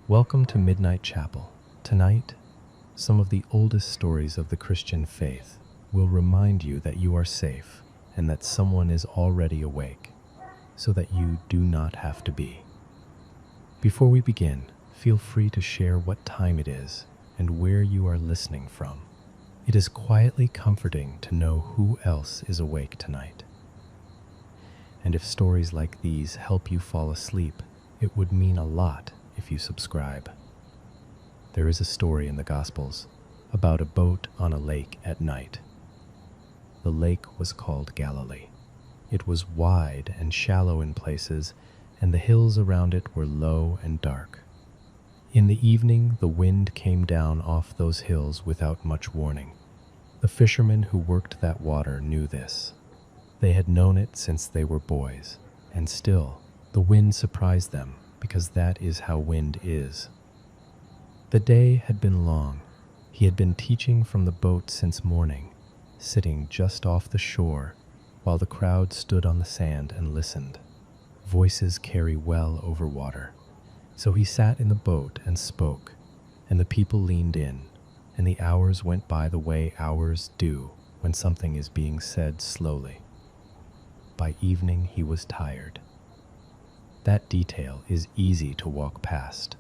Welcome to Midnight Chapel. Tonight, some of the oldest stories of the Christian faith will remind you that you are safe and that someone is already awake, so that you do not have to be. Before we begin, feel free to share what time it is and where you are listening from. It is quietly comforting to know who else is awake tonight. And if stories like these help you fall asleep, it would mean a lot if you subscribe. There is a story in the Gospels about a boat on a lake at night. The lake was called Galilee. It was wide and shallow in places, and the hills around it were low and dark. In the evening, the wind came down off those hills without much warning. The fishermen who worked that water knew this. They had known it since they were boys, and still, the wind surprised them because that is how wind is. The day had been long. He had been teaching from the boat since morning, sitting just off the shore while the crowd stood on the sand and listened. Voices carry well over water. So he sat in the boat and spoke, and the people leaned in, and the hours went by the way hours do when something is being said slowly. By evening he was tired. That detail is easy to walk past,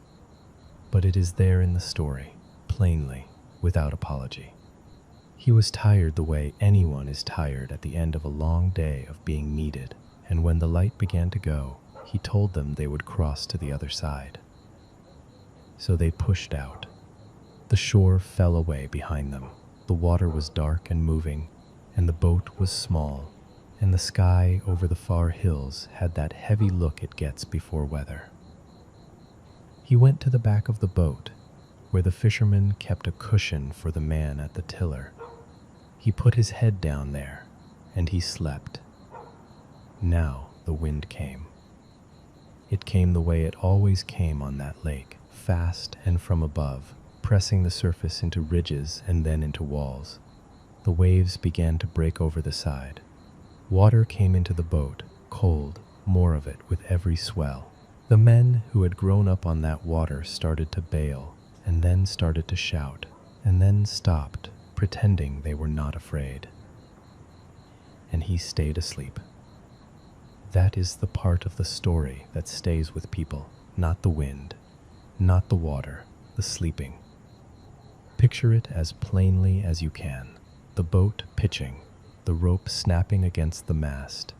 but it is there in the story, plainly, without apology. He was tired the way anyone is tired at the end of a long day of being needed, and when the light began to go, he told them they would cross to the other side. So they pushed out. The shore fell away behind them. The water was dark and moving, and the boat was small, and the sky over the far hills had that heavy look it gets before weather. He went to the back of the boat, where the fisherman kept a cushion for the man at the tiller. He put his head down there, and he slept. Now the wind came. It came the way it always came on that lake, fast and from above, pressing the surface into ridges and then into walls. The waves began to break over the side. Water came into the boat, cold, more of it with every swell. The men who had grown up on that water started to bail, and then started to shout, and then stopped, pretending they were not afraid. And he stayed asleep. That is the part of the story that stays with people, not the wind, not the water, the sleeping. Picture it as plainly as you can. The boat pitching, the rope snapping against the mast,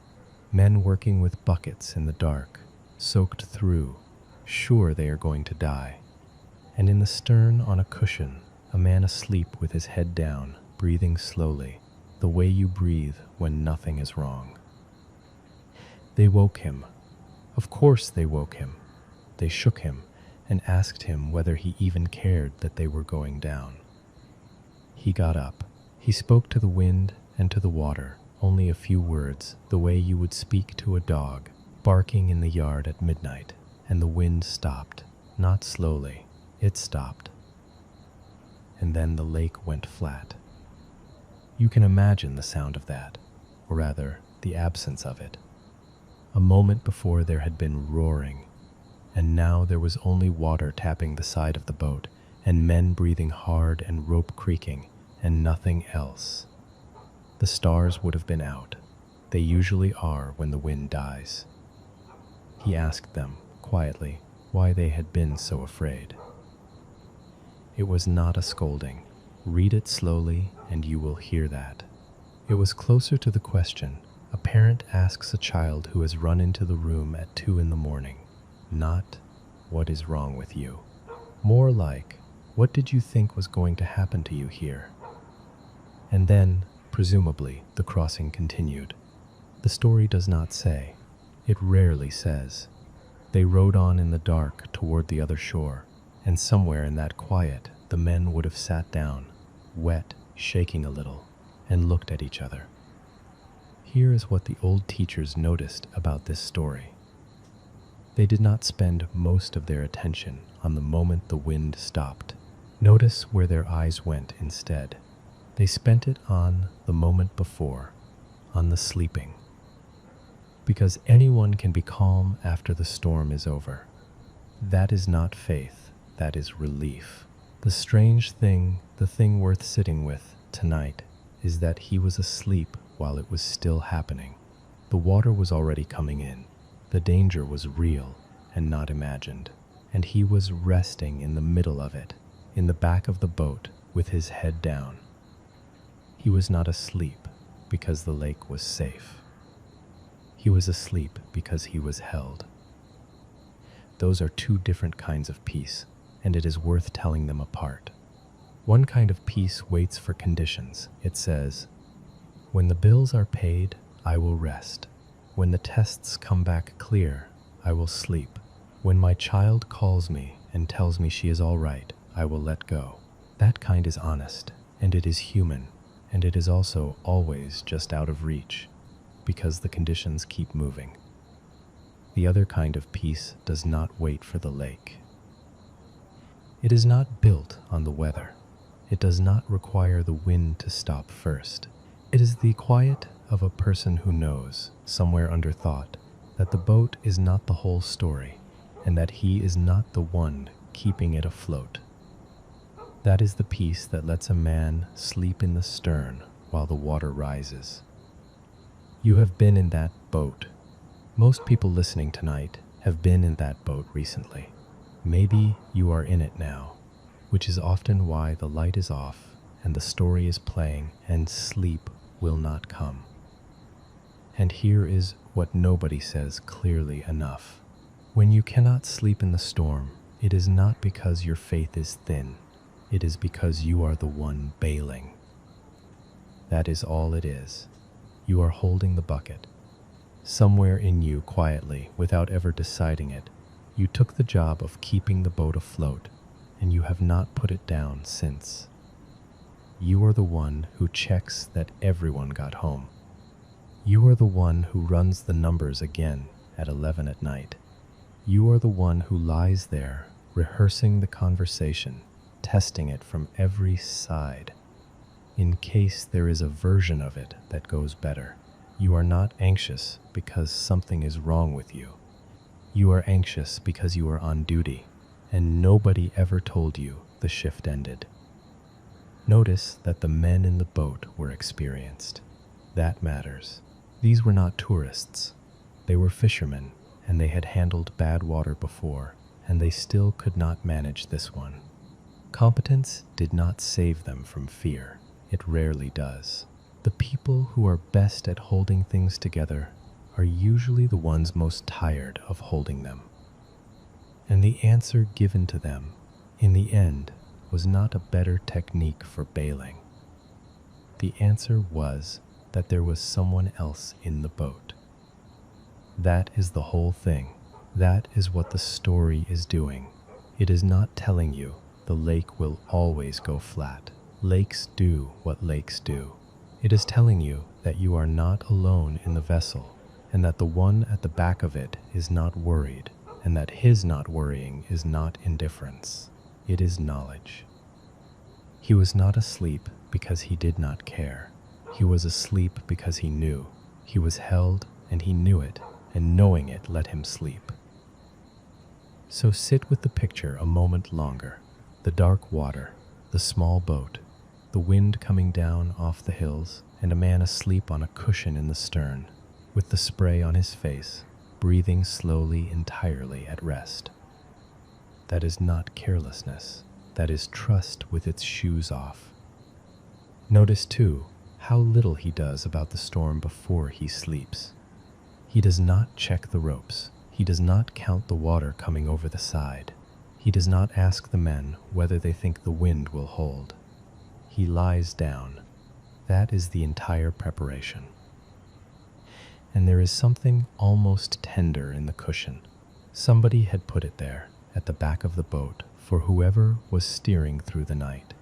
men working with buckets in the dark, soaked through, sure they are going to die. And in the stern on a cushion, a man asleep with his head down, breathing slowly, the way you breathe when nothing is wrong. They woke him. Of course they woke him. They shook him and asked him whether he even cared that they were going down. He got up. He spoke to the wind and to the water, only a few words, the way you would speak to a dog, barking in the yard at midnight, and the wind stopped, not slowly, it stopped. And then the lake went flat. You can imagine the sound of that, or rather, the absence of it. A moment before there had been roaring, and now there was only water tapping the side of the boat, and men breathing hard and rope creaking, and nothing else. The stars would have been out. They usually are when the wind dies. He asked them, quietly, why they had been so afraid. It was not a scolding. Read it slowly, and you will hear that. It was closer to the question a parent asks a child who has run into the room at 2 a.m, not, what is wrong with you? More like, what did you think was going to happen to you here? And then, presumably, the crossing continued. The story does not say. It rarely says. They rowed on in the dark toward the other shore, and somewhere in that quiet, the men would have sat down, wet, shaking a little, and looked at each other. Here is what the old teachers noticed about this story. They did not spend most of their attention on the moment the wind stopped. Notice where their eyes went instead. They spent it on the moment before, on the sleeping. Because anyone can be calm after the storm is over. That is not faith, that is relief. The strange thing, the thing worth sitting with tonight, is that he was asleep while it was still happening. The water was already coming in. The danger was real and not imagined. And he was resting in the middle of it, in the back of the boat, with his head down. He was not asleep because the lake was safe. He was asleep because he was held. Those are two different kinds of peace, and it is worth telling them apart. One kind of peace waits for conditions. It says, "When the bills are paid, I will rest. When the tests come back clear, I will sleep. When my child calls me and tells me she is all right, I will let go." That kind is honest, and it is human, and it is also always just out of reach, because the conditions keep moving. The other kind of peace does not wait for the lake. It is not built on the weather. It does not require the wind to stop first. It is the quiet of a person who knows, somewhere under thought, that the boat is not the whole story, and that he is not the one keeping it afloat. That is the peace that lets a man sleep in the stern while the water rises. You have been in that boat. Most people listening tonight have been in that boat recently. Maybe you are in it now, which is often why the light is off and the story is playing and sleep will not come. And here is what nobody says clearly enough. When you cannot sleep in the storm, it is not because your faith is thin. It is because you are the one bailing. That is all it is. You are holding the bucket. Somewhere in you, quietly, without ever deciding it, you took the job of keeping the boat afloat, and you have not put it down since. You are the one who checks that everyone got home. You are the one who runs the numbers again at 11 at night. You are the one who lies there, rehearsing the conversation, testing it from every side, in case there is a version of it that goes better. You are not anxious because something is wrong with you. You are anxious because you are on duty, and nobody ever told you the shift ended. Notice that the men in the boat were experienced. That matters. These were not tourists. They were fishermen, and they had handled bad water before, and they still could not manage this one. Competence did not save them from fear. It rarely does. The people who are best at holding things together are usually the ones most tired of holding them. And the answer given to them, in the end, was not a better technique for bailing. The answer was that there was someone else in the boat. That is the whole thing. That is what the story is doing. It is not telling you the lake will always go flat. Lakes do what lakes do. It is telling you that you are not alone in the vessel, and that the one at the back of it is not worried, and that his not worrying is not indifference. It is knowledge. He was not asleep because he did not care. He was asleep because he knew. He was held, and he knew it, and knowing it let him sleep. So sit with the picture a moment longer. The dark water, the small boat, the wind coming down off the hills, and a man asleep on a cushion in the stern, with the spray on his face, breathing slowly, entirely at rest. That is not carelessness. That is trust with its shoes off. Notice, too, how little he does about the storm before he sleeps. He does not check the ropes. He does not count the water coming over the side. He does not ask the men whether they think the wind will hold. He lies down. That is the entire preparation. And there is something almost tender in the cushion. Somebody had put it there, at the back of the boat, for whoever was steering through the night.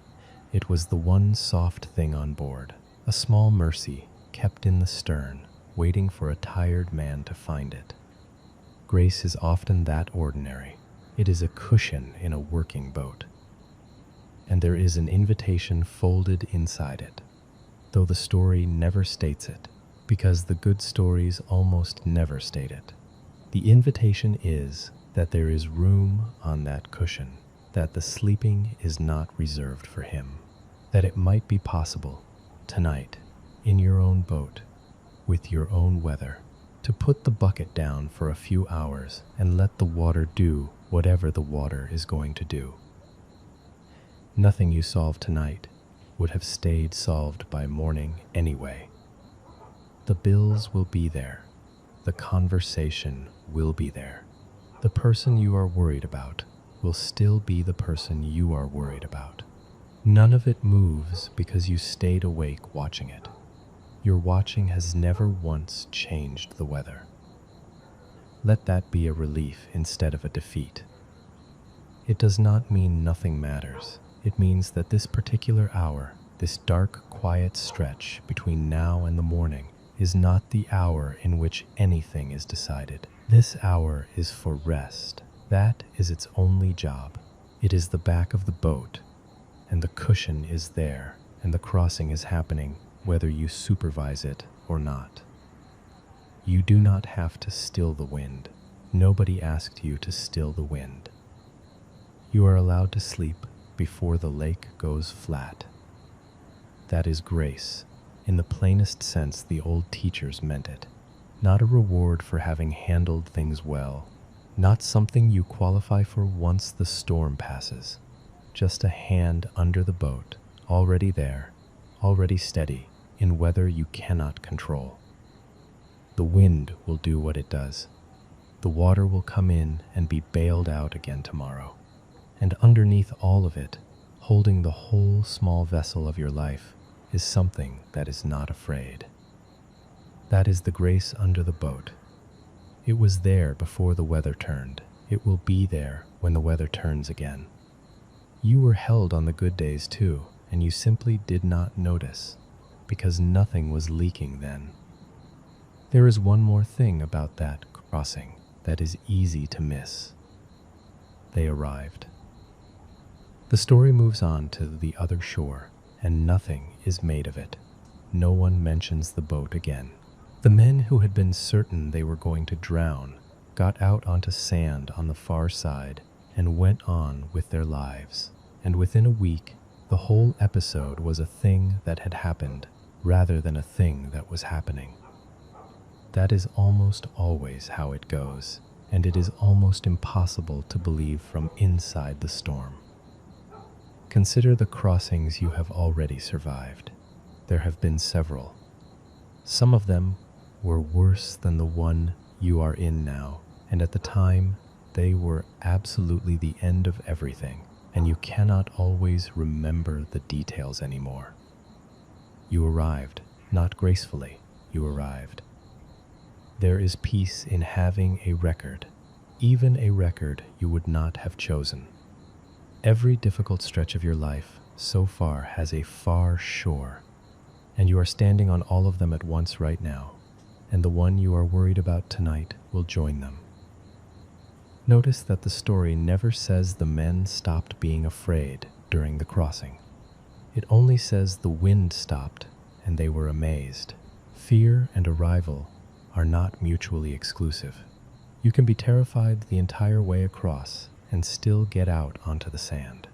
It was the one soft thing on board, a small mercy kept in the stern, waiting for a tired man to find it. Grace is often that ordinary. It is a cushion in a working boat. And there is an invitation folded inside it, though the story never states it, because the good stories almost never state it. The invitation is that there is room on that cushion. that the sleeping is not reserved for him, that it might be possible tonight, in your own boat, with your own weather, to put the bucket down for a few hours and let the water do whatever the water is going to do. Nothing you solve tonight would have stayed solved by morning anyway. The bills will be there. The conversation will be there. The person you are worried about will still be the person you are worried about. None of it moves because you stayed awake watching it. Your watching has never once changed the weather. Let that be a relief instead of a defeat. It does not mean nothing matters. It means that this particular hour, this dark, quiet stretch between now and the morning, is not the hour in which anything is decided. This hour is for rest. That is its only job. It is the back of the boat, and the cushion is there, and the crossing is happening whether you supervise it or not. You do not have to still the wind. Nobody asked you to still the wind. You are allowed to sleep before the lake goes flat. That is grace, in the plainest sense the old teachers meant it. Not a reward for having handled things well, not something you qualify for once the storm passes. Just a hand under the boat, already there, already steady, in weather you cannot control. The wind will do what it does. The water will come in and be bailed out again tomorrow. And underneath all of it, holding the whole small vessel of your life, is something that is not afraid. That is the grace under the boat. It was there before the weather turned. It will be there when the weather turns again. You were held on the good days too, and you simply did not notice, because nothing was leaking then. There is one more thing about that crossing that is easy to miss. They arrived. The story moves on to the other shore, and nothing is made of it. No one mentions the boat again. The men who had been certain they were going to drown got out onto sand on the far side and went on with their lives. And within a week, the whole episode was a thing that had happened rather than a thing that was happening. That is almost always how it goes, and it is almost impossible to believe from inside the storm. Consider the crossings you have already survived. There have been several. Some of them were worse than the one you are in now, and at the time, they were absolutely the end of everything, and you cannot always remember the details anymore. You arrived, not gracefully, you arrived. There is peace in having a record, even a record you would not have chosen. Every difficult stretch of your life so far has a far shore, and you are standing on all of them at once right now, and the one you are worried about tonight will join them. Notice that the story never says the men stopped being afraid during the crossing. It only says the wind stopped and they were amazed. Fear and arrival are not mutually exclusive. You can be terrified the entire way across and still get out onto the sand.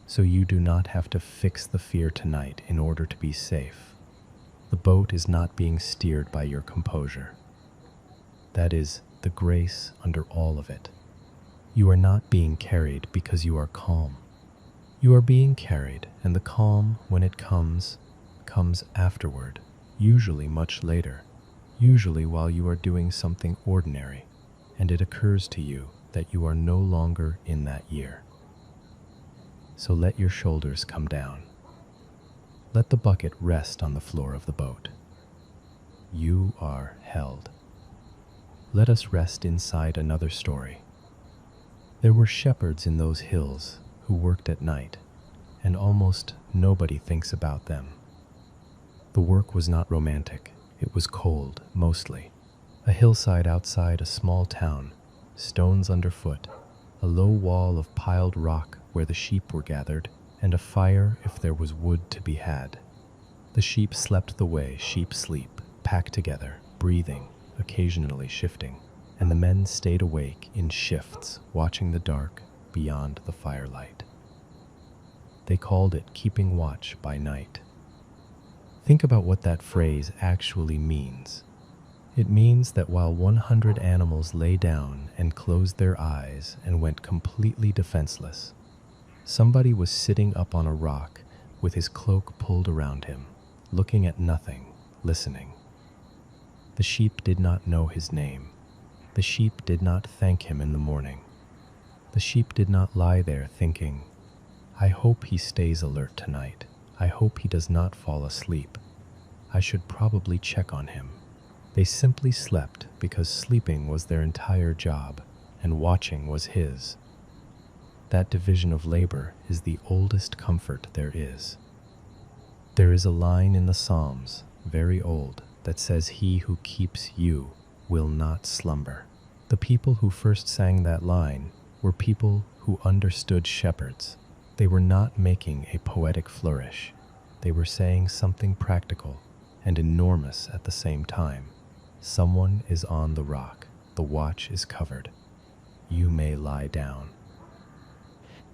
So you do not have to fix the fear tonight in order to be safe. The boat is not being steered by your composure. That is the grace under all of it. You are not being carried because you are calm. You are being carried, and the calm, when it comes afterward, usually much later, usually while you are doing something ordinary, and it occurs to you that you are no longer in that year. So let your shoulders come down. Let the bucket rest on the floor of the boat. You are held. Let us rest inside another story. There were shepherds in those hills who worked at night, and almost nobody thinks about them. The work was not romantic. It was cold, mostly. A hillside outside a small town, stones underfoot, a low wall of piled rock where the sheep were gathered, and a fire if there was wood to be had. The sheep slept the way sheep sleep, packed together, breathing, occasionally shifting, and the men stayed awake in shifts, watching the dark, beyond the firelight. They called it keeping watch by night. Think about what that phrase actually means. It means that while 100 animals lay down and closed their eyes and went completely defenseless, somebody was sitting up on a rock with his cloak pulled around him, looking at nothing, listening. The sheep did not know his name. The sheep did not thank him in the morning. The sheep did not lie there thinking, "I hope he stays alert tonight. I hope he does not fall asleep. I should probably check on him." They simply slept because sleeping was their entire job and watching was his. That division of labor is the oldest comfort there is. There is a line in the Psalms, very old, that says, "He who keeps you will not slumber." The people who first sang that line were people who understood shepherds. They were not making a poetic flourish. They were saying something practical and enormous at the same time. Someone is on the rock. The watch is covered. You may lie down.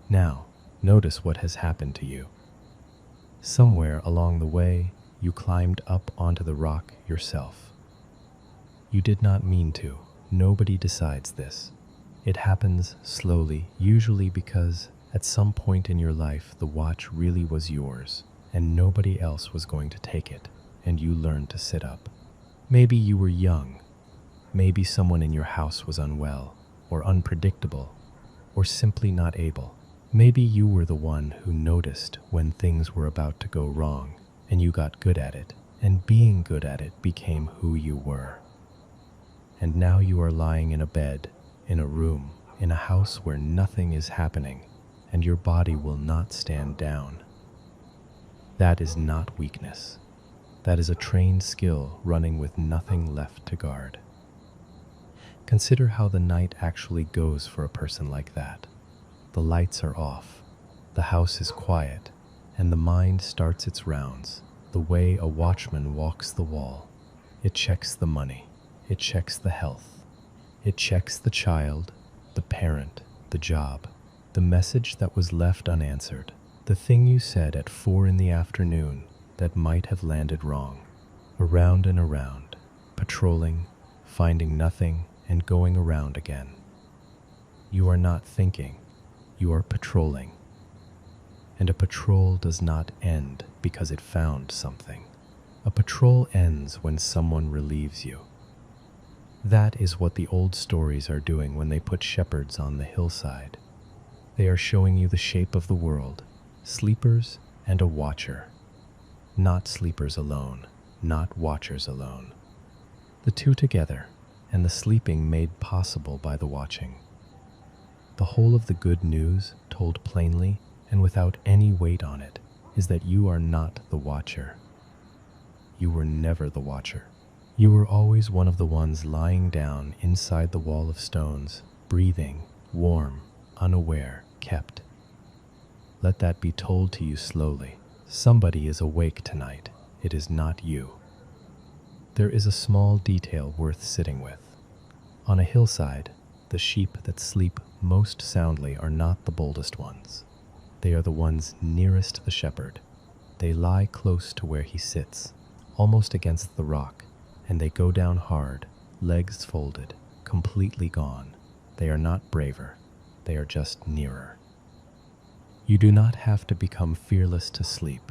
Now, notice what has happened to you. Somewhere along the way, you climbed up onto the rock yourself. You did not mean to. Nobody decides this. It happens slowly, usually because at some point in your life, the watch really was yours, and nobody else was going to take it, and you learned to sit up. Maybe you were young. Maybe someone in your house was unwell, or unpredictable, or simply not able. Maybe you were the one who noticed when things were about to go wrong, and you got good at it, and being good at it became who you were. And now you are lying in a bed, in a room, in a house where nothing is happening, and your body will not stand down. That is not weakness. That is a trained skill running with nothing left to guard. Consider how the night actually goes for a person like that. The lights are off, the house is quiet, and the mind starts its rounds, the way a watchman walks the wall. It checks the money, it checks the health, it checks the child, the parent, the job, the message that was left unanswered, the thing you said at 4 p.m. that might have landed wrong. Around and around, patrolling, finding nothing, and going around again. You are not thinking, you are patrolling. And a patrol does not end because it found something. A patrol ends when someone relieves you. That is what the old stories are doing when they put shepherds on the hillside. They are showing you the shape of the world, sleepers and a watcher. Not sleepers alone, not watchers alone. The two together, and the sleeping made possible by the watching. The whole of the good news, told plainly and without any weight on it, is that you are not the watcher. You were never the watcher. You were always one of the ones lying down inside the wall of stones, breathing, warm, unaware, kept. Let that be told to you slowly. Somebody is awake tonight. It is not you. There is a small detail worth sitting with. On a hillside, the sheep that sleep most soundly are not the boldest ones. They are the ones nearest the shepherd. They lie close to where he sits, almost against the rock, and they go down hard, legs folded, completely gone. They are not braver. They are just nearer. You do not have to become fearless to sleep.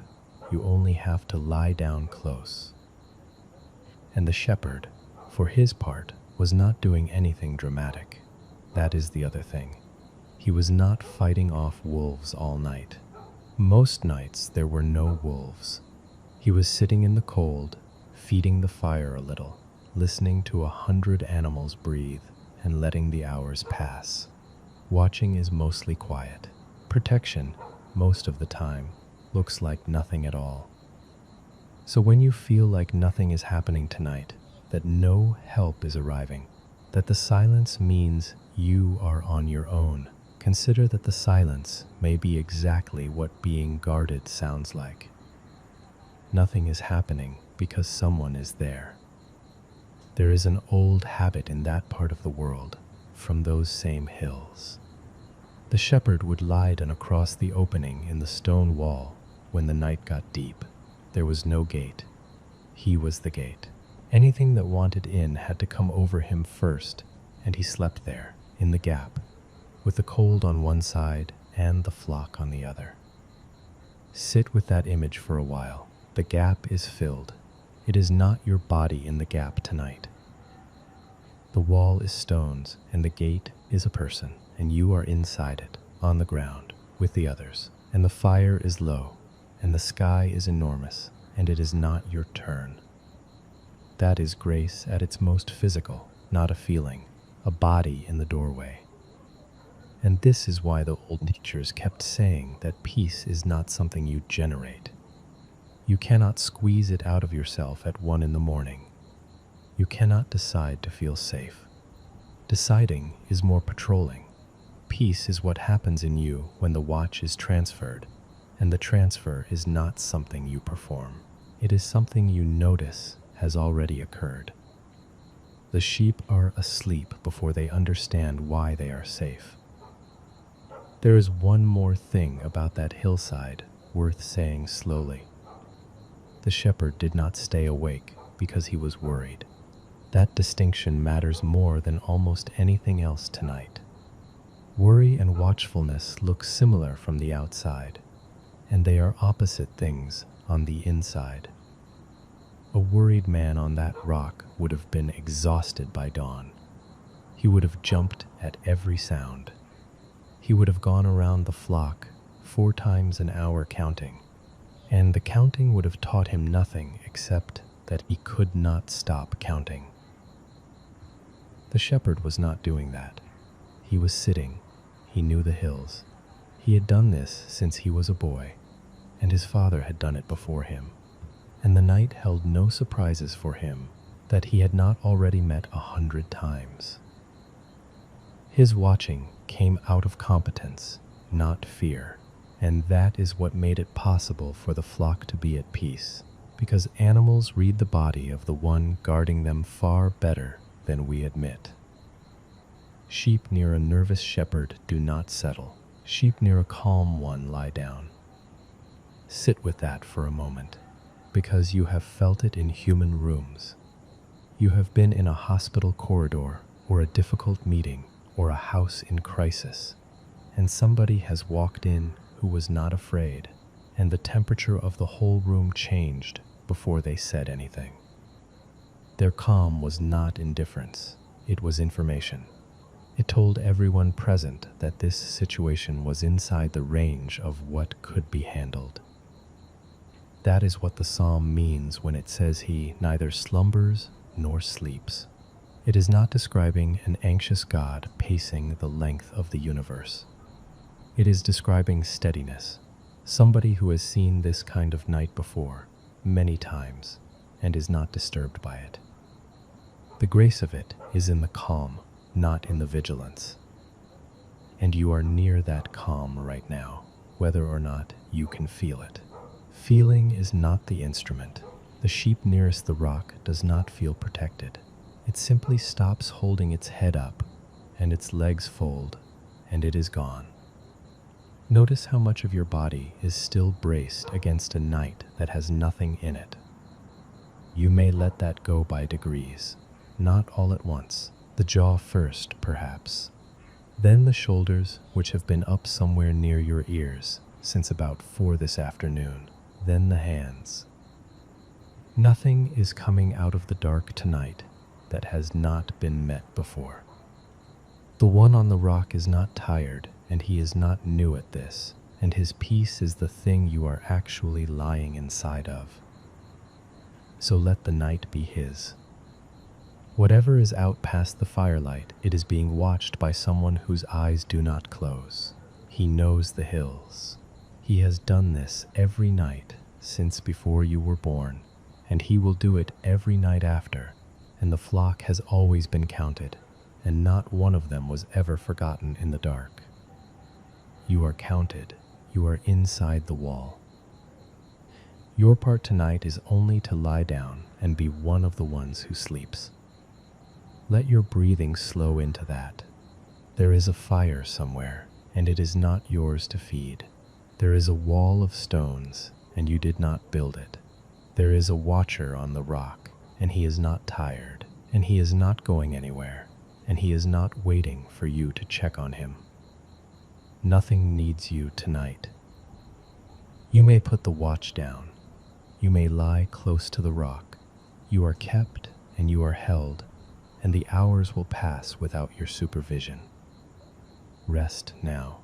You only have to lie down close. And the shepherd, for his part, was not doing anything dramatic. That is the other thing. He was not fighting off wolves all night. Most nights there were no wolves. He was sitting in the cold, feeding the fire a little, listening to 100 animals breathe and letting the hours pass. Watching is mostly quiet. Protection, most of the time, looks like nothing at all. So when you feel like nothing is happening tonight, that no help is arriving, that the silence means you are on your own, consider that the silence may be exactly what being guarded sounds like. Nothing is happening because someone is there. There is an old habit in that part of the world from those same hills. The shepherd would lie down across the opening in the stone wall when the night got deep. There was no gate. He was the gate. Anything that wanted in had to come over him first, and he slept there, in the gap, with the cold on one side and the flock on the other. Sit with that image for a while. The gap is filled. It is not your body in the gap tonight. The wall is stones, and the gate is a person, and you are inside it, on the ground, with the others. And the fire is low, and the sky is enormous, and it is not your turn. That is grace at its most physical, not a feeling, a body in the doorway. And this is why the old teachers kept saying that peace is not something you generate. You cannot squeeze it out of yourself at 1 a.m. You cannot decide to feel safe. Deciding is more patrolling. Peace is what happens in you when the watch is transferred, and the transfer is not something you perform. It is something you notice has already occurred. The sheep are asleep before they understand why they are safe. There is one more thing about that hillside worth saying slowly. The shepherd did not stay awake because he was worried. That distinction matters more than almost anything else tonight. Worry and watchfulness look similar from the outside, and they are opposite things on the inside. A worried man on that rock would have been exhausted by dawn. He would have jumped at every sound. He would have gone around the flock 4 times an hour counting, and the counting would have taught him nothing except that he could not stop counting. The shepherd was not doing that. He was sitting. He knew the hills. He had done this since he was a boy, and his father had done it before him. And the night held no surprises for him that he had not already met 100 times. His watching came out of competence, not fear, and that is what made it possible for the flock to be at peace, because animals read the body of the one guarding them far better than we admit. Sheep near a nervous shepherd do not settle. Sheep near a calm one lie down. Sit with that for a moment, because you have felt it in human rooms. You have been in a hospital corridor, or a difficult meeting, or a house in crisis, and somebody has walked in who was not afraid, and the temperature of the whole room changed before they said anything. Their calm was not indifference, it was information. It told everyone present that this situation was inside the range of what could be handled. That is what the psalm means when it says he neither slumbers nor sleeps. It is not describing an anxious God pacing the length of the universe. It is describing steadiness, somebody who has seen this kind of night before, many times, and is not disturbed by it. The grace of it is in the calm, not in the vigilance. And you are near that calm right now, whether or not you can feel it. Feeling is not the instrument. The sheep nearest the rock does not feel protected. It simply stops holding its head up, and its legs fold, and it is gone. Notice how much of your body is still braced against a night that has nothing in it. You may let that go by degrees, not all at once. The jaw first, perhaps. Then the shoulders, which have been up somewhere near your ears since about 4 this afternoon. Then the hands. Nothing is coming out of the dark tonight that has not been met before. The one on the rock is not tired, and he is not new at this, and his peace is the thing you are actually lying inside of. So let the night be his. Whatever is out past the firelight, it is being watched by someone whose eyes do not close. He knows the hills. He has done this every night since before you were born, and he will do it every night after, and the flock has always been counted, and not one of them was ever forgotten in the dark. You are counted. You are inside the wall. Your part tonight is only to lie down and be one of the ones who sleeps. Let your breathing slow into that. There is a fire somewhere, and it is not yours to feed. There is a wall of stones, and you did not build it. There is a watcher on the rock, and he is not tired, and he is not going anywhere, and he is not waiting for you to check on him. Nothing needs you tonight. You may put the watch down. You may lie close to the rock. You are kept and you are held, and the hours will pass without your supervision. Rest now.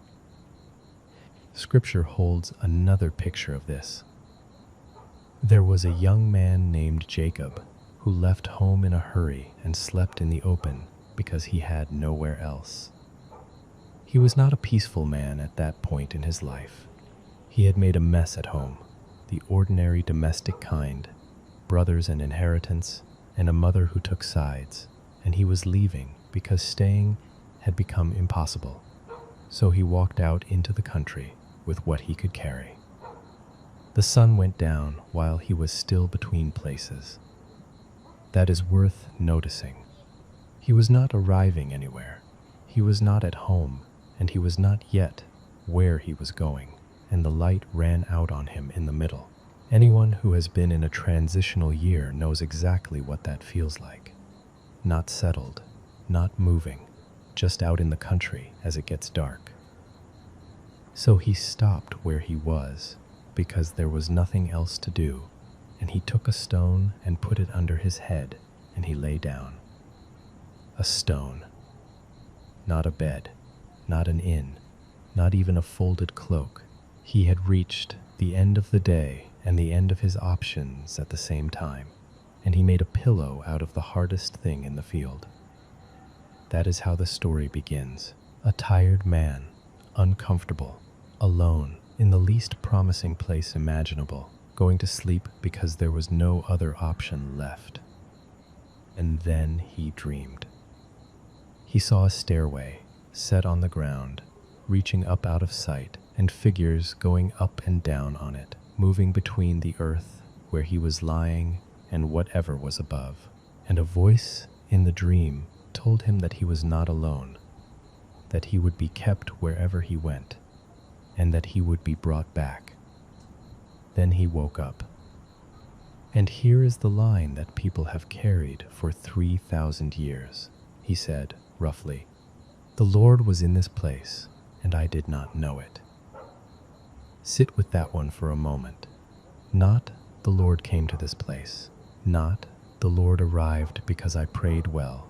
Scripture holds another picture of this. There was a young man named Jacob who left home in a hurry and slept in the open because he had nowhere else. He was not a peaceful man at that point in his life. He had made a mess at home, the ordinary domestic kind, brothers and inheritance, and a mother who took sides, and he was leaving because staying had become impossible. So he walked out into the country with what he could carry. The sun went down while he was still between places. That is worth noticing. He was not arriving anywhere. He was not at home, and he was not yet where he was going, and the light ran out on him in the middle. Anyone who has been in a transitional year knows exactly what that feels like. Not settled, not moving, just out in the country as it gets dark. So he stopped where he was because there was nothing else to do, and he took a stone and put it under his head, and he lay down. A stone. Not a bed, not an inn, not even a folded cloak. He had reached the end of the day and the end of his options at the same time, and he made a pillow out of the hardest thing in the field. That is how the story begins. A tired man, uncomfortable, alone, in the least promising place imaginable, going to sleep because there was no other option left. And then he dreamed. He saw a stairway set on the ground, reaching up out of sight, and figures going up and down on it, moving between the earth where he was lying and whatever was above. And a voice in the dream told him that he was not alone, that he would be kept wherever he went, and that he would be brought back. Then he woke up. And here is the line that people have carried for 3,000 years. He said, roughly, "The Lord was in this place, and I did not know it." Sit with that one for a moment. Not, "The Lord came to this place." Not, "The Lord arrived because I prayed well,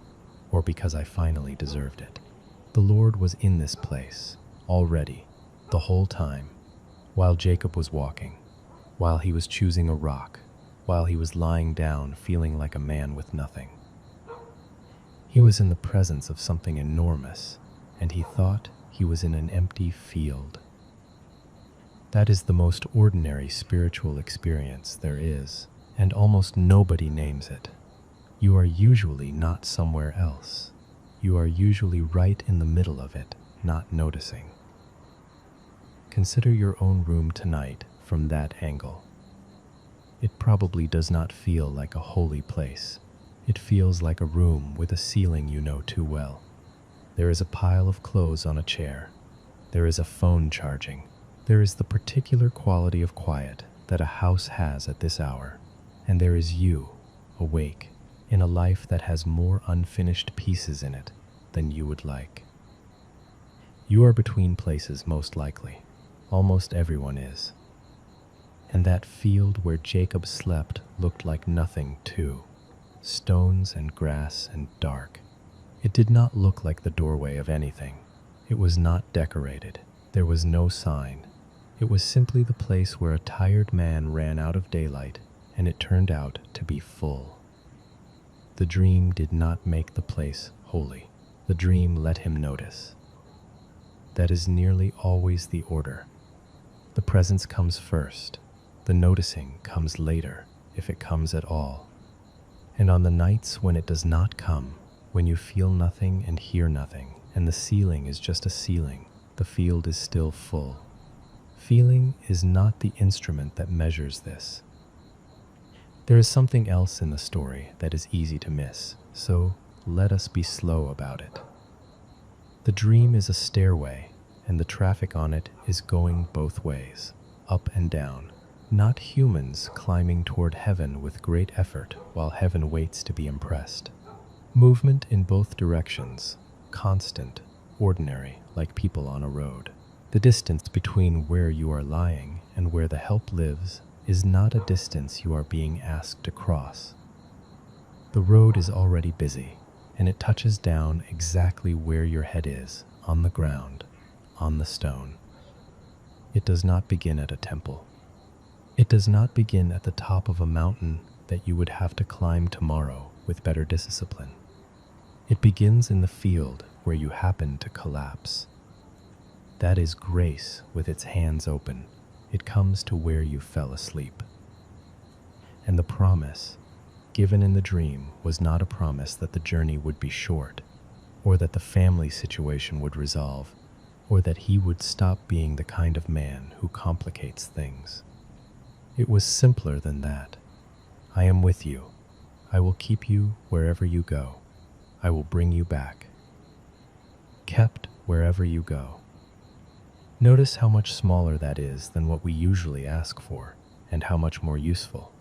or because I finally deserved it." The Lord was in this place, already, the whole time, while Jacob was walking, while he was choosing a rock, while he was lying down feeling like a man with nothing. He was in the presence of something enormous, and he thought he was in an empty field. That is the most ordinary spiritual experience there is, and almost nobody names it. You are usually not somewhere else. You are usually right in the middle of it, not noticing. Consider your own room tonight from that angle. It probably does not feel like a holy place. It feels like a room with a ceiling you know too well. There is a pile of clothes on a chair. There is a phone charging. There is the particular quality of quiet that a house has at this hour. And there is you, awake, in a life that has more unfinished pieces in it than you would like. You are between places most likely. Almost everyone is. And that field where Jacob slept looked like nothing too. Stones and grass and dark. It did not look like the doorway of anything. It was not decorated. There was no sign. It was simply the place where a tired man ran out of daylight, and it turned out to be full. The dream did not make the place holy. The dream let him notice. That is nearly always the order. The presence comes first. The noticing comes later, if it comes at all. And on the nights when it does not come, when you feel nothing and hear nothing, and the ceiling is just a ceiling, the field is still full. Feeling is not the instrument that measures this. There is something else in the story that is easy to miss, so let us be slow about it. The dream is a stairway, and the traffic on it is going both ways, up and down. Not humans climbing toward heaven with great effort while heaven waits to be impressed. Movement in both directions, constant, ordinary, like people on a road. The distance between where you are lying and where the help lives is not a distance you are being asked to cross. The road is already busy, and it touches down exactly where your head is, on the ground, on the stone. It does not begin at a temple. It does not begin at the top of a mountain that you would have to climb tomorrow with better discipline. It begins in the field where you happen to collapse. That is grace with its hands open. It comes to where you fell asleep. And the promise given in the dream was not a promise that the journey would be short, or that the family situation would resolve, or that he would stop being the kind of man who complicates things. It was simpler than that. I am with you. I will keep you wherever you go. I will bring you back. Kept wherever you go. Notice how much smaller that is than what we usually ask for, and how much more useful.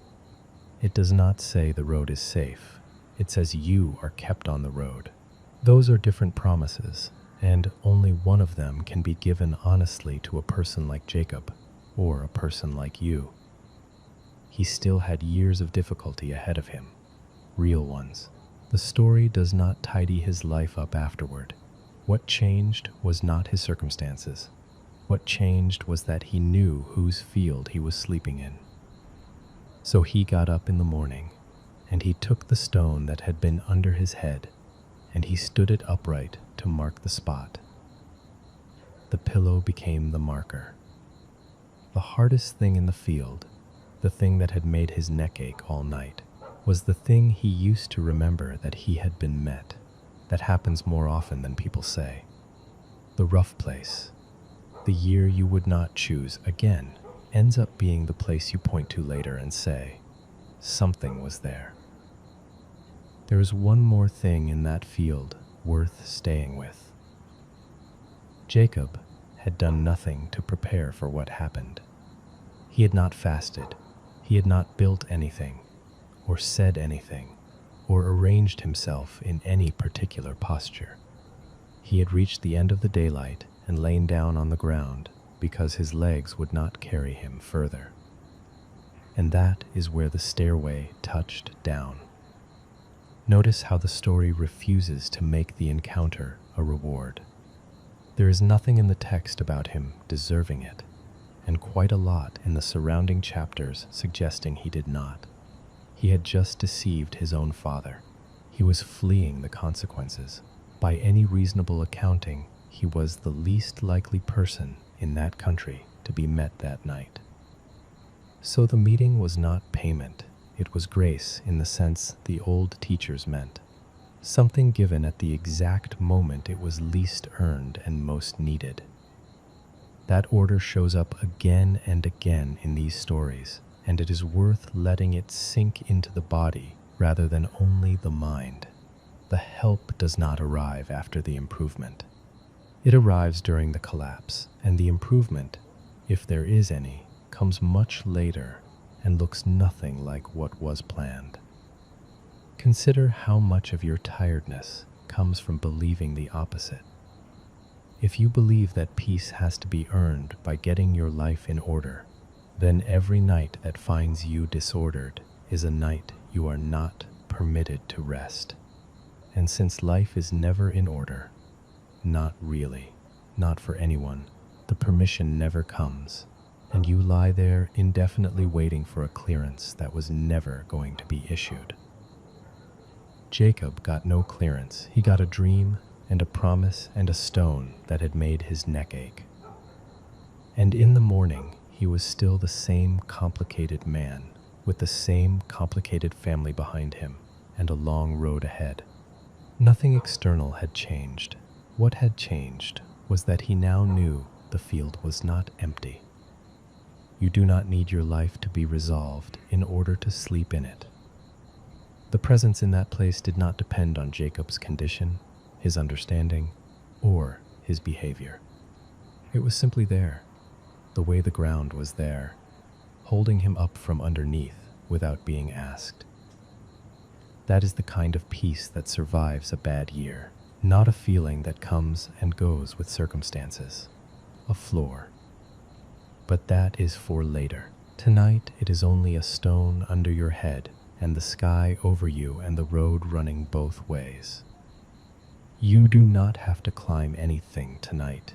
It does not say the road is safe. It says you are kept on the road. Those are different promises, and only one of them can be given honestly to a person like Jacob, or a person like you. He still had years of difficulty ahead of him, real ones. The story does not tidy his life up afterward. What changed was not his circumstances. What changed was that he knew whose field he was sleeping in. So he got up in the morning, and he took the stone that had been under his head, and he stood it upright to mark the spot. The pillow became the marker. The hardest thing in the field, the thing that had made his neck ache all night, was the thing he used to remember that he had been met. That happens more often than people say. The rough place, the year you would not choose again, ends up being the place you point to later and say, something was there. There is one more thing in that field worth staying with. Jacob had done nothing to prepare for what happened. He had not fasted. He had not built anything, or said anything, or arranged himself in any particular posture. He had reached the end of the daylight and lain down on the ground because his legs would not carry him further. And that is where the stairway touched down. Notice how the story refuses to make the encounter a reward. There is nothing in the text about him deserving it, and quite a lot in the surrounding chapters suggesting he did not. He had just deceived his own father. He was fleeing the consequences. By any reasonable accounting, he was the least likely person in that country to be met that night. So the meeting was not payment. It was grace in the sense the old teachers meant. Something given at the exact moment it was least earned and most needed. That order shows up again and again in these stories, and it is worth letting it sink into the body rather than only the mind. The help does not arrive after the improvement. It arrives during the collapse, and the improvement, if there is any, comes much later and looks nothing like what was planned. Consider how much of your tiredness comes from believing the opposite. If you believe that peace has to be earned by getting your life in order, then every night that finds you disordered is a night you are not permitted to rest. And since life is never in order, not really, not for anyone, the permission never comes, and you lie there indefinitely waiting for a clearance that was never going to be issued. Jacob got no clearance. He got a dream and a promise and a stone that had made his neck ache. And in the morning, he was still the same complicated man, with the same complicated family behind him and a long road ahead. Nothing external had changed. What had changed was that he now knew the field was not empty. You do not need your life to be resolved in order to sleep in it. The presence in that place did not depend on Jacob's condition, his understanding, or his behavior. It was simply there, the way the ground was there, holding him up from underneath without being asked. That is the kind of peace that survives a bad year, not a feeling that comes and goes with circumstances, a floor. But that is for later. Tonight it is only a stone under your head and the sky over you and the road running both ways. You do not have to climb anything tonight.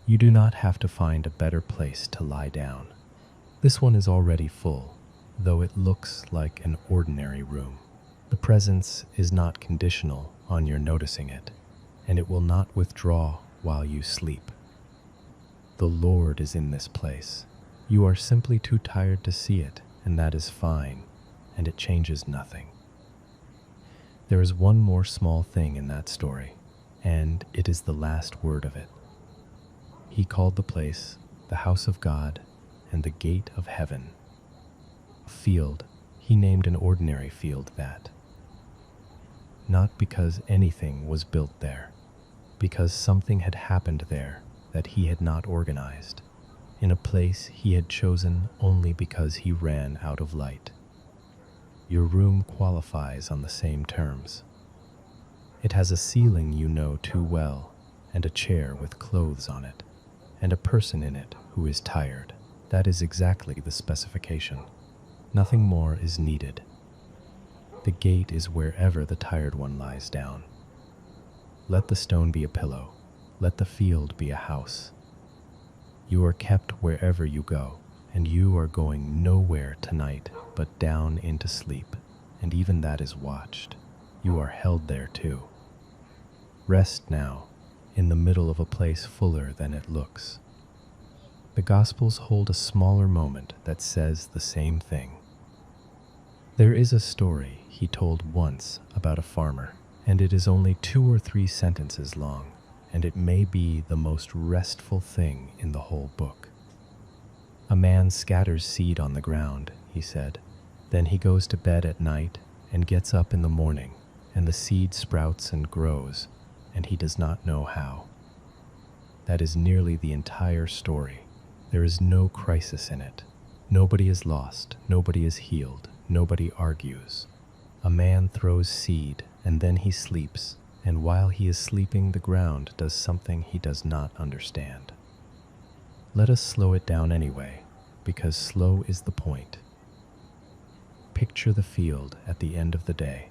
You do not have to find a better place to lie down. This one is already full, though it looks like an ordinary room. The presence is not conditional on your noticing it, and it will not withdraw while you sleep. The Lord is in this place. You are simply too tired to see it, and that is fine, and it changes nothing. There is one more small thing in that story, and it is the last word of it. He called the place the house of God and the gate of heaven. A field, he named an ordinary field that. Not because anything was built there, because something had happened there that he had not organized, in a place he had chosen only because he ran out of light. Your room qualifies on the same terms. It has a ceiling you know too well, and a chair with clothes on it, and a person in it who is tired. That is exactly the specification. Nothing more is needed. The gate is wherever the tired one lies down. Let the stone be a pillow. Let the field be a house. You are kept wherever you go, and you are going nowhere tonight but down into sleep, and even that is watched. You are held there too. Rest now, in the middle of a place fuller than it looks. The Gospels hold a smaller moment that says the same thing. There is a story he told once about a farmer, and it is only 2 or 3 sentences long, and it may be the most restful thing in the whole book. A man scatters seed on the ground, he said. Then he goes to bed at night and gets up in the morning, and the seed sprouts and grows, and he does not know how. That is nearly the entire story. There is no crisis in it. Nobody is lost, nobody is healed, nobody argues. A man throws seed, and then he sleeps, and while he is sleeping, the ground does something he does not understand. Let us slow it down anyway, because slow is the point. Picture the field at the end of the day.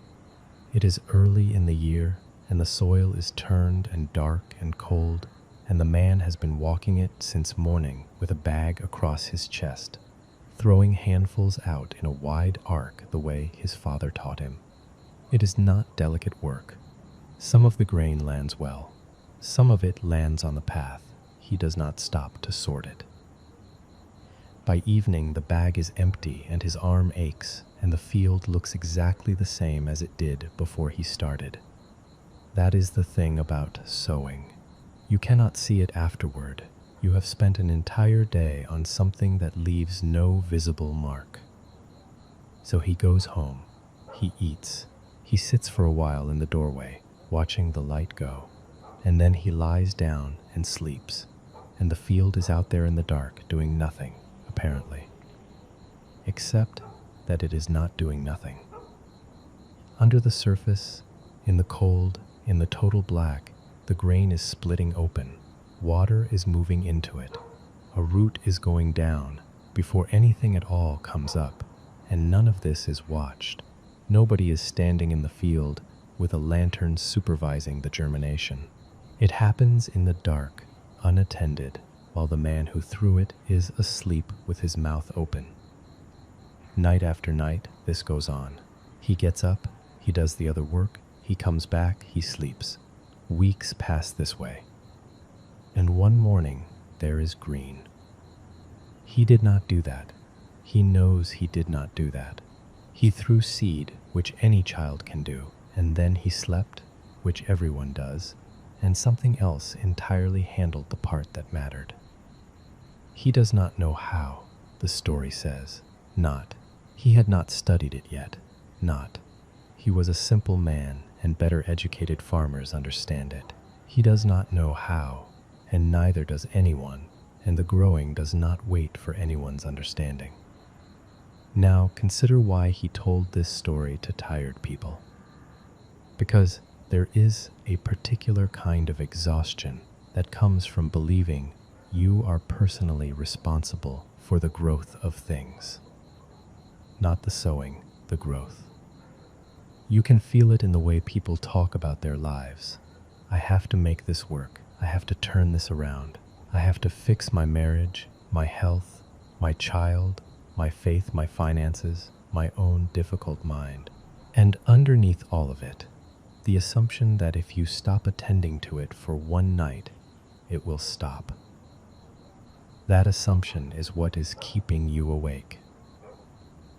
It is early in the year, and the soil is turned and dark and cold, and the man has been walking it since morning with a bag across his chest, throwing handfuls out in a wide arc the way his father taught him. It is not delicate work. Some of the grain lands well. Some of it lands on the path. He does not stop to sort it. By evening, the bag is empty and his arm aches, and the field looks exactly the same as it did before he started. That is the thing about sowing. You cannot see it afterward. You have spent an entire day on something that leaves no visible mark. So he goes home. He eats. He sits for a while in the doorway, watching the light go, and then he lies down and sleeps, and the field is out there in the dark doing nothing, apparently. Except that it is not doing nothing. Under the surface, in the cold, in the total black, the grain is splitting open. Water is moving into it. A root is going down before anything at all comes up, and none of this is watched. Nobody is standing in the field with a lantern supervising the germination. It happens in the dark, unattended, while the man who threw it is asleep with his mouth open. Night after night, this goes on. He gets up, he does the other work, he comes back, he sleeps. Weeks pass this way. And one morning, there is green. He did not do that. He knows he did not do that. He threw seed, which any child can do, and then he slept, which everyone does, and something else entirely handled the part that mattered. He does not know how, the story says. Not. He had not studied it yet. Not. He was a simple man, and better educated farmers understand it. He does not know how, and neither does anyone, and the growing does not wait for anyone's understanding. Now consider why he told this story to tired people. Because there is a particular kind of exhaustion that comes from believing you are personally responsible for the growth of things. Not the sowing, the growth. You can feel it in the way people talk about their lives. I have to make this work. I have to turn this around. I have to fix my marriage, my health, my child, my faith, my finances, my own difficult mind. And underneath all of it, the assumption that if you stop attending to it for one night, it will stop. That assumption is what is keeping you awake.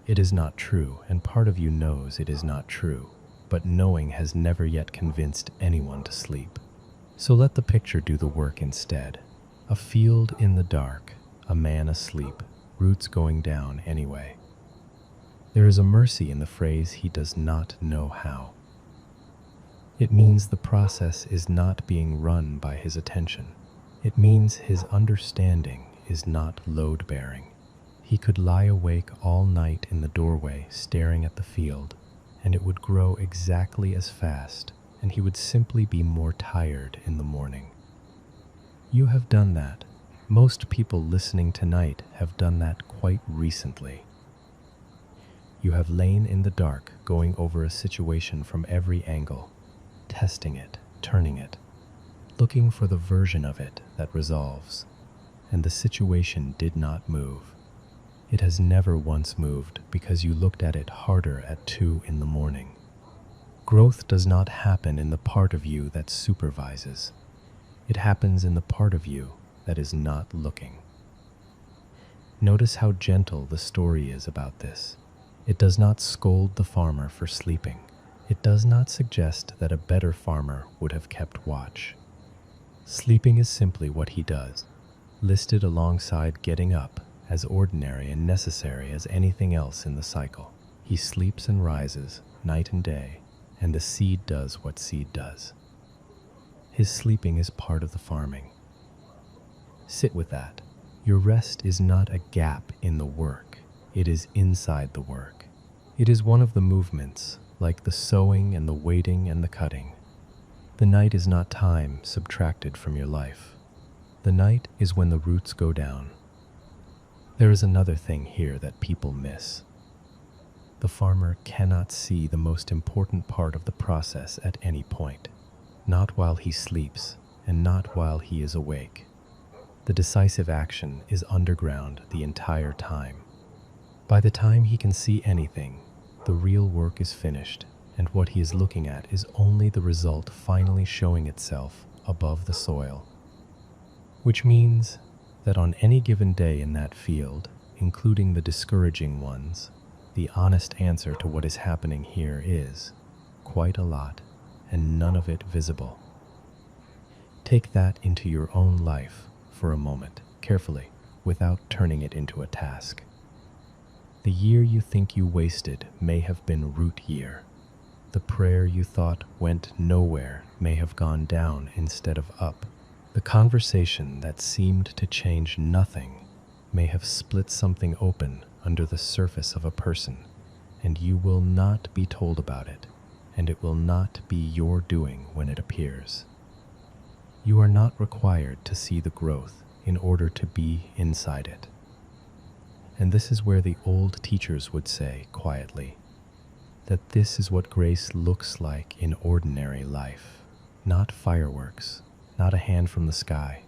It is not true, and part of you knows it is not true, but knowing has never yet convinced anyone to sleep. So let the picture do the work instead. A field in the dark, a man asleep, roots going down anyway. There is a mercy in the phrase he does not know how. It means the process is not being run by his attention. It means his understanding is not load-bearing. He could lie awake all night in the doorway staring at the field, and it would grow exactly as fast, and he would simply be more tired in the morning. You have done that. Most people listening tonight have done that quite recently. You have lain in the dark going over a situation from every angle, testing it, turning it, looking for the version of it that resolves, and the situation did not move. It has never once moved because you looked at it harder at 2 in the morning. Growth does not happen in the part of you that supervises. It happens in the part of you that is not looking. Notice how gentle the story is about this. It does not scold the farmer for sleeping. It does not suggest that a better farmer would have kept watch. Sleeping is simply what he does, listed alongside getting up, as ordinary and necessary as anything else in the cycle. He sleeps and rises, night and day, and the seed does what seed does. His sleeping is part of the farming. Sit with that. Your rest is not a gap in the work. It is inside the work. It is one of the movements, like the sowing and the waiting and the cutting. The night is not time subtracted from your life. The night is when the roots go down. There is another thing here that people miss. The farmer cannot see the most important part of the process at any point, not while he sleeps and not while he is awake. The decisive action is underground the entire time. By the time he can see anything, the real work is finished, and what he is looking at is only the result finally showing itself above the soil. Which means that on any given day in that field, including the discouraging ones, the honest answer to what is happening here is quite a lot, and none of it visible. Take that into your own life for a moment, carefully, without turning it into a task. The year you think you wasted may have been root year. The prayer you thought went nowhere may have gone down instead of up. The conversation that seemed to change nothing may have split something open under the surface of a person, and you will not be told about it, and it will not be your doing when it appears. You are not required to see the growth in order to be inside it. And this is where the old teachers would say quietly that this is what grace looks like in ordinary life, not fireworks, not a hand from the sky,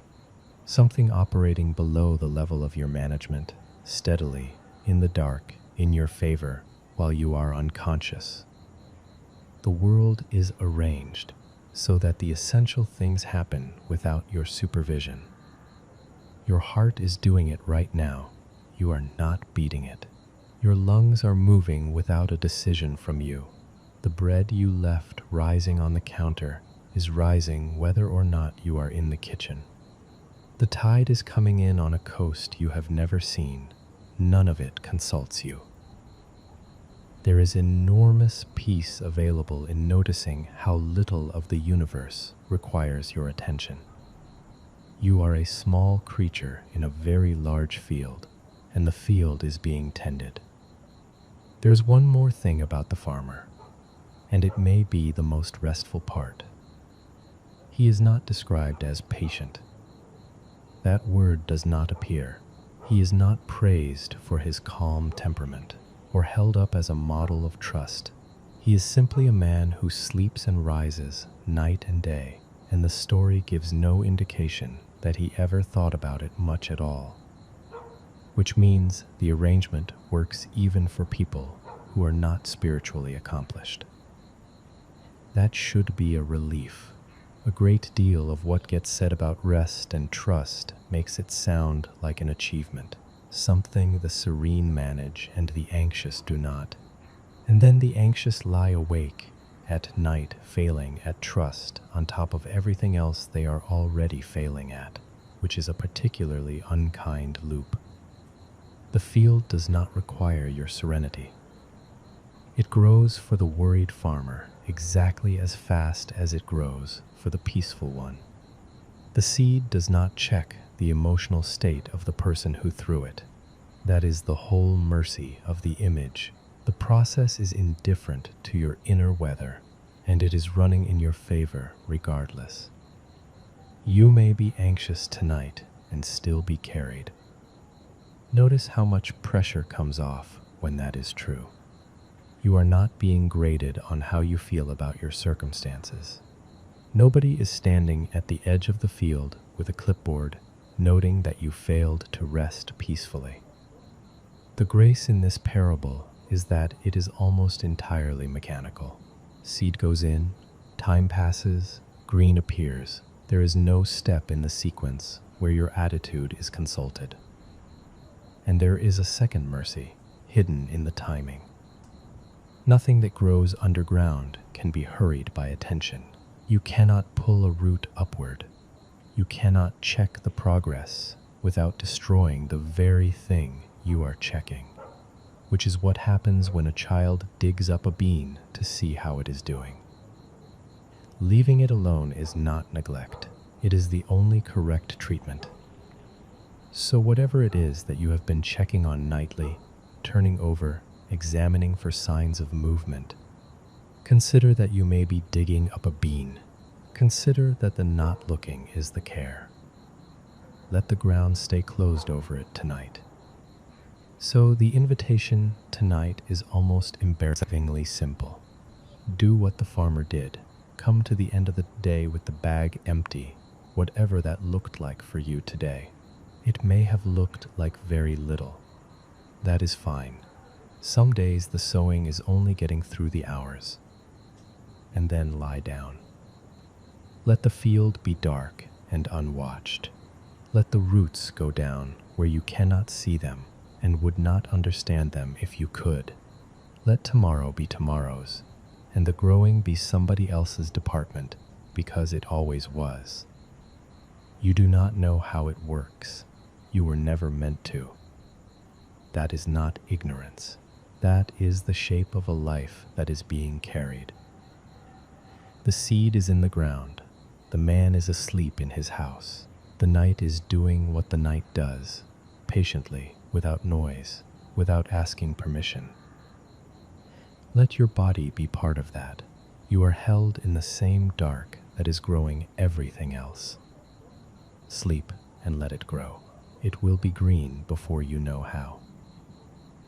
something operating below the level of your management, steadily, in the dark, in your favor, while you are unconscious. The world is arranged so that the essential things happen without your supervision. Your heart is doing it right now. You are not beating it. Your lungs are moving without a decision from you. The bread you left rising on the counter is rising whether or not you are in the kitchen. The tide is coming in on a coast you have never seen. None of it consults you. There is enormous peace available in noticing how little of the universe requires your attention. You are a small creature in a very large field, and the field is being tended. There's one more thing about the farmer, and it may be the most restful part. He is not described as patient. That word does not appear. He is not praised for his calm temperament or held up as a model of trust. He is simply a man who sleeps and rises night and day, and the story gives no indication that he ever thought about it much at all. Which means the arrangement works even for people who are not spiritually accomplished. That should be a relief. A great deal of what gets said about rest and trust makes it sound like an achievement, something the serene manage and the anxious do not. And then the anxious lie awake at night failing at trust on top of everything else they are already failing at, which is a particularly unkind loop. The field does not require your serenity. It grows for the worried farmer exactly as fast as it grows for the peaceful one. The seed does not check the emotional state of the person who threw it. That is the whole mercy of the image. The process is indifferent to your inner weather, and it is running in your favor regardless. You may be anxious tonight and still be carried. Notice how much pressure comes off when that is true. You are not being graded on how you feel about your circumstances. Nobody is standing at the edge of the field with a clipboard, noting that you failed to rest peacefully. The grace in this parable is that it is almost entirely mechanical. Seed goes in, time passes, green appears. There is no step in the sequence where your attitude is consulted. And there is a second mercy, hidden in the timing. Nothing that grows underground can be hurried by attention. You cannot pull a root upward. You cannot check the progress without destroying the very thing you are checking, which is what happens when a child digs up a bean to see how it is doing. Leaving it alone is not neglect. It is the only correct treatment. So whatever it is that you have been checking on nightly, turning over, examining for signs of movement, consider that you may be digging up a bean. Consider that the not looking is the care. Let the ground stay closed over it tonight. So the invitation tonight is almost embarrassingly simple. Do what the farmer did. Come to the end of the day with the bag empty, whatever that looked like for you today. It may have looked like very little. That is fine. Some days the sowing is only getting through the hours. And then lie down. Let the field be dark and unwatched. Let the roots go down where you cannot see them and would not understand them if you could. Let tomorrow be tomorrow's, and the growing be somebody else's department, because it always was. You do not know how it works. You were never meant to. That is not ignorance. That is the shape of a life that is being carried. The seed is in the ground. The man is asleep in his house. The night is doing what the night does, patiently, without noise, without asking permission. Let your body be part of that. You are held in the same dark that is growing everything else. Sleep and let it grow. It will be green before you know how.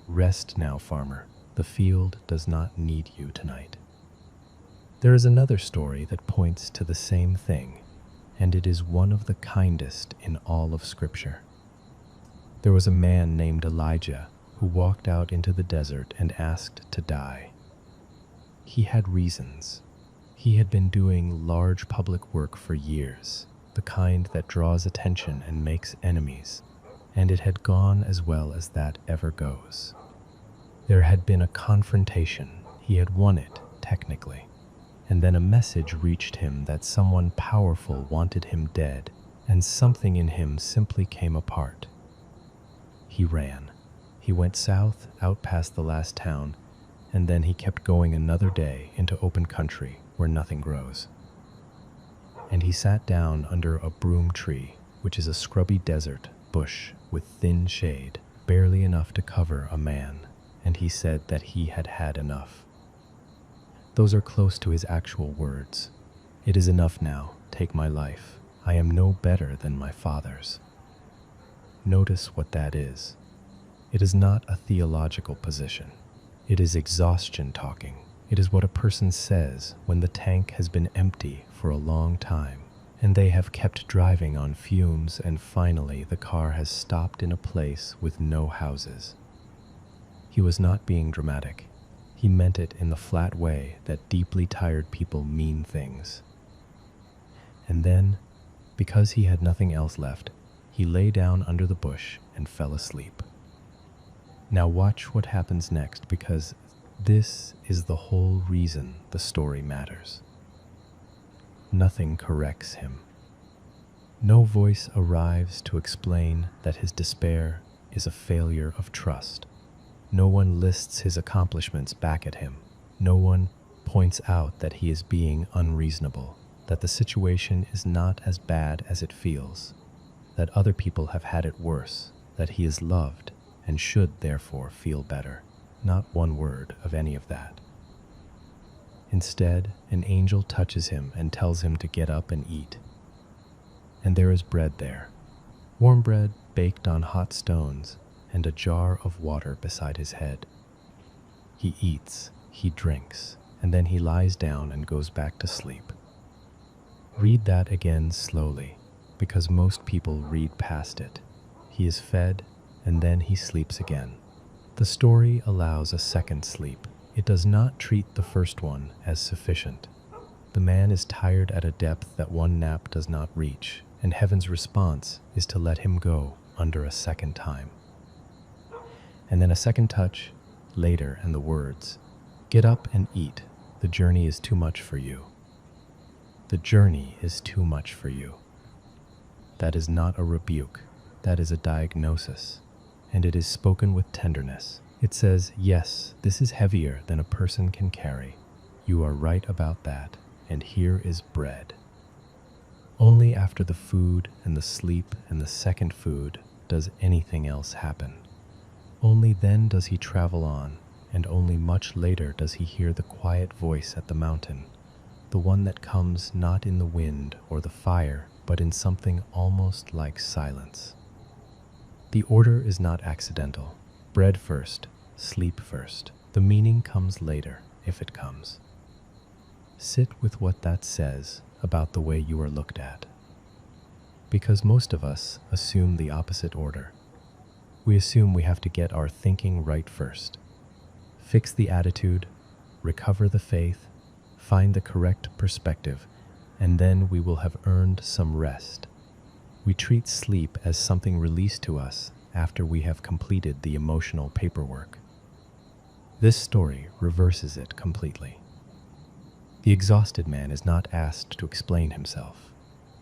Rest now, farmer. The field does not need you tonight. There is another story that points to the same thing, and it is one of the kindest in all of Scripture. There was a man named Elijah who walked out into the desert and asked to die. He had reasons. He had been doing large public work for years, the kind that draws attention and makes enemies, and it had gone as well as that ever goes. There had been a confrontation. He had won it, technically. And then a message reached him that someone powerful wanted him dead, and something in him simply came apart. He ran. He went south, out past the last town, and then he kept going another day into open country where nothing grows. And he sat down under a broom tree, which is a scrubby desert bush with thin shade, barely enough to cover a man, and he said that he had had enough. Those are close to his actual words. It is enough now, take my life. I am no better than my fathers. Notice what that is. It is not a theological position. It is exhaustion talking. It is what a person says when the tank has been empty for a long time, and they have kept driving on fumes, and finally the car has stopped in a place with no houses. He was not being dramatic. He meant it in the flat way that deeply tired people mean things. And then, because he had nothing else left, he lay down under the bush and fell asleep. Now watch what happens next, because this is the whole reason the story matters. Nothing corrects him. No voice arrives to explain that his despair is a failure of trust. No one lists his accomplishments back at him. No one points out that he is being unreasonable, that the situation is not as bad as it feels, that other people have had it worse, that he is loved and should therefore feel better. Not one word of any of that. Instead, an angel touches him and tells him to get up and eat. And there is bread there, warm bread baked on hot stones, and a jar of water beside his head. He eats, he drinks, and then he lies down and goes back to sleep. Read that again slowly, because most people read past it. He is fed, and then he sleeps again. The story allows a second sleep. It does not treat the first one as sufficient. The man is tired at a depth that one nap does not reach, and heaven's response is to let him go under a second time. And then a second touch, later, and the words, "Get up and eat. The journey is too much for you." The journey is too much for you. That is not a rebuke. That is a diagnosis, and it is spoken with tenderness. It says, yes, this is heavier than a person can carry. You are right about that, and here is bread. Only after the food and the sleep and the second food does anything else happen. Only then does he travel on, and only much later does he hear the quiet voice at the mountain, the one that comes not in the wind or the fire, but in something almost like silence. The order is not accidental. Bread first, sleep first. The meaning comes later, if it comes. Sit with what that says about the way you are looked at. Because most of us assume the opposite order. We assume we have to get our thinking right first. Fix the attitude, recover the faith, find the correct perspective, and then we will have earned some rest. We treat sleep as something released to us after we have completed the emotional paperwork. This story reverses it completely. The exhausted man is not asked to explain himself.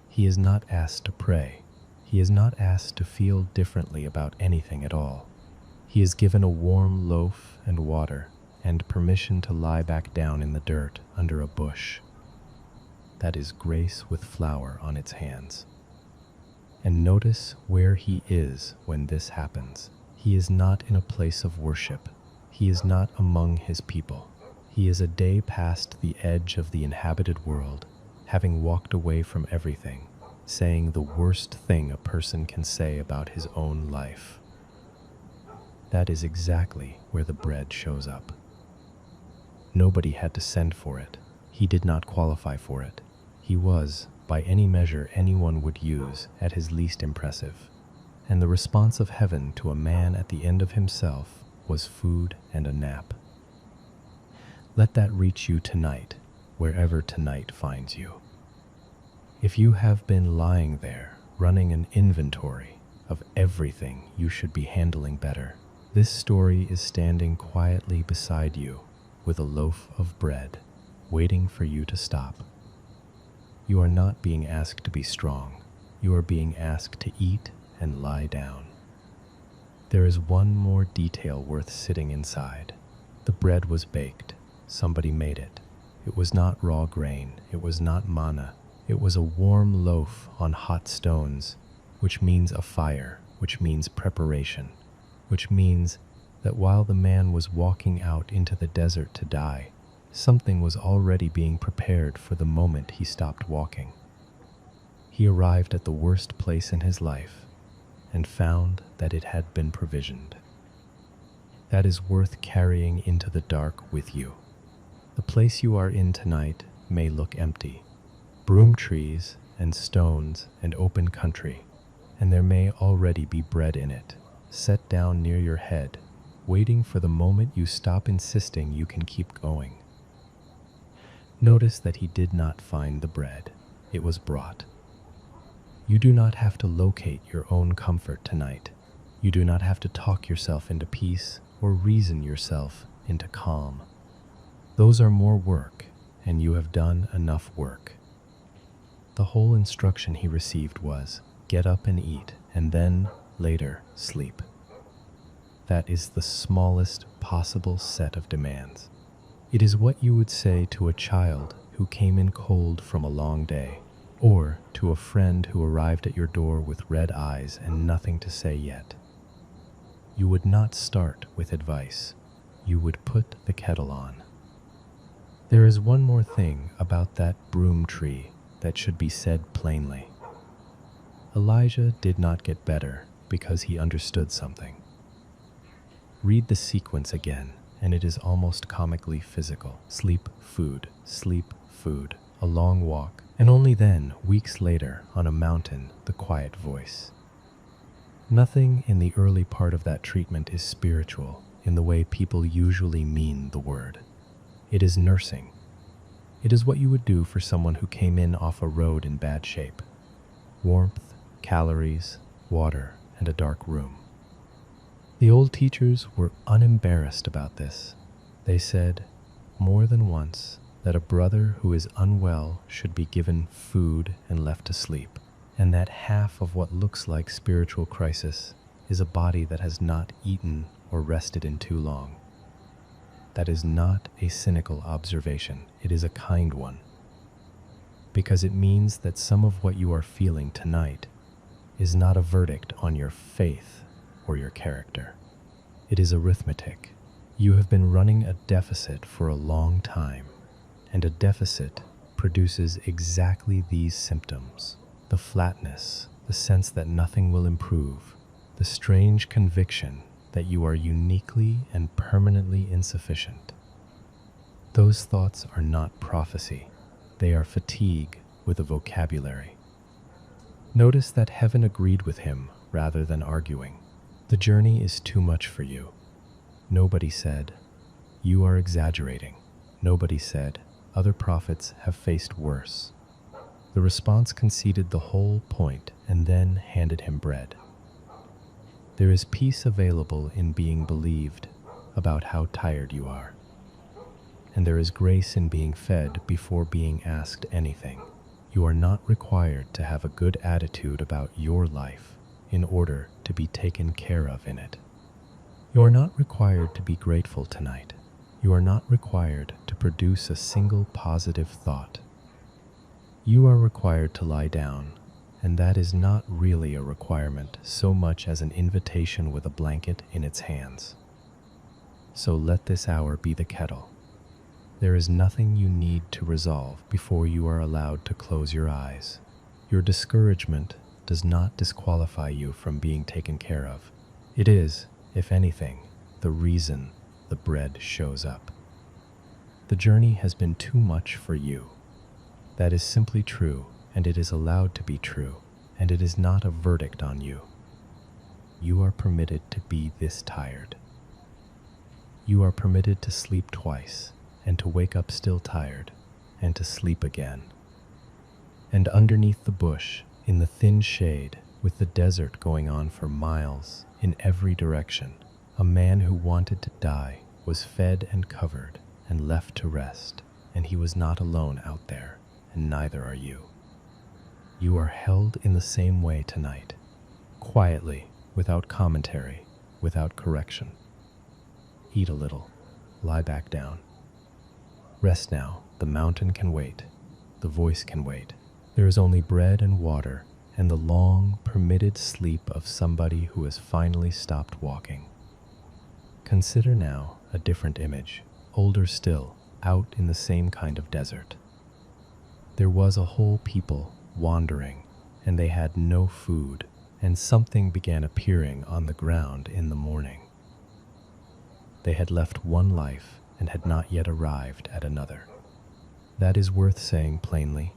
He is not asked to pray. He is not asked to feel differently about anything at all. He is given a warm loaf and water and permission to lie back down in the dirt under a bush. That is grace with flour on its hands. And notice where he is when this happens. He is not in a place of worship. He is not among his people. He is a day past the edge of the inhabited world, having walked away from everything, saying the worst thing a person can say about his own life. That is exactly where the bread shows up. Nobody had to send for it. He did not qualify for it. He was, by any measure anyone would use, at his least impressive. And the response of heaven to a man at the end of himself was food and a nap. Let that reach you tonight, wherever tonight finds you. If you have been lying there, running an inventory of everything you should be handling better, this story is standing quietly beside you with a loaf of bread, waiting for you to stop. You are not being asked to be strong. You are being asked to eat and lie down. There is one more detail worth sitting inside. The bread was baked. Somebody made it. It was not raw grain. It was not manna. It was a warm loaf on hot stones, which means a fire, which means preparation, which means that while the man was walking out into the desert to die, something was already being prepared for the moment he stopped walking. He arrived at the worst place in his life and found that it had been provisioned. That is worth carrying into the dark with you. The place you are in tonight may look empty. Broom trees and stones and open country, and there may already be bread in it, set down near your head, waiting for the moment you stop insisting you can keep going. Notice that he did not find the bread. It was brought. You do not have to locate your own comfort tonight. You do not have to talk yourself into peace or reason yourself into calm. Those are more work, and you have done enough work. The whole instruction he received was, get up and eat, and then, later, sleep. That is the smallest possible set of demands. It is what you would say to a child who came in cold from a long day, or to a friend who arrived at your door with red eyes and nothing to say yet. You would not start with advice. You would put the kettle on. There is one more thing about that broom tree that should be said plainly. Elijah did not get better because he understood something. Read the sequence again, and it is almost comically physical. Sleep, food, a long walk, and only then, weeks later, on a mountain, the quiet voice. Nothing in the early part of that treatment is spiritual in the way people usually mean the word. It is nursing. It is what you would do for someone who came in off a road in bad shape. Warmth, calories, water, and a dark room. The old teachers were unembarrassed about this. They said, more than once, that a brother who is unwell should be given food and left to sleep, and that half of what looks like spiritual crisis is a body that has not eaten or rested in too long. That is not a cynical observation, it is a kind one, because it means that some of what you are feeling tonight is not a verdict on your faith or your character. It is arithmetic. You have been running a deficit for a long time, and a deficit produces exactly these symptoms: the flatness, the sense that nothing will improve, the strange conviction that you are uniquely and permanently insufficient. Those thoughts are not prophecy. They are fatigue with a vocabulary. Notice that heaven agreed with him rather than arguing. The journey is too much for you. Nobody said, you are exaggerating. Nobody said, other prophets have faced worse. The response conceded the whole point and then handed him bread. There is peace available in being believed about how tired you are. And there is grace in being fed before being asked anything. You are not required to have a good attitude about your life in order to be taken care of in it. You are not required to be grateful tonight. You are not required to produce a single positive thought. You are required to lie down, and that is not really a requirement so much as an invitation with a blanket in its hands. So let this hour be the kettle. There is nothing you need to resolve before you are allowed to close your eyes. Your discouragement does not disqualify you from being taken care of. It is, if anything, the reason the bread shows up. The journey has been too much for you. That is simply true, and it is allowed to be true, and it is not a verdict on you. You are permitted to be this tired. You are permitted to sleep twice, and to wake up still tired, and to sleep again. And underneath the bush, in the thin shade, with the desert going on for miles in every direction, a man who wanted to die was fed and covered and left to rest, and he was not alone out there, and neither are you. You are held in the same way tonight, quietly, without commentary, without correction. Eat a little, lie back down. Rest now, the mountain can wait, the voice can wait. There is only bread and water and the long, permitted sleep of somebody who has finally stopped walking. Consider now a different image, older still, out in the same kind of desert. There was a whole people wandering, and they had no food, and something began appearing on the ground in the morning. They had left one life and had not yet arrived at another. That is worth saying plainly,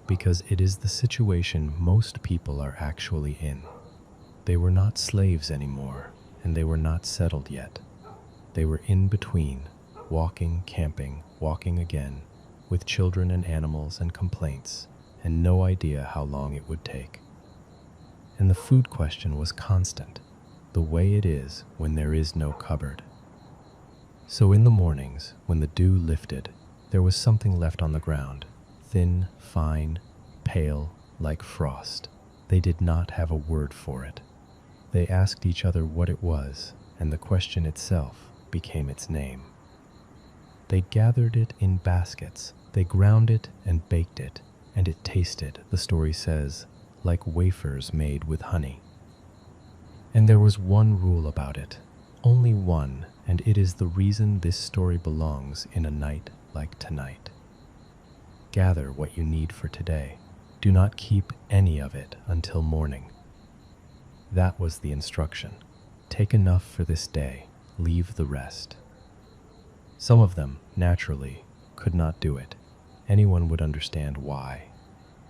because it is the situation most people are actually in. They were not slaves anymore, and they were not settled yet. They were in between, walking, camping, walking again, with children and animals and complaints, and no idea how long it would take. And the food question was constant, the way it is when there is no cupboard. So in the mornings, when the dew lifted, there was something left on the ground, thin, fine, pale, like frost. They did not have a word for it. They asked each other what it was, and the question itself became its name. They gathered it in baskets, they ground it and baked it, and it tasted, the story says, like wafers made with honey. And there was one rule about it, only one, and it is the reason this story belongs in a night like tonight. Gather what you need for today. Do not keep any of it until morning. That was the instruction. Take enough for this day, leave the rest. Some of them, naturally, could not do it. Anyone would understand why.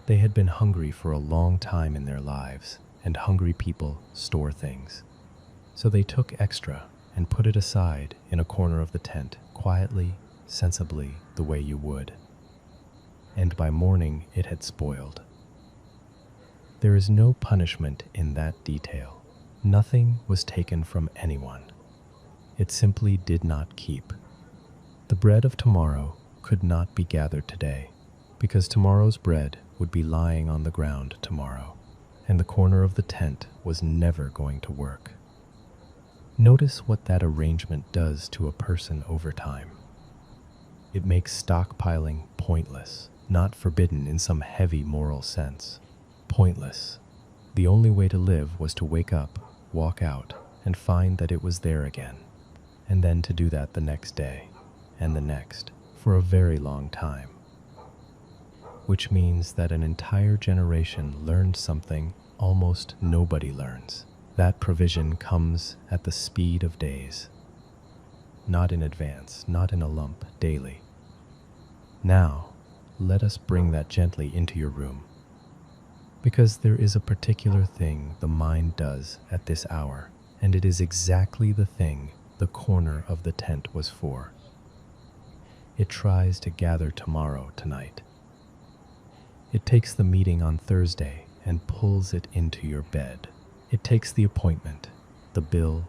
They had been hungry for a long time in their lives, and hungry people store things. So they took extra and put it aside in a corner of the tent, quietly, sensibly, the way you would. And by morning it had spoiled. There is no punishment in that detail. Nothing was taken from anyone. It simply did not keep. The bread of tomorrow could not be gathered today, because tomorrow's bread would be lying on the ground tomorrow, and the corner of the tent was never going to work. Notice what that arrangement does to a person over time. It makes stockpiling pointless, not forbidden in some heavy moral sense. Pointless. The only way to live was to wake up, walk out, and find that it was there again, and then to do that the next day, and the next, for a very long time. Which means that an entire generation learned something almost nobody learns. That provision comes at the speed of days. Not in advance, not in a lump, daily. Now, let us bring that gently into your room. Because there is a particular thing the mind does at this hour, and it is exactly the thing the corner of the tent was for. It tries to gather tomorrow tonight. It takes the meeting on Thursday and pulls it into your bed. It takes the appointment, the bill,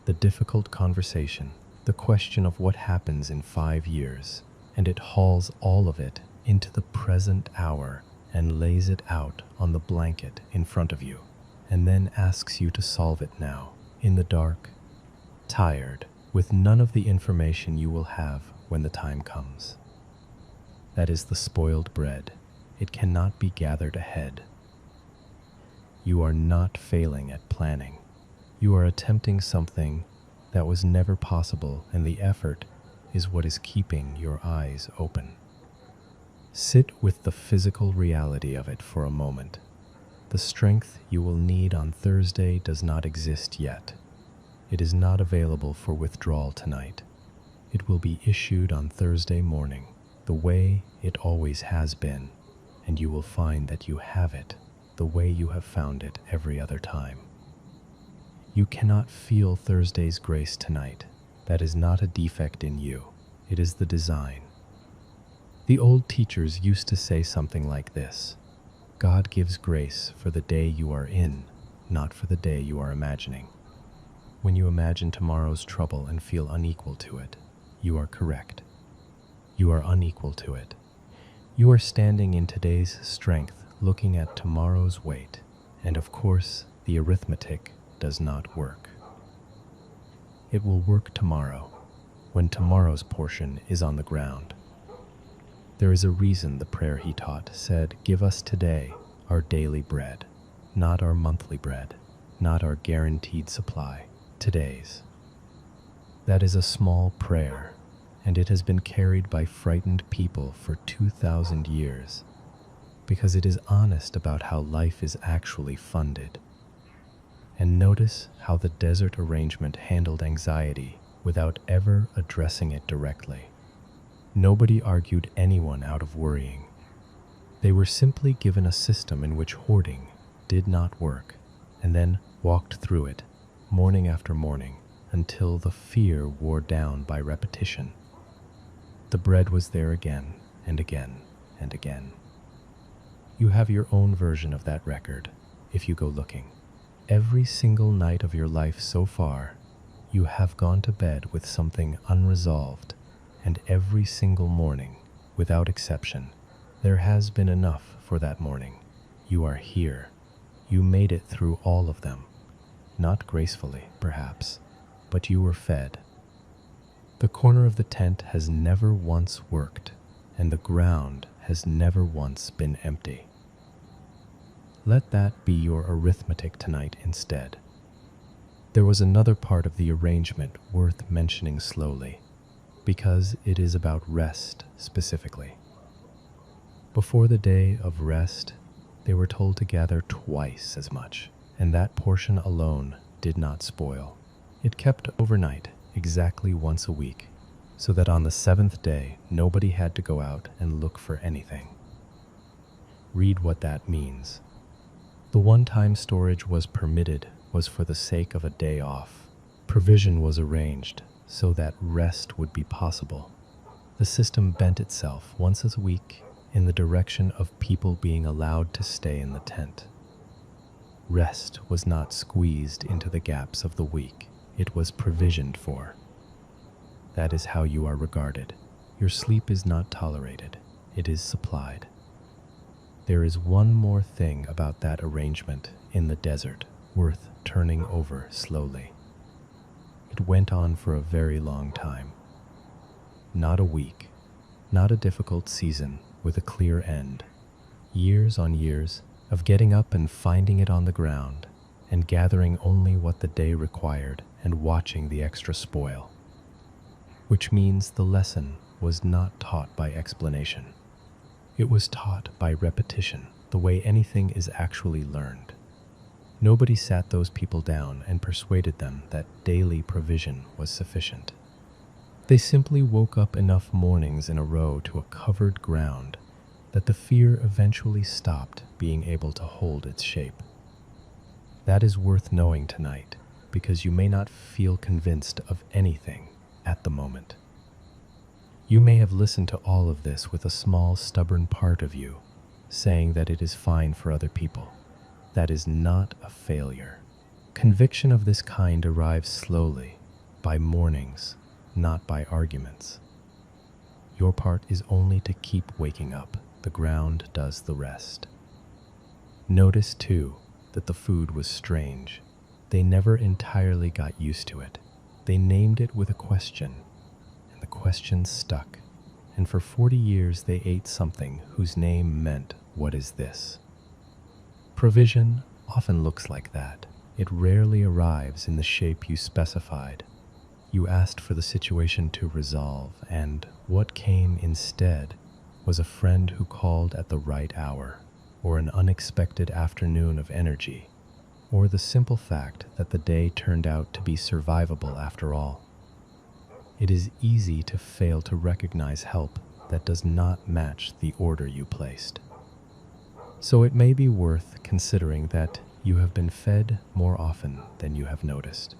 the difficult conversation, the question of what happens in 5 years, and it hauls all of it into the present hour and lays it out on the blanket in front of you, and then asks you to solve it now, in the dark, tired, with none of the information you will have when the time comes. That is the spoiled bread. It cannot be gathered ahead. You are not failing at planning. You are attempting something that was never possible, and the effort is what is keeping your eyes open. Sit with the physical reality of it for a moment. The strength you will need on Thursday does not exist yet. It is not available for withdrawal tonight. It will be issued on Thursday morning, the way it always has been, and you will find that you have it the way you have found it every other time. You cannot feel Thursday's grace tonight. That is not a defect in you. It is the design. The old teachers used to say something like this: God gives grace for the day you are in, not for the day you are imagining. When you imagine tomorrow's trouble and feel unequal to it, you are correct. You are unequal to it. You are standing in today's strength, looking at tomorrow's weight, and of course, the arithmetic does not work. It will work tomorrow, when tomorrow's portion is on the ground. There is a reason the prayer he taught said, "Give us today our daily bread." not our monthly bread, not our guaranteed supply, today's. That is a small prayer, and it has been carried by frightened people for 2,000 years, because it is honest about how life is actually funded. And notice how the desert arrangement handled anxiety without ever addressing it directly. Nobody argued anyone out of worrying. They were simply given a system in which hoarding did not work, and then walked through it, morning after morning, until the fear wore down by repetition. The bread was there again and again and again. You have your own version of that record if you go looking. Every single night of your life so far, you have gone to bed with something unresolved, and every single morning, without exception, there has been enough for that morning. You are here. You made it through all of them. Not gracefully, perhaps, but you were fed. The corner of the tent has never once worked, and the ground has never once been empty. Let that be your arithmetic tonight instead. There was another part of the arrangement worth mentioning slowly, because it is about rest specifically. Before the day of rest, they were told to gather twice as much, and that portion alone did not spoil. It kept overnight exactly once a week, so that on the seventh day nobody had to go out and look for anything. Read what that means. The one-time storage was permitted was for the sake of a day off. Provision was arranged so that rest would be possible. The system bent itself once a week in the direction of people being allowed to stay in the tent. Rest was not squeezed into the gaps of the week. It was provisioned for. That is how you are regarded. Your sleep is not tolerated. It is supplied. There is one more thing about that arrangement in the desert worth turning over slowly. It went on for a very long time. Not a week, not a difficult season with a clear end. Years on years of getting up and finding it on the ground and gathering only what the day required and watching the extra spoil. Which means the lesson was not taught by explanation. It was taught by repetition, the way anything is actually learned. Nobody sat those people down and persuaded them that daily provision was sufficient. They simply woke up enough mornings in a row to a covered ground that the fear eventually stopped being able to hold its shape. That is worth knowing tonight, because you may not feel convinced of anything at the moment. You may have listened to all of this with a small, stubborn part of you saying that it is fine for other people. That is not a failure. Conviction of this kind arrives slowly, by mornings, not by arguments. Your part is only to keep waking up. The ground does the rest. Notice, too, that the food was strange. They never entirely got used to it. They named it with a question, and the question stuck. And for 40 years they ate something whose name meant, "What is this?" Provision often looks like that. It rarely arrives in the shape you specified. You asked for the situation to resolve, and what came instead was a friend who called at the right hour, or an unexpected afternoon of energy, or the simple fact that the day turned out to be survivable after all. It is easy to fail to recognize help that does not match the order you placed. So it may be worth considering that you have been fed more often than you have noticed,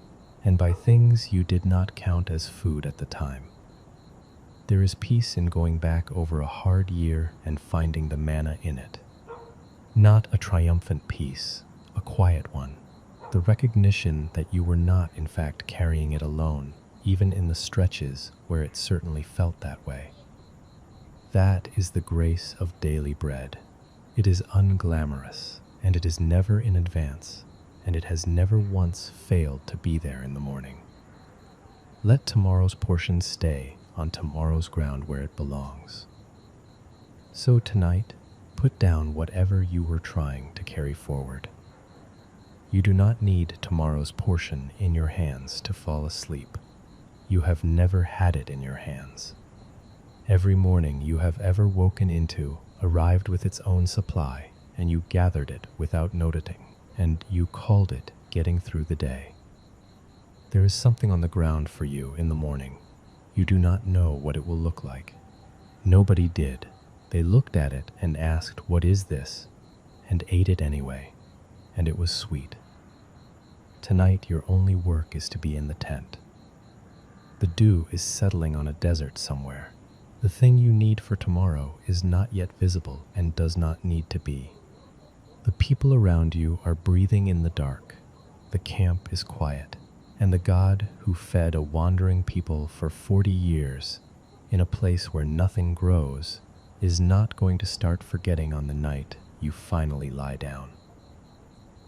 and by things you did not count as food at the time. There is peace in going back over a hard year and finding the manna in it. Not a triumphant peace, a quiet one. The recognition that you were not, in fact, carrying it alone, even in the stretches where it certainly felt that way. That is the grace of daily bread. It is unglamorous, and it is never in advance, and it has never once failed to be there in the morning. Let tomorrow's portion stay on tomorrow's ground where it belongs. So tonight, put down whatever you were trying to carry forward. You do not need tomorrow's portion in your hands to fall asleep. You have never had it in your hands. Every morning you have ever woken into arrived with its own supply, and you gathered it without noticing, and you called it getting through the day. There is something on the ground for you in the morning. You do not know what it will look like. Nobody did. They looked at it and asked, "What is this?" and ate it anyway, and it was sweet. Tonight your only work is to be in the tent. The dew is settling on a desert somewhere. The thing you need for tomorrow is not yet visible and does not need to be. The people around you are breathing in the dark. The camp is quiet, and the God who fed a wandering people for 40 years in a place where nothing grows is not going to start forgetting on the night you finally lie down.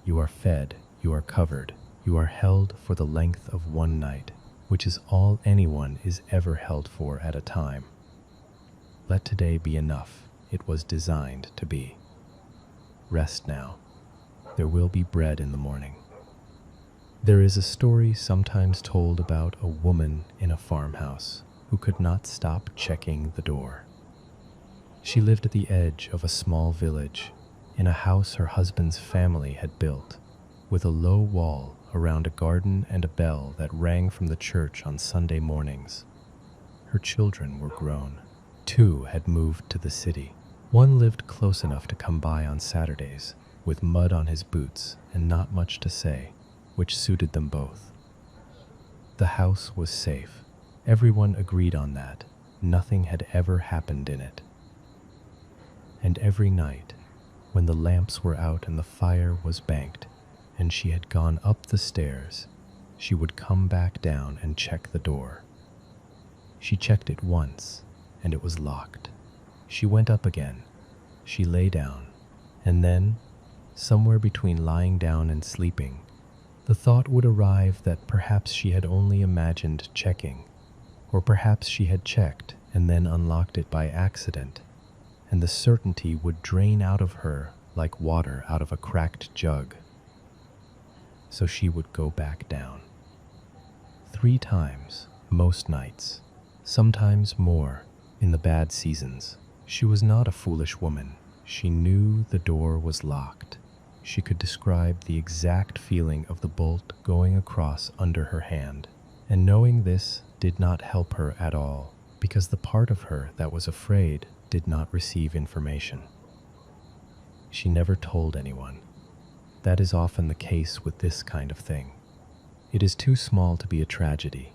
You are fed, you are covered, you are held for the length of one night, which is all anyone is ever held for at a time. Let today be enough. It was designed to be. Rest now. There will be bread in the morning. There is a story sometimes told about a woman in a farmhouse who could not stop checking the door. She lived at the edge of a small village, in a house her husband's family had built, with a low wall around a garden and a bell that rang from the church on Sunday mornings. Her children were grown. 2 had moved to the city. 1 lived close enough to come by on Saturdays, with mud on his boots and not much to say, which suited them both. The house was safe. Everyone agreed on that. Nothing had ever happened in it. And every night, when the lamps were out and the fire was banked, and she had gone up the stairs, she would come back down and check the door. She checked it once, and it was locked. She went up again. She lay down, and then, somewhere between lying down and sleeping, the thought would arrive that perhaps she had only imagined checking, or perhaps she had checked and then unlocked it by accident, and the certainty would drain out of her like water out of a cracked jug. So she would go back down. 3 times, most nights, sometimes more, in the bad seasons. She was not a foolish woman. She knew the door was locked. She could describe the exact feeling of the bolt going across under her hand, and knowing this did not help her at all, because the part of her that was afraid did not receive information. She never told anyone. That is often the case with this kind of thing. It is too small to be a tragedy,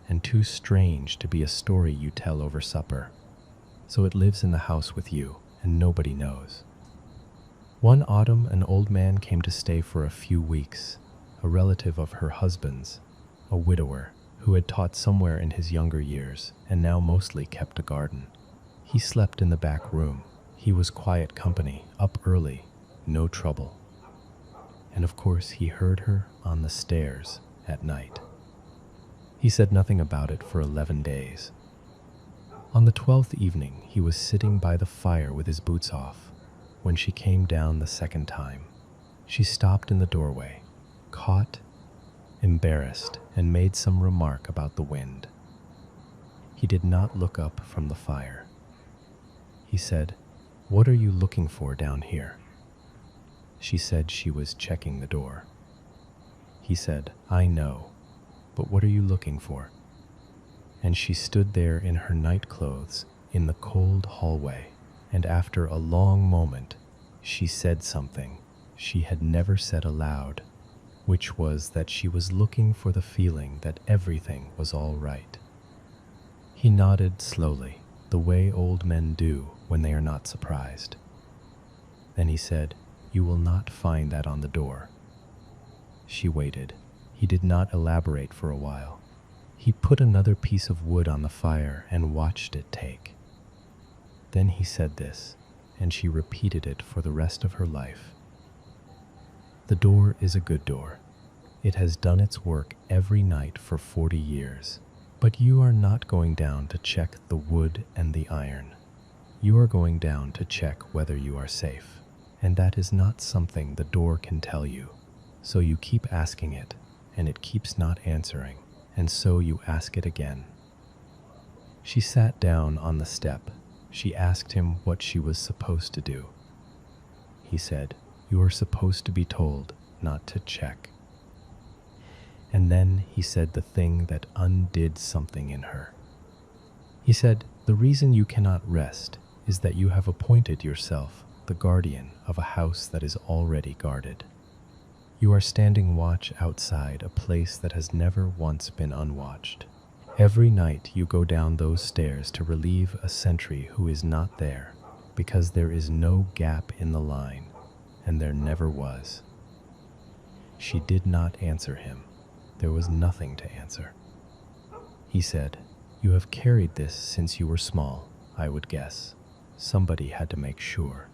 and too strange to be a story you tell over supper. So it lives in the house with you, and nobody knows. One autumn, an old man came to stay for a few weeks, a relative of her husband's, a widower, who had taught somewhere in his younger years, and now mostly kept a garden. He slept in the back room. He was quiet company, up early, no trouble. And of course he heard her on the stairs at night. He said nothing about it for 11 days. On the 12th evening, he was sitting by the fire with his boots off when she came down the second time. She stopped in the doorway, caught, embarrassed, and made some remark about the wind. He did not look up from the fire. He said, "What are you looking for down here?" She said she was checking the door. He said, "I know, but what are you looking for?" And she stood there in her night clothes in the cold hallway, and after a long moment, she said something she had never said aloud, which was that she was looking for the feeling that everything was all right. He nodded slowly, the way old men do when they are not surprised. Then he said, "You will not find that on the door." She waited. He did not elaborate for a while. He put another piece of wood on the fire and watched it take. Then he said this, and she repeated it for the rest of her life. "The door is a good door. It has done its work every night for 40 years. But you are not going down to check the wood and the iron. You are going down to check whether you are safe. And that is not something the door can tell you. So you keep asking it, and it keeps not answering, and so you ask it again. She sat down on the step. She asked him what she was supposed to do. He said, "You are supposed to be told not to check." And then he said the thing that undid something in her. He said, "The reason you cannot rest is that you have appointed yourself the guardian of a house that is already guarded. You are standing watch outside a place that has never once been unwatched. Every night you go down those stairs to relieve a sentry who is not there, because there is no gap in the line, and there never was." She did not answer him. There was nothing to answer. He said, "You have carried this since you were small, I would guess. Somebody had to make sure.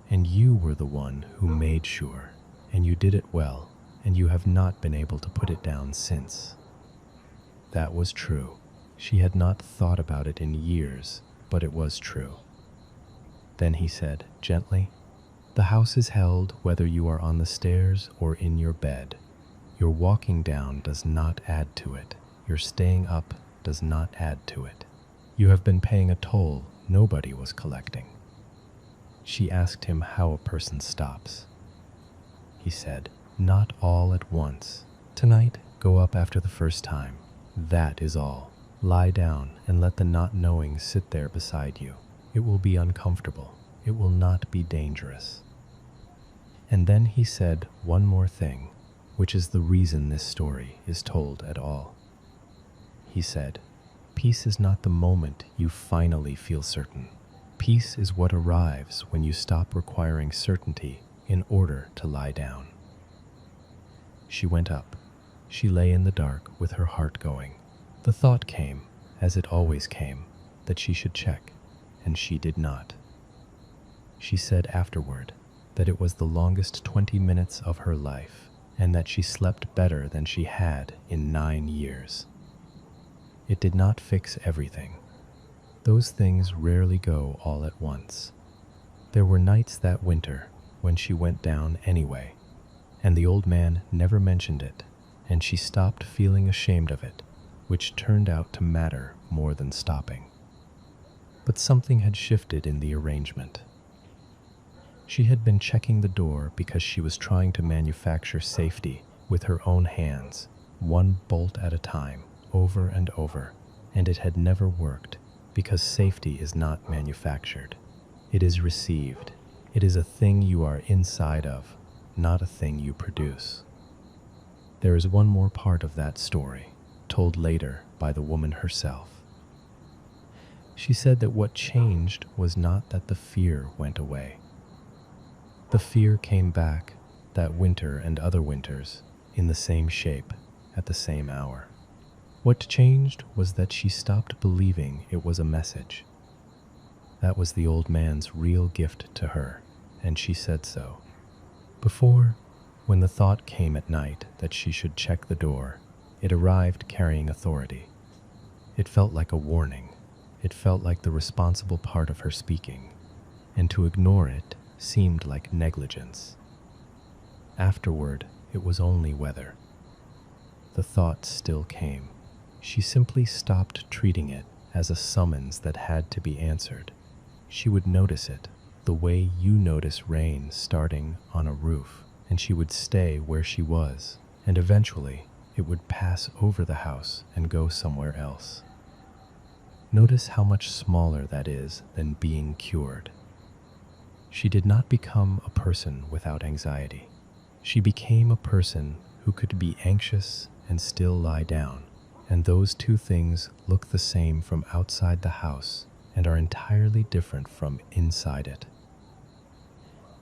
And you were the one who made sure, and you did it well, and you have not been able to put it down since." That was true. She had not thought about it in years, but it was true. Then he said, gently, "The house is held whether you are on the stairs or in your bed. Your walking down does not add to it. Your staying up does not add to it. You have been paying a toll nobody was collecting." She asked him how a person stops. He said, "Not all at once. Tonight, go up after the first time. That is all. Lie down and let the not knowing sit there beside you. It will be uncomfortable. It will not be dangerous." And then he said one more thing, which is the reason this story is told at all. He said, "Peace is not the moment you finally feel certain. Peace is what arrives when you stop requiring certainty in order to lie down." She went up. She lay in the dark with her heart going. The thought came, as it always came, that she should check, and she did not. She said afterward that it was the longest 20 minutes of her life, and that she slept better than she had in 9 years. It did not fix everything. Those things rarely go all at once. There were nights that winter when she went down anyway, and the old man never mentioned it, and she stopped feeling ashamed of it, which turned out to matter more than stopping. But something had shifted in the arrangement. She had been checking the door because she was trying to manufacture safety with her own hands, one bolt at a time, over and over, and it had never worked because safety is not manufactured. It is received. It is a thing you are inside of, not a thing you produce. There is one more part of that story, told later by the woman herself. She said that what changed was not that the fear went away. The fear came back that winter and other winters in the same shape at the same hour. What changed was that she stopped believing it was a message. That was the old man's real gift to her, and she said so. Before, when the thought came at night that she should check the door, it arrived carrying authority. It felt like a warning. It felt like the responsible part of her speaking, and to ignore it seemed like negligence. Afterward, it was only weather. The thought still came. She simply stopped treating it as a summons that had to be answered. She would notice it, the way you notice rain starting on a roof, and she would stay where she was, and eventually it would pass over the house and go somewhere else. Notice how much smaller that is than being cured. She did not become a person without anxiety. She became a person who could be anxious and still lie down, and those two things look the same from outside the house and are entirely different from inside it.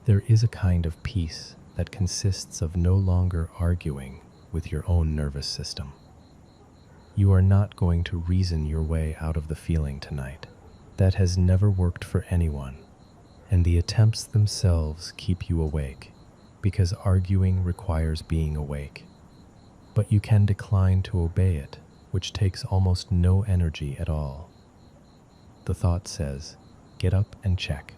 There is a kind of peace that consists of no longer arguing with your own nervous system. You are not going to reason your way out of the feeling tonight. That has never worked for anyone, and the attempts themselves keep you awake, because arguing requires being awake. But you can decline to obey it, which takes almost no energy at all. The thought says, "Get up and check."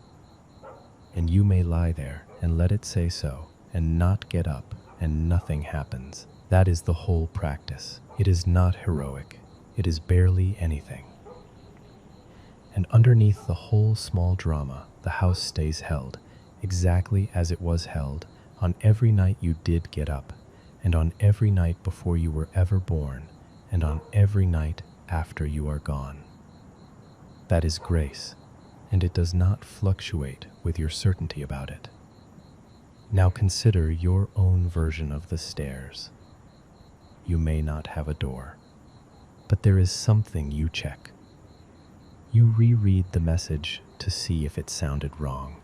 And you may lie there and let it say so, and not get up, and nothing happens. That is the whole practice. It is not heroic. It is barely anything. And underneath the whole small drama, the house stays held, exactly as it was held on every night you did get up, and on every night before you were ever born, and on every night after you are gone. That is grace, and it does not fluctuate with your certainty about it. Now consider your own version of the stairs. You may not have a door, but there is something you check. You reread the message to see if it sounded wrong.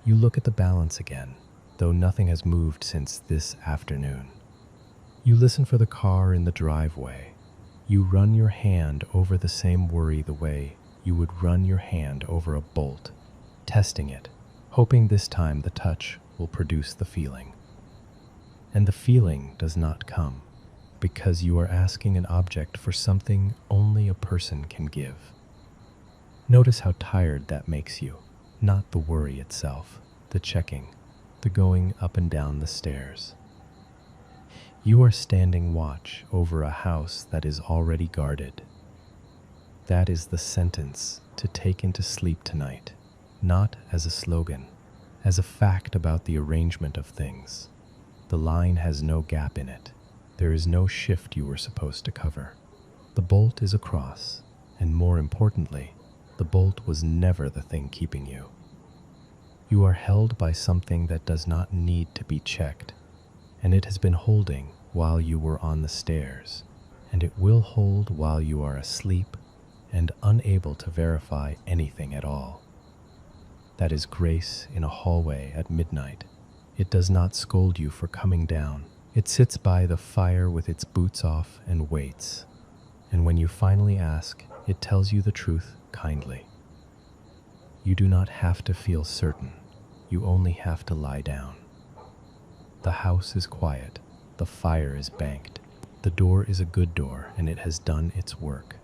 You look at the balance again, though nothing has moved since this afternoon. You listen for the car in the driveway. You run your hand over the same worry the way you would run your hand over a bolt, testing it, hoping this time the touch will produce the feeling. And the feeling does not come, because you are asking an object for something only a person can give. Notice how tired that makes you, not the worry itself, the checking, the going up and down the stairs. You are standing watch over a house that is already guarded. That is the sentence to take into sleep tonight, not as a slogan, as a fact about the arrangement of things. The line has no gap in it. There is no shift you were supposed to cover. The bolt is across, and more importantly, the bolt was never the thing keeping you. You are held by something that does not need to be checked, and it has been holding while you were on the stairs, and it will hold while you are asleep and unable to verify anything at all. That is grace in a hallway at midnight. It does not scold you for coming down. It sits by the fire with its boots off and waits. And when you finally ask, it tells you the truth kindly. You do not have to feel certain. You only have to lie down. The house is quiet. The fire is banked. The door is a good door, and it has done its work.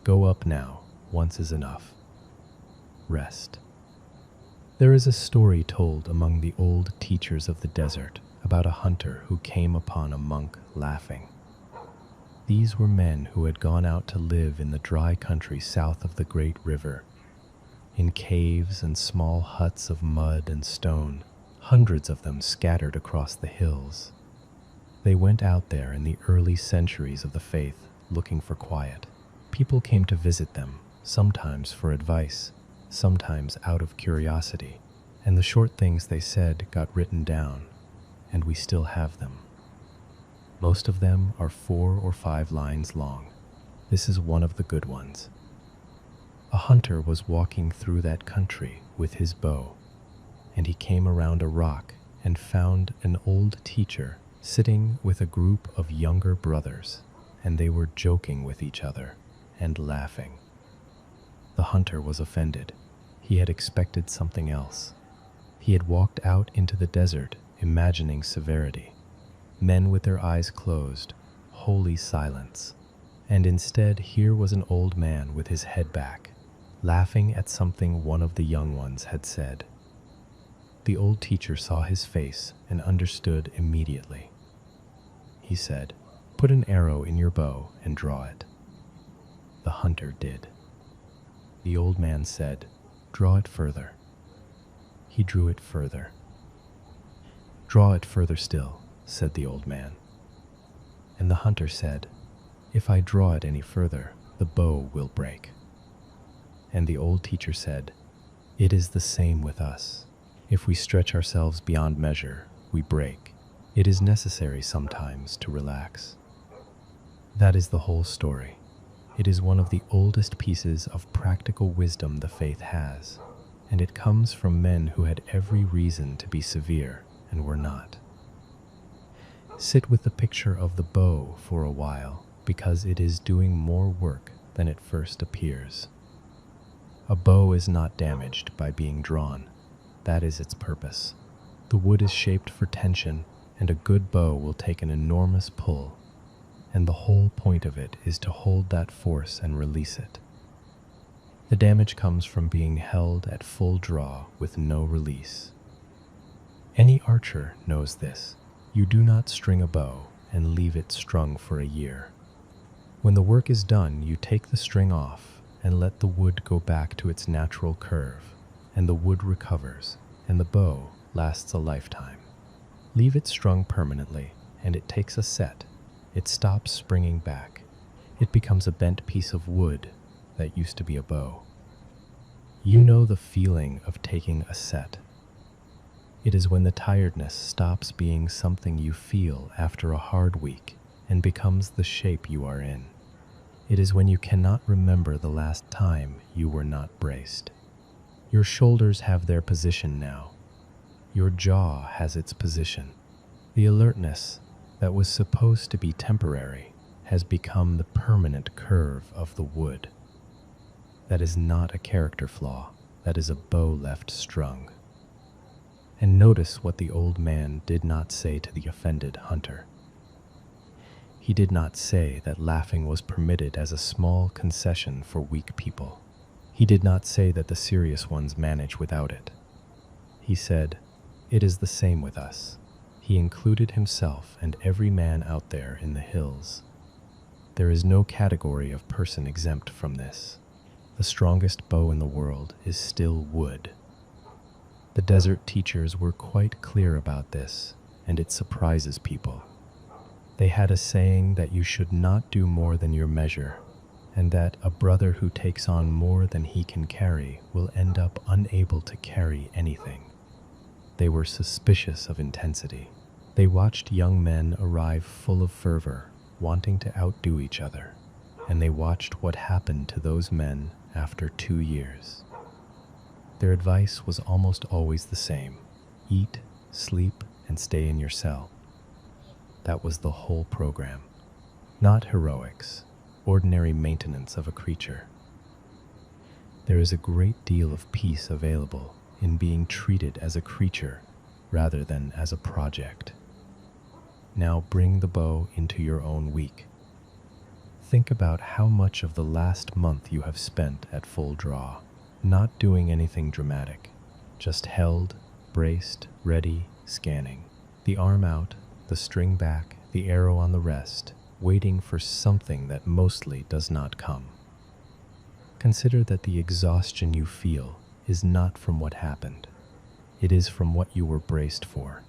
Go up now. Once is enough. Rest. There is a story told among the old teachers of the desert about a hunter who came upon a monk laughing. These were men who had gone out to live in the dry country south of the great river, in caves and small huts of mud and stone, hundreds of them scattered across the hills. They went out there in the early centuries of the faith looking for quiet. People came to visit them, sometimes for advice, sometimes out of curiosity, and the short things they said got written down, and we still have them. Most of them are 4 or 5 lines long. This is one of the good ones. A hunter was walking through that country with his bow, and he came around a rock and found an old teacher sitting with a group of younger brothers, and they were joking with each other and laughing. The hunter was offended. He had expected something else. He had walked out into the desert imagining severity, men with their eyes closed, holy silence, and instead here was an old man with his head back, laughing at something one of the young ones had said. The old teacher saw his face and understood immediately. He said, "Put an arrow in your bow and draw it." The hunter did. The old man said, "Draw it further." He drew it further. "Draw it further still," said the old man. And the hunter said, "If I draw it any further, the bow will break." And the old teacher said, "It is the same with us. If we stretch ourselves beyond measure, we break. It is necessary sometimes to relax." That is the whole story. It is one of the oldest pieces of practical wisdom the faith has, and it comes from men who had every reason to be severe and were not. Sit with the picture of the bow for a while, because it is doing more work than it first appears. A bow is not damaged by being drawn. That is its purpose. The wood is shaped for tension, and a good bow will take an enormous pull, and the whole point of it is to hold that force and release it. The damage comes from being held at full draw with no release. Any archer knows this. You do not string a bow and leave it strung for a year. When the work is done, you take the string off and let the wood go back to its natural curve, and the wood recovers, and the bow lasts a lifetime. Leave it strung permanently, and it takes a set. It stops springing back. It becomes a bent piece of wood that used to be a bow. You know the feeling of taking a set. It is when the tiredness stops being something you feel after a hard week and becomes the shape you are in. It is when you cannot remember the last time you were not braced. Your shoulders have their position now. Your jaw has its position. The alertness that was supposed to be temporary has become the permanent curve of the wood. That is not a character flaw. That is a bow left strung. And notice what the old man did not say to the offended hunter. He did not say that laughing was permitted as a small concession for weak people. He did not say that the serious ones manage without it. He said, "It is the same with us." He included himself and every man out there in the hills. There is no category of person exempt from this. The strongest bow in the world is still wood. The desert teachers were quite clear about this, and it surprises people. They had a saying that you should not do more than your measure, and that a brother who takes on more than he can carry will end up unable to carry anything. They were suspicious of intensity. They watched young men arrive full of fervor, wanting to outdo each other, and they watched what happened to those men after 2 years. Their advice was almost always the same: eat, sleep, and stay in your cell. That was the whole program. Not heroics, ordinary maintenance of a creature. There is a great deal of peace available in being treated as a creature rather than as a project. Now bring the bow into your own week. Think about how much of the last month you have spent at full draw, not doing anything dramatic, just held, braced, ready, scanning. The arm out, the string back, the arrow on the rest, waiting for something that mostly does not come. Consider that the exhaustion you feel is not from what happened. It is from what you were braced for.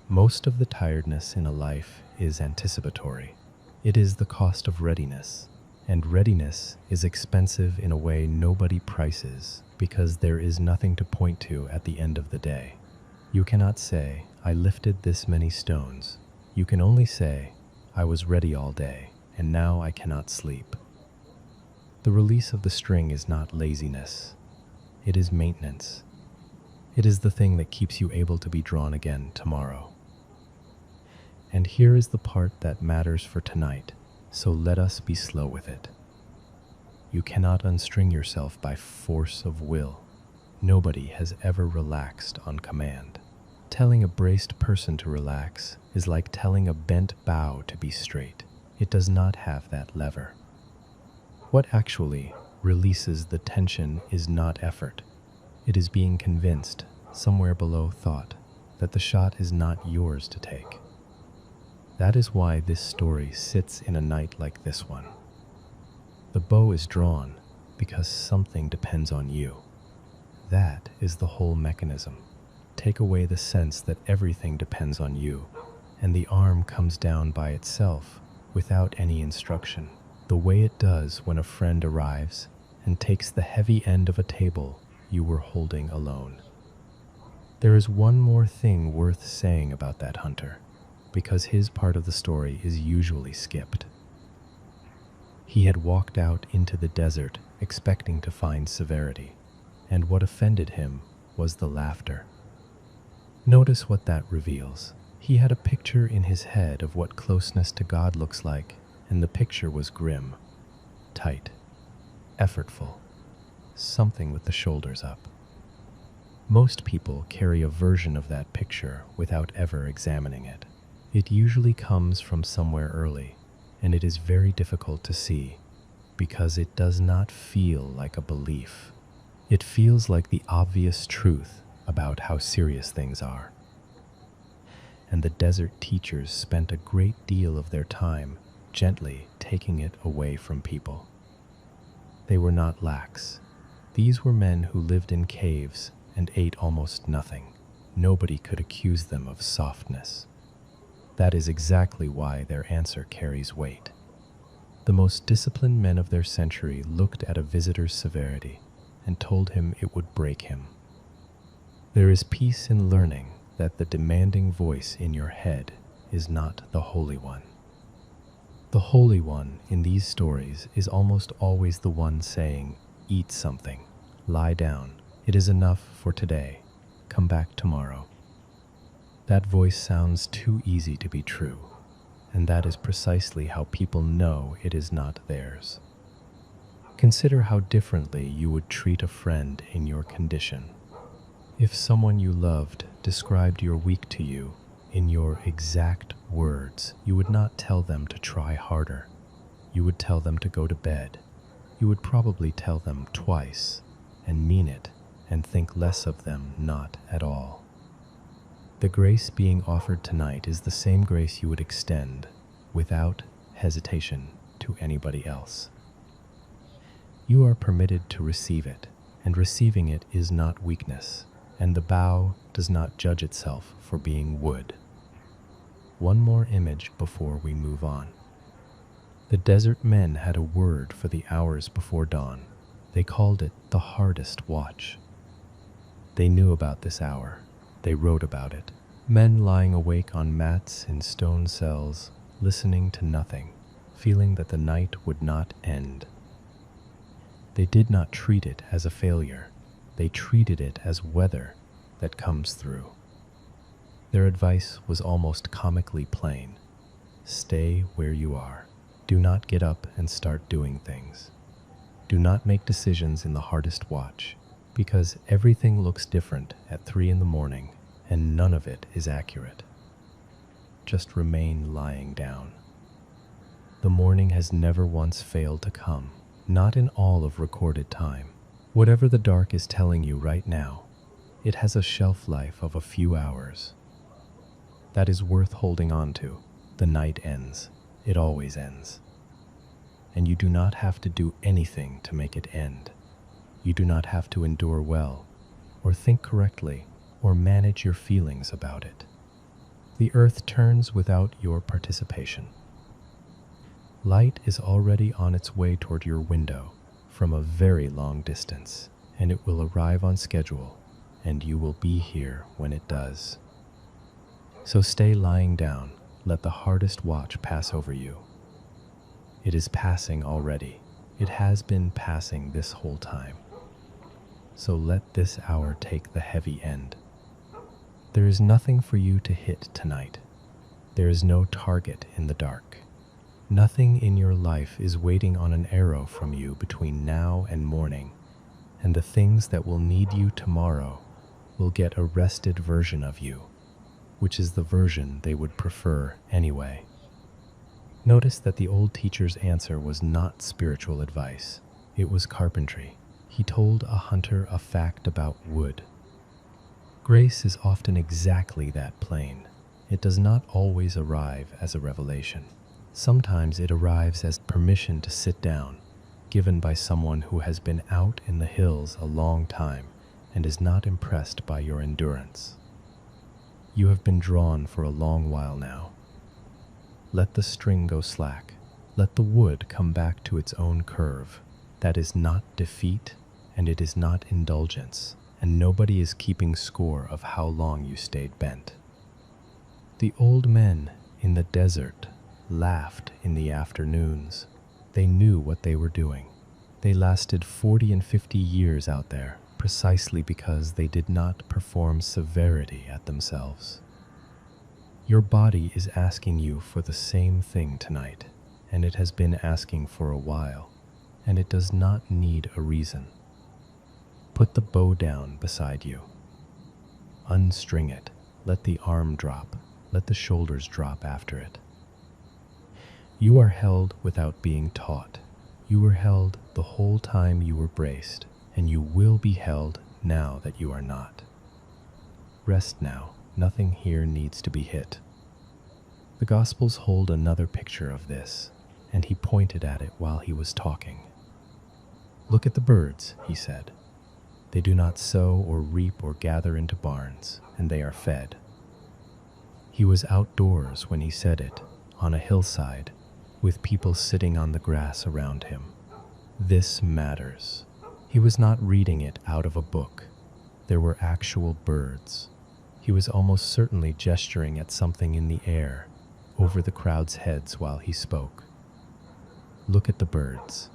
Most of the tiredness in a life is anticipatory. It is the cost of readiness, and readiness is expensive in a way nobody prices because there is nothing to point to at the end of the day. You cannot say, "I lifted this many stones." You can only say, "I was ready all day, and now I cannot sleep." The release of the string is not laziness. It is maintenance. It is the thing that keeps you able to be drawn again tomorrow. And here is the part that matters for tonight, so let us be slow with it. You cannot unstring yourself by force of will. Nobody has ever relaxed on command. Telling a braced person to relax is like telling a bent bow to be straight. It does not have that lever. What actually releases the tension is not effort. It is being convinced, somewhere below thought, that the shot is not yours to take. That is why this story sits in a night like this one. The bow is drawn because something depends on you. That is the whole mechanism. Take away the sense that everything depends on you, and the arm comes down by itself without any instruction, the way it does when a friend arrives and takes the heavy end of a table you were holding alone. There is one more thing worth saying about that hunter, because his part of the story is usually skipped. He had walked out into the desert expecting to find severity, and what offended him was the laughter. Notice what that reveals. He had a picture in his head of what closeness to God looks like, and the picture was grim, tight, effortful, something with the shoulders up. Most people carry a version of that picture without ever examining it. It usually comes from somewhere early, and it is very difficult to see because it does not feel like a belief. It feels like the obvious truth about how serious things are. and the desert teachers spent a great deal of their time gently taking it away from people. They were not lax. These were men who lived in caves and ate almost nothing. Nobody could accuse them of softness. That is exactly why their answer carries weight. The most disciplined men of their century looked at a visitor's severity and told him it would break him. There is peace in learning that the demanding voice in your head is not the Holy One. The Holy One in these stories is almost always the one saying, "Eat something, lie down, it is enough for today, come back tomorrow." That voice sounds too easy to be true, and that is precisely how people know it is not theirs. Consider how differently you would treat a friend in your condition. If someone you loved described your week to you in your exact words, you would not tell them to try harder. You would tell them to go to bed. You would probably tell them twice and mean it and think less of them not at all. The grace being offered tonight is the same grace you would extend without hesitation to anybody else. You are permitted to receive it, and receiving it is not weakness, and the bough does not judge itself for being wood. One more image before we move on. The desert men had a word for the hours before dawn. They called it the hardest watch. They knew about this hour. They wrote about it. Men lying awake on mats in stone cells, listening to nothing, feeling that the night would not end. They did not treat it as a failure. They treated it as weather that comes through. Their advice was almost comically plain. Stay where you are. Do not get up and start doing things. Do not make decisions in the hardest watch, because everything looks different at 3 in the morning, and none of it is accurate. Just remain lying down. The morning has never once failed to come, not in all of recorded time. Whatever the dark is telling you right now, it has a shelf life of a few hours. That is worth holding on to. The night ends. It always ends. And you do not have to do anything to make it end. You do not have to endure well, or think correctly, or manage your feelings about it. The earth turns without your participation. Light is already on its way toward your window from a very long distance, and it will arrive on schedule, and you will be here when it does. So stay lying down. Let the hardest watch pass over you. It is passing already. It has been passing this whole time. So let this hour take the heavy end. There is nothing for you to hit tonight. There is no target in the dark. Nothing in your life is waiting on an arrow from you between now and morning, and the things that will need you tomorrow will get a rested version of you, which is the version they would prefer anyway. Notice that the old teacher's answer was not spiritual advice. It was carpentry. He told a hunter a fact about wood. Grace is often exactly that plain. It does not always arrive as a revelation. Sometimes it arrives as permission to sit down, given by someone who has been out in the hills a long time and is not impressed by your endurance. You have been drawn for a long while now. Let the string go slack. Let the wood come back to its own curve. That is not defeat, and it is not indulgence, and nobody is keeping score of how long you stayed bent. The old men in the desert laughed in the afternoons. They knew what they were doing. They lasted 40 and 50 years out there, precisely because they did not perform severity at themselves. Your body is asking you for the same thing tonight, and it has been asking for a while, and it does not need a reason. Put the bow down beside you. Unstring it. Let the arm drop. Let the shoulders drop after it. You are held without being taught. You were held the whole time you were braced, and you will be held now that you are not. Rest now. Nothing here needs to be hit. The Gospels hold another picture of this, and he pointed at it while he was talking. "Look at the birds," he said. "They do not sow or reap or gather into barns, and they are fed." He was outdoors when he said it, on a hillside, with people sitting on the grass around him. This matters. He was not reading it out of a book. There were actual birds. He was almost certainly gesturing at something in the air, over the crowd's heads while he spoke. "Look at the birds."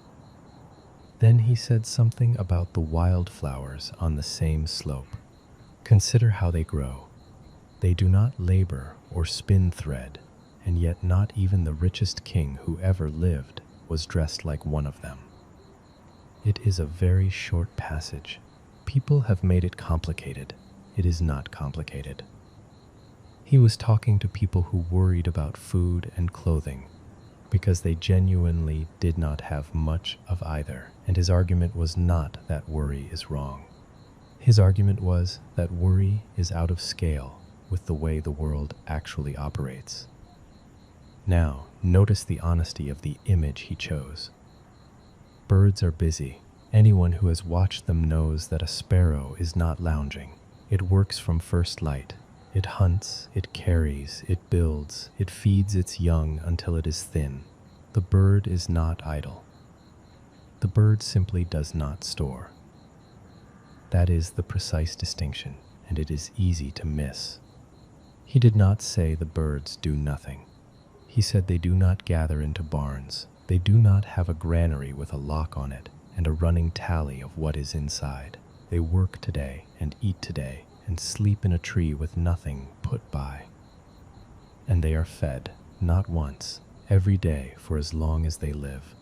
Then he said something about the wildflowers on the same slope. "Consider how they grow. They do not labor or spin thread, and yet not even the richest king who ever lived was dressed like one of them." It is a very short passage. People have made it complicated. It is not complicated. He was talking to people who worried about food and clothing because they genuinely did not have much of either, and his argument was not that worry is wrong. His argument was that worry is out of scale with the way the world actually operates. Now, notice the honesty of the image he chose. Birds are busy. Anyone who has watched them knows that a sparrow is not lounging. It works from first light. It hunts, it carries, it builds, it feeds its young until it is thin. The bird is not idle. The bird simply does not store. That is the precise distinction, and it is easy to miss. He did not say the birds do nothing. He said they do not gather into barns. They do not have a granary with a lock on it and a running tally of what is inside. They work today and eat today and sleep in a tree with nothing put by. And they are fed, not once, every day for as long as they live.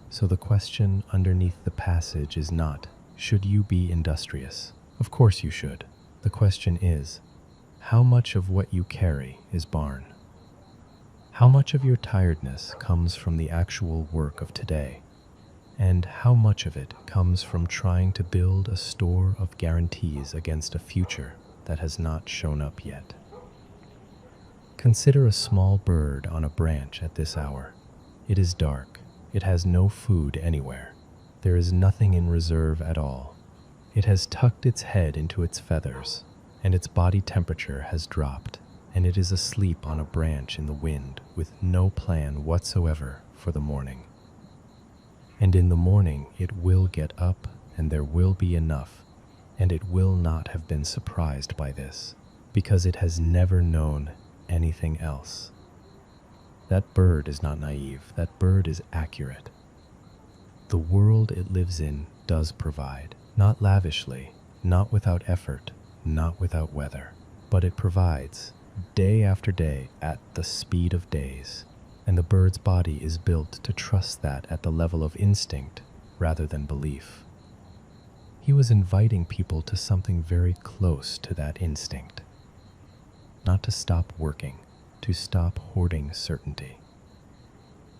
So the question underneath the passage is not, should you be industrious? Of course you should. The question is, how much of what you carry is barn? How much of your tiredness comes from the actual work of today? And how much of it comes from trying to build a store of guarantees against a future that has not shown up yet? Consider a small bird on a branch at this hour. It is dark. It has no food anywhere. There is nothing in reserve at all. It has tucked its head into its feathers, and its body temperature has dropped, and it is asleep on a branch in the wind with no plan whatsoever for the morning. And in the morning it will get up, and there will be enough, and it will not have been surprised by this, because it has never known anything else. That bird is not naive. That bird is accurate. The world it lives in does provide, not lavishly, not without effort, not without weather, but it provides, day after day at the speed of days. And the bird's body is built to trust that at the level of instinct rather than belief. He was inviting people to something very close to that instinct. Not to stop working, to stop hoarding certainty.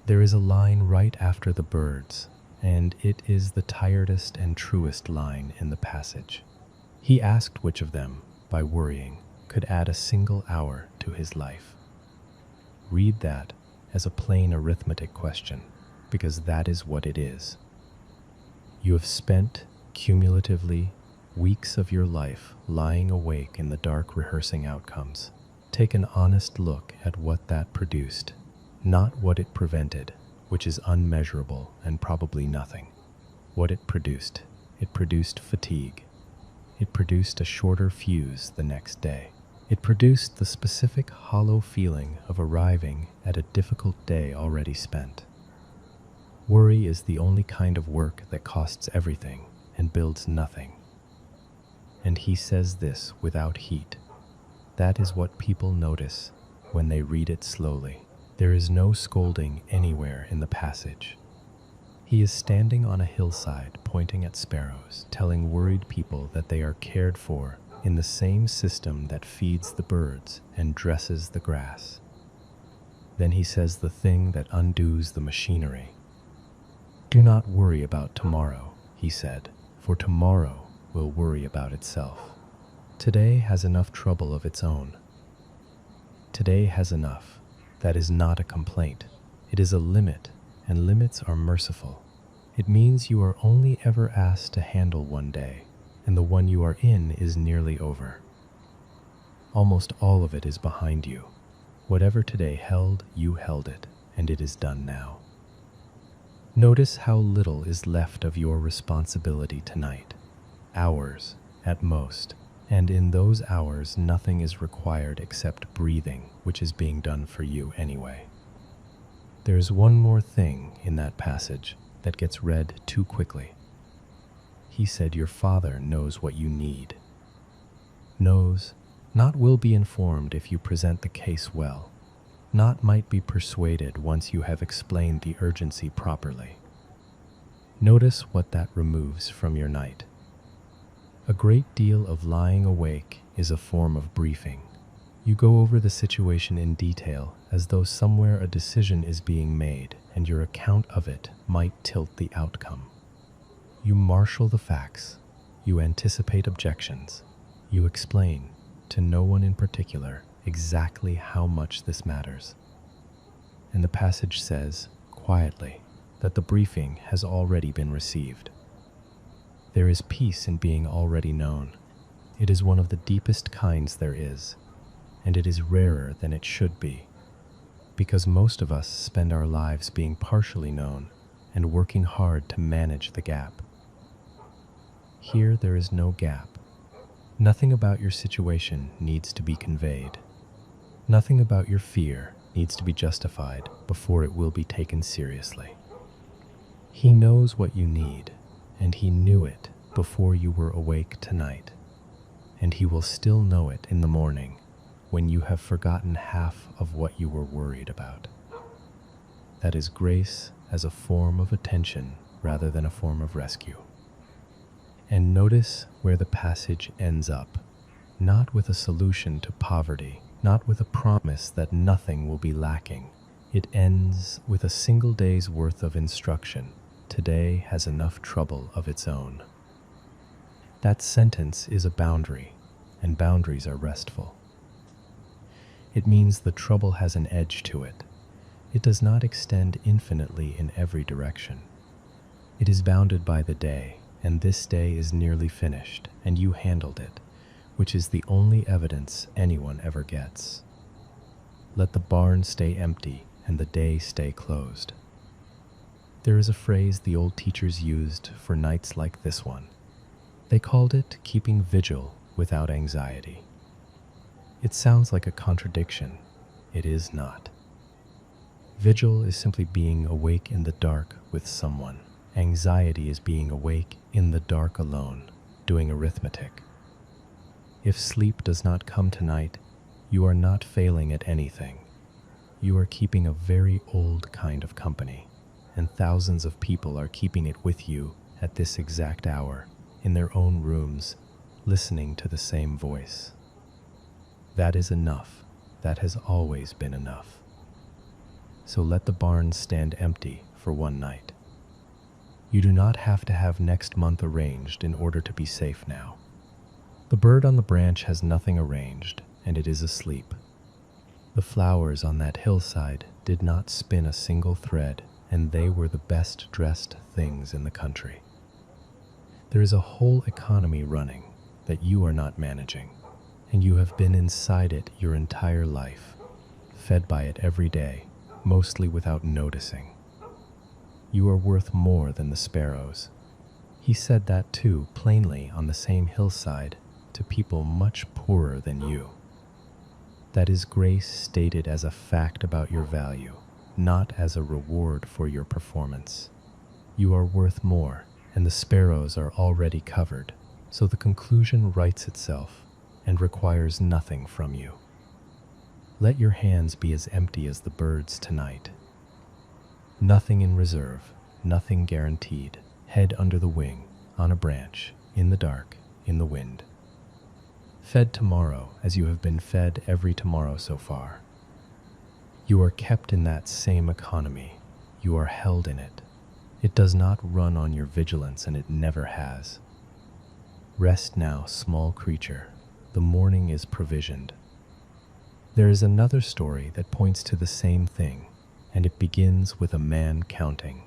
There is a line right after the birds, and it is the tiredest and truest line in the passage. He asked which of them, by worrying, could add a single hour to his life. Read that as a plain arithmetic question, because that is what it is. You have spent, cumulatively, weeks of your life lying awake in the dark rehearsing outcomes. Take an honest look at what that produced, not what it prevented, which is unmeasurable and probably nothing. What it produced fatigue. It produced a shorter fuse the next day. It produced the specific hollow feeling of arriving at a difficult day already spent. Worry is the only kind of work that costs everything and builds nothing. And he says this without heat. That is what people notice when they read it slowly. There is no scolding anywhere in the passage. He is standing on a hillside pointing at sparrows, telling worried people that they are cared for in the same system that feeds the birds and dresses the grass. Then he says the thing that undoes the machinery. Do not worry about tomorrow, he said, for tomorrow will worry about itself. Today has enough trouble of its own. Today has enough. That is not a complaint. It is a limit, and limits are merciful. It means you are only ever asked to handle one day, and the one you are in is nearly over. Almost all of it is behind you. Whatever today held, you held it, and it is done now. Notice how little is left of your responsibility tonight. Hours, at most. And in those hours, nothing is required except breathing, which is being done for you anyway. There is one more thing in that passage that gets read too quickly. He said your Father knows what you need. Knows, not will be informed if you present the case well. Not might be persuaded once you have explained the urgency properly. Notice what that removes from your night. A great deal of lying awake is a form of briefing. You go over the situation in detail as though somewhere a decision is being made and your account of it might tilt the outcome. You marshal the facts. You anticipate objections. You explain, to no one in particular, exactly how much this matters. And the passage says, quietly, that the briefing has already been received. There is peace in being already known. It is one of the deepest kinds there is, and it is rarer than it should be, because most of us spend our lives being partially known and working hard to manage the gap. Here there is no gap. Nothing about your situation needs to be conveyed. Nothing about your fear needs to be justified before it will be taken seriously. He knows what you need, and he knew it before you were awake tonight, and he will still know it in the morning when you have forgotten half of what you were worried about. That is grace as a form of attention rather than a form of rescue. And notice where the passage ends up, not with a solution to poverty, not with a promise that nothing will be lacking. It ends with a single day's worth of instruction. Today has enough trouble of its own. That sentence is a boundary, and boundaries are restful. It means the trouble has an edge to it. It does not extend infinitely in every direction. It is bounded by the day, and this day is nearly finished, and you handled it, which is the only evidence anyone ever gets. Let the barn stay empty, and the day stay closed. There is a phrase the old teachers used for nights like this one. They called it keeping vigil without anxiety. It sounds like a contradiction. It is not. Vigil is simply being awake in the dark with someone. Anxiety is being awake in the dark alone, doing arithmetic. If sleep does not come tonight, you are not failing at anything. You are keeping a very old kind of company, and thousands of people are keeping it with you at this exact hour, in their own rooms, listening to the same voice. That is enough. That has always been enough. So let the barn stand empty for one night. You do not have to have next month arranged in order to be safe now. The bird on the branch has nothing arranged, and it is asleep. The flowers on that hillside did not spin a single thread, and they were the best dressed things in the country. There is a whole economy running that you are not managing, and you have been inside it your entire life, fed by it every day, mostly without noticing. You are worth more than the sparrows. He said that too, plainly, on the same hillside, to people much poorer than you. That is grace stated as a fact about your value, not as a reward for your performance. You are worth more, and the sparrows are already covered, so the conclusion writes itself and requires nothing from you. Let your hands be as empty as the birds tonight. Nothing in reserve, nothing guaranteed, head under the wing, on a branch, in the dark, in the wind. Fed tomorrow as you have been fed every tomorrow so far. You are kept in that same economy. You are held in it. It does not run on your vigilance, and it never has. Rest now, small creature. the morning is provisioned. There is another story that points to the same thing, and it begins with a man counting.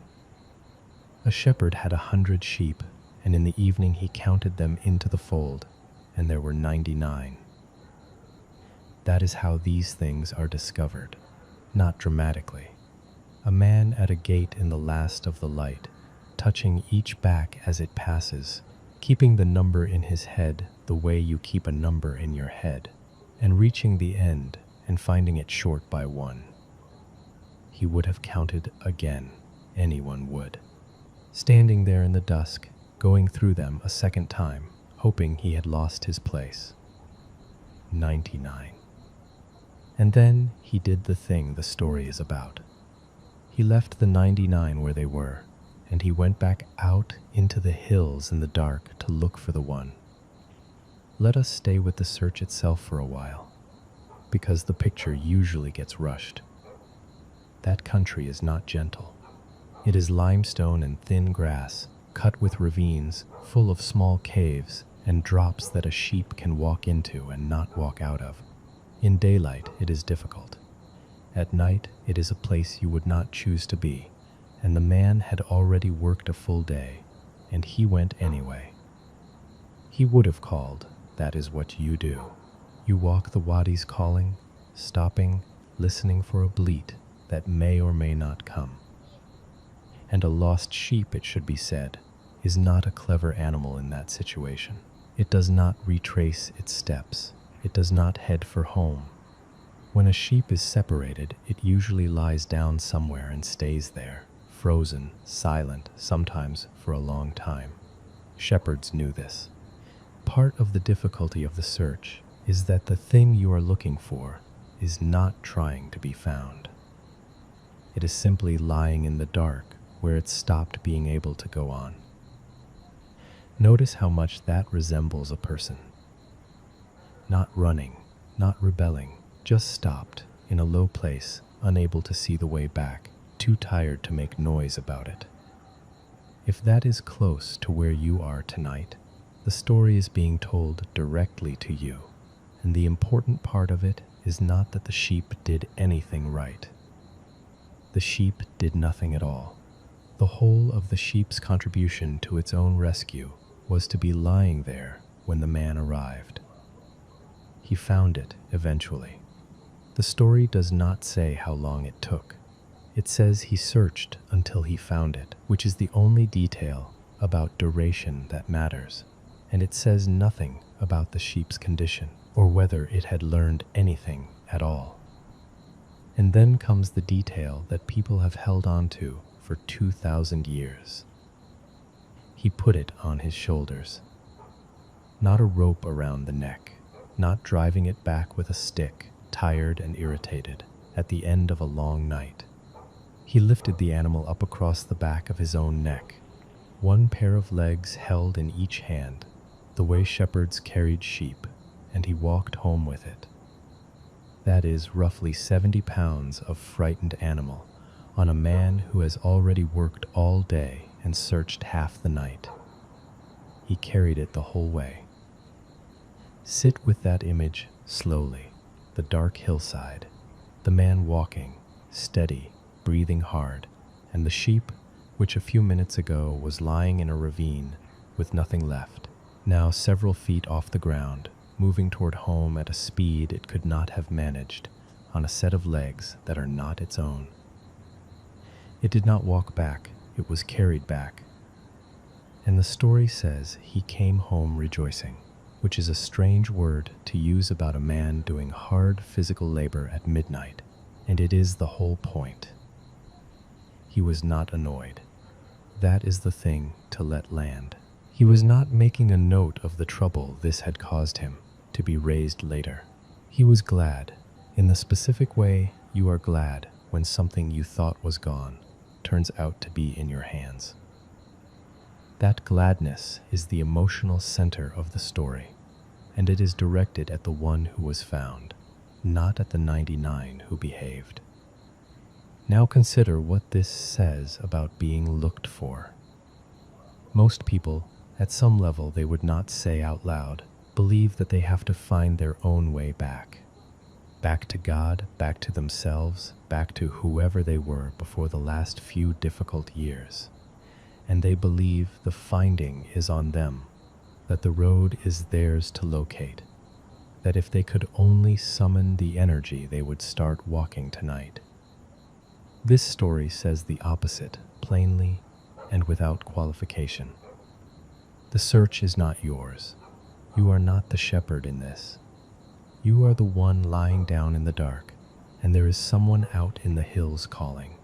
A shepherd had 100 sheep, and in the evening he counted them into the fold, and there were 99. That is how these things are discovered, not dramatically. A man at a gate in the last of the light, touching each back as it passes, keeping the number in his head the way you keep a number in your head, and reaching the end and finding it short by 1. He would have counted again, anyone would. Standing there in the dusk, going through them a second time, hoping he had lost his place. 99. And then he did the thing the story is about. He left the 99 where they were, and he went back out into the hills in the dark to look for the one. Let us stay with the search itself for a while, because the picture usually gets rushed. That country is not gentle. It is limestone and thin grass, cut with ravines, full of small caves and drops that a sheep can walk into and not walk out of. In daylight, it is difficult. At night, it is a place you would not choose to be, and the man had already worked a full day, and he went anyway. He would have called. That is what you do. You walk the wadis calling, stopping, listening for a bleat that may or may not come. And a lost sheep, it should be said, is not a clever animal in that situation. It does not retrace its steps. It does not head for home. When a sheep is separated, it usually lies down somewhere and stays there, frozen, silent, sometimes for a long time. Shepherds knew this. Part of the difficulty of the search is that the thing you are looking for is not trying to be found. It is simply lying in the dark where it stopped being able to go on. Notice how much that resembles a person. Not running, not rebelling, just stopped in a low place, unable to see the way back, too tired to make noise about it. If that is close to where you are tonight, the story is being told directly to you, and the important part of it is not that the sheep did anything right. The sheep did nothing at all. The whole of the sheep's contribution to its own rescue was to be lying there when the man arrived. He found it eventually. The story does not say how long it took. It says he searched until he found it, which is the only detail about duration that matters, and it says nothing about the sheep's condition or whether it had learned anything at all. And then comes the detail that people have held on to for 2,000 years. He put it on his shoulders. Not a rope around the neck, not driving it back with a stick, tired and irritated, at the end of a long night. He lifted the animal up across the back of his own neck, one pair of legs held in each hand, the way shepherds carried sheep, and he walked home with it. That is roughly 70 pounds of frightened animal on a man who has already worked all day and searched half the night. He carried it the whole way. Sit with that image slowly, the dark hillside, the man walking, steady, breathing hard, and the sheep, which a few minutes ago was lying in a ravine with nothing left, now several feet off the ground, moving toward home at a speed it could not have managed on a set of legs that are not its own. It did not walk back, it was carried back. And the story says he came home rejoicing, which is a strange word to use about a man doing hard physical labor at midnight, and it is the whole point. He was not annoyed. That is the thing to let land. He was not making a note of the trouble this had caused him, to be raised later. He was glad, in the specific way you are glad when something you thought was gone turns out to be in your hands. That gladness is the emotional center of the story, and it is directed at the one who was found, not at the 99 who behaved. Now consider what this says about being looked for. Most people, at some level they would not say out loud, believe that they have to find their own way back. Back to God, back to themselves, back to whoever they were before the last few difficult years. And they believe the finding is on them, that the road is theirs to locate, that if they could only summon the energy, they would start walking tonight. This story says the opposite, plainly and without qualification. The search is not yours. You are not the shepherd in this. You are the one lying down in the dark, and there is someone out in the hills calling.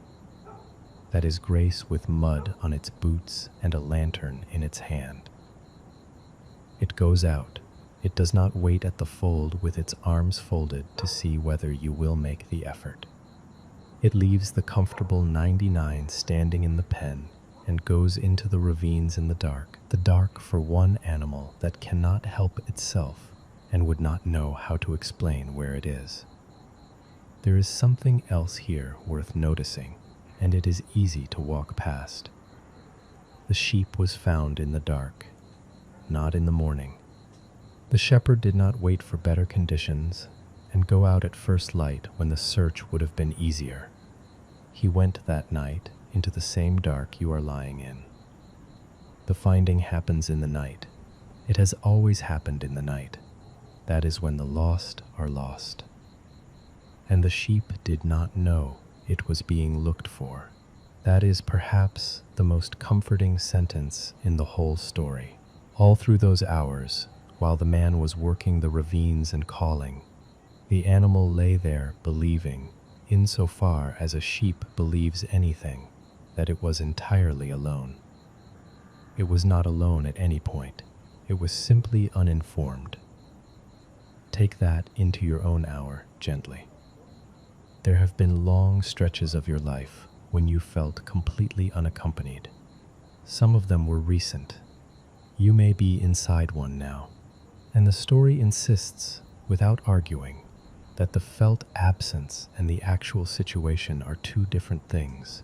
That is Grace with mud on its boots and a lantern in its hand. It goes out. It does not wait at the fold with its arms folded to see whether you will make the effort. It leaves the comfortable 99 standing in the pen and goes into the ravines in the dark for one animal that cannot help itself and would not know how to explain where it is. There is something else here worth noticing, and it is easy to walk past. The sheep was found in the dark, not in the morning. The shepherd did not wait for better conditions and go out at first light when the search would have been easier. He went that night into the same dark you are lying in. The finding happens in the night. It has always happened in the night. That is when the lost are lost. And the sheep did not know it was being looked for. That is perhaps the most comforting sentence in the whole story. All through those hours, while the man was working the ravines and calling, the animal lay there believing, insofar as a sheep believes anything, that it was entirely alone. It was not alone at any point. It was simply uninformed. Take that into your own hour gently. There have been long stretches of your life when you felt completely unaccompanied. Some of them were recent. You may be inside one now, and the story insists, without arguing, that the felt absence and the actual situation are two different things,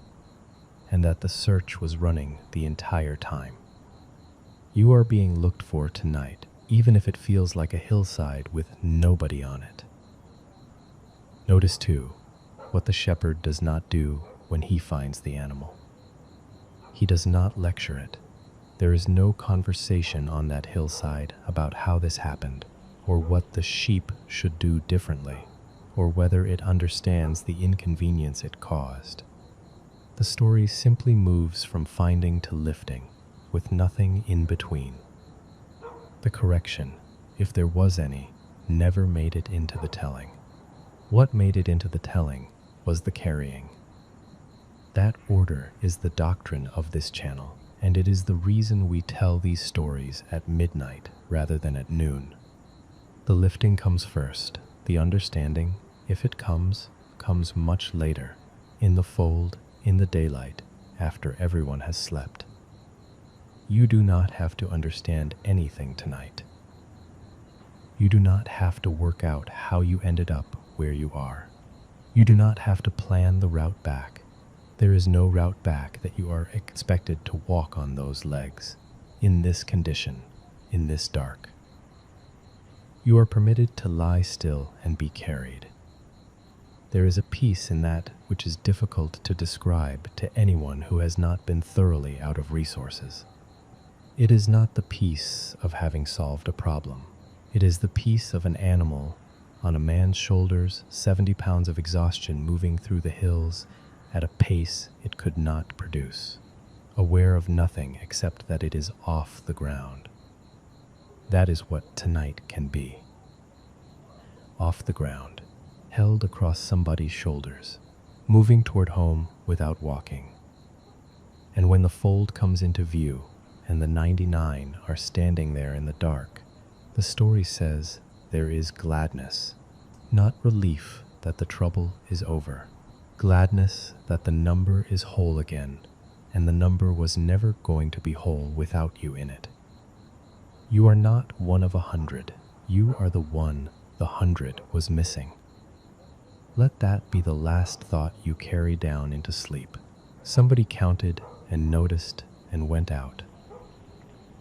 and that the search was running the entire time. You are being looked for tonight, even if it feels like a hillside with nobody on it. Notice, too, what the shepherd does not do when he finds the animal. He does not lecture it. There is no conversation on that hillside about how this happened, or what the sheep should do differently, or whether it understands the inconvenience it caused. The story simply moves from finding to lifting, with nothing in between. The correction, if there was any, never made it into the telling. What made it into the telling was the carrying. That order is the doctrine of this channel, and it is the reason we tell these stories at midnight rather than at noon. The lifting comes first. The understanding, if it comes much later, in the fold, in the daylight, after everyone has slept. You do not have to understand anything tonight. You do not have to work out how you ended up where you are. You do not have to plan the route back. There is no route back that you are expected to walk on those legs, in this condition, in this dark. You are permitted to lie still and be carried. There is a peace in that which is difficult to describe to anyone who has not been thoroughly out of resources. It is not the peace of having solved a problem. It is the peace of an animal on a man's shoulders, 70 pounds of exhaustion moving through the hills at a pace it could not produce, aware of nothing except that it is off the ground. That is what tonight can be. Off the ground, held across somebody's shoulders, moving toward home without walking. And when the fold comes into view and the 99 are standing there in the dark, the story says there is gladness, not relief that the trouble is over. Gladness that the number is whole again, and the number was never going to be whole without you in it. You are not one of 100. You are the one the 100 was missing. Let that be the last thought you carry down into sleep. Somebody counted and noticed and went out.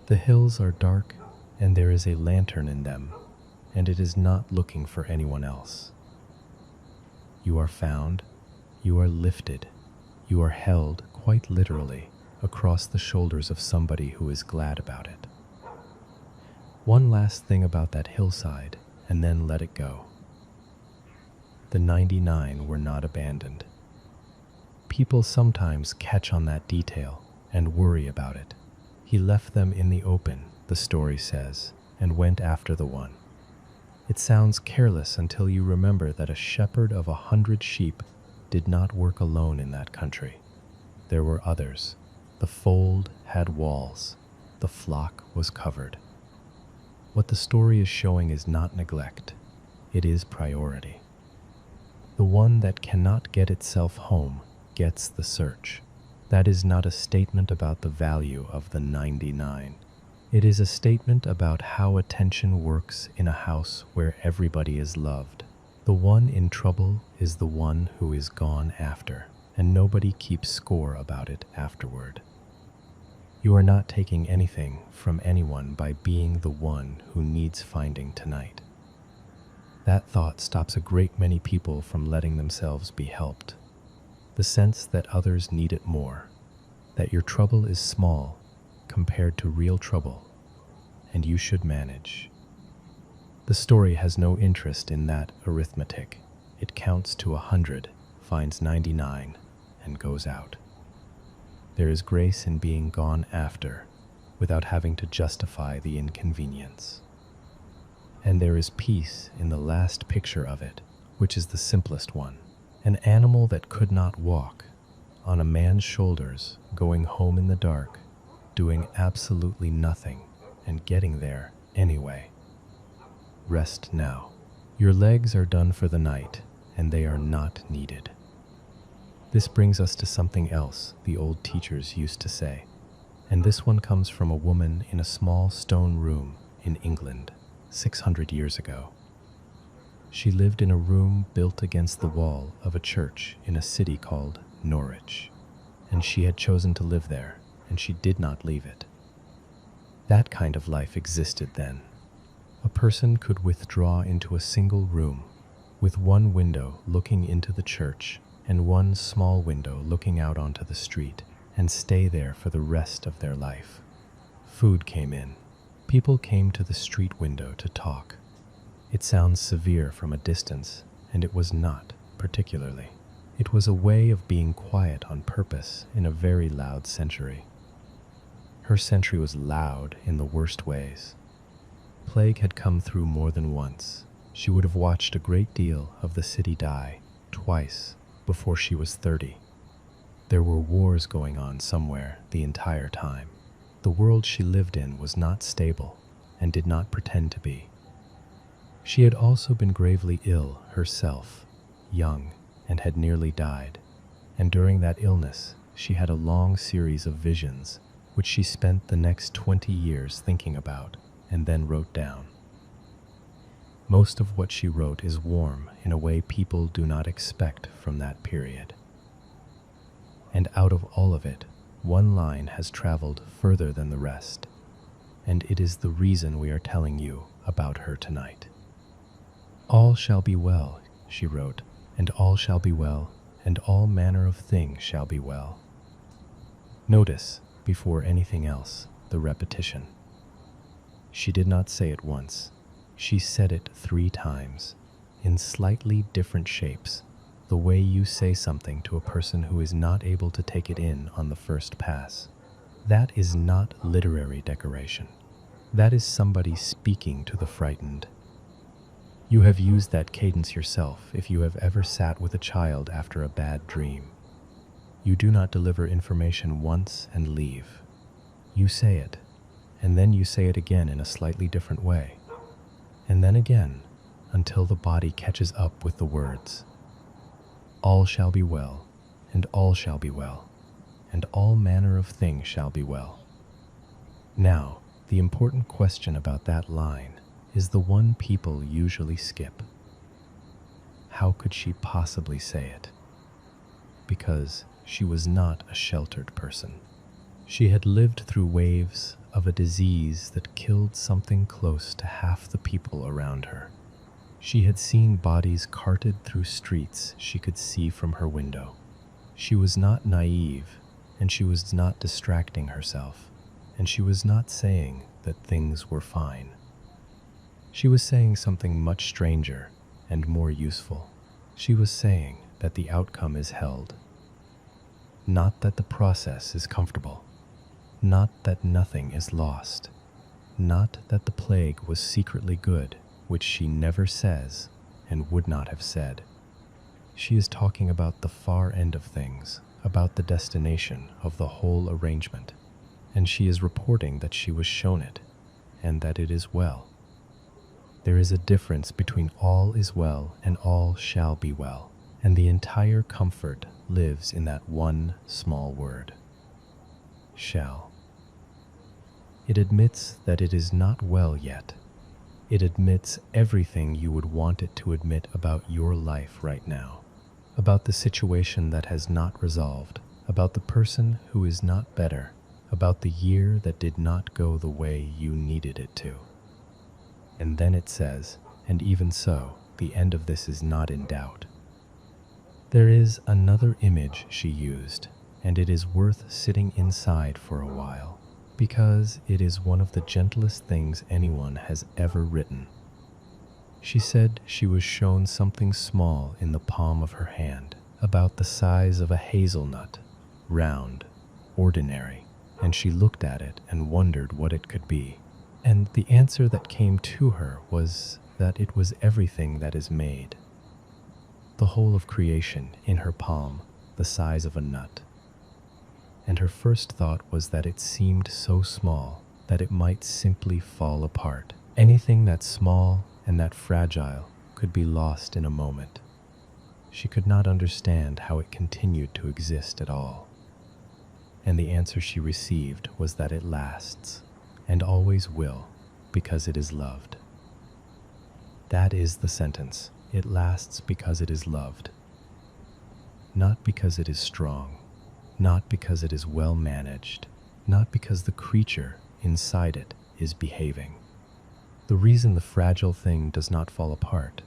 The hills are dark and there is a lantern in them, and it is not looking for anyone else. You are found, you are lifted, you are held, quite literally, across the shoulders of somebody who is glad about it. One last thing about that hillside, and then let it go. The 99 were not abandoned. People sometimes catch on that detail and worry about it. He left them in the open, the story says, and went after the one. It sounds careless until you remember that a shepherd of 100 sheep did not work alone in that country. There were others. The fold had walls. The flock was covered. What the story is showing is not neglect. It is priority. The one that cannot get itself home gets the search. That is not a statement about the value of the 99. It is a statement about how attention works in a house where everybody is loved. The one in trouble is the one who is gone after, and nobody keeps score about it afterward. You are not taking anything from anyone by being the one who needs finding tonight. That thought stops a great many people from letting themselves be helped. The sense that others need it more, that your trouble is small compared to real trouble, and you should manage. The story has no interest in that arithmetic. It counts to 100, finds 99, and goes out. There is grace in being gone after, without having to justify the inconvenience. And there is peace in the last picture of it, which is the simplest one. An animal that could not walk, on a man's shoulders, going home in the dark, doing absolutely nothing, and getting there anyway. Rest now. Your legs are done for the night, and they are not needed. This brings us to something else the old teachers used to say, and this one comes from a woman in a small stone room in England 600 years ago. She lived in a room built against the wall of a church in a city called Norwich, and she had chosen to live there, and she did not leave it. That kind of life existed then. A person could withdraw into a single room, with one window looking into the church and one small window looking out onto the street, and stay there for the rest of their life. Food came in. People came to the street window to talk. It sounds severe from a distance, and it was not, particularly. It was a way of being quiet on purpose in a very loud century. Her century was loud in the worst ways. Plague had come through more than once. She would have watched a great deal of the city die, twice, before she was 30. There were wars going on somewhere the entire time. The world she lived in was not stable, and did not pretend to be. She had also been gravely ill herself, young, and had nearly died, and during that illness she had a long series of visions which she spent the next 20 years thinking about and then wrote down. Most of what she wrote is warm in a way people do not expect from that period. And out of all of it, one line has traveled further than the rest, and it is the reason we are telling you about her tonight. All shall be well, she wrote, and all shall be well, and all manner of things shall be well. Notice, before anything else, the repetition. She did not say it once. She said it 3 times, in slightly different shapes, the way you say something to a person who is not able to take it in on the first pass. That is not literary decoration. That is somebody speaking to the frightened. You have used that cadence yourself if you have ever sat with a child after a bad dream. You do not deliver information once and leave. You say it, and then you say it again in a slightly different way, and then again, until the body catches up with the words. All shall be well, and all shall be well, and all manner of things shall be well. Now, the important question about that line is the one people usually skip. How could she possibly say it? Because she was not a sheltered person. She had lived through waves of a disease that killed something close to half the people around her. She had seen bodies carted through streets she could see from her window. She was not naive, and she was not distracting herself, and she was not saying that things were fine. She was saying something much stranger and more useful. She was saying that the outcome is held. Not that the process is comfortable. Not that nothing is lost. Not that the plague was secretly good, which she never says and would not have said. She is talking about the far end of things, about the destination of the whole arrangement, and she is reporting that she was shown it, and that it is well. There is a difference between all is well and all shall be well, and the entire comfort lives in that one small word. Shall. It admits that it is not well yet. It admits everything you would want it to admit about your life right now, about the situation that has not resolved, about the person who is not better, about the year that did not go the way you needed it to. And then it says, and even so, the end of this is not in doubt. There is another image she used, and it is worth sitting inside for a while, because it is one of the gentlest things anyone has ever written. She said she was shown something small in the palm of her hand, about the size of a hazelnut, round, ordinary, and she looked at it and wondered what it could be. And the answer that came to her was that it was everything that is made. The whole of creation in her palm, the size of a nut. And her first thought was that it seemed so small that it might simply fall apart. Anything that small and that fragile could be lost in a moment. She could not understand how it continued to exist at all. And the answer she received was that it lasts, and always will, because it is loved. That is the sentence. It lasts because it is loved. Not because it is strong, not because it is well managed, not because the creature inside it is behaving. The reason the fragile thing does not fall apart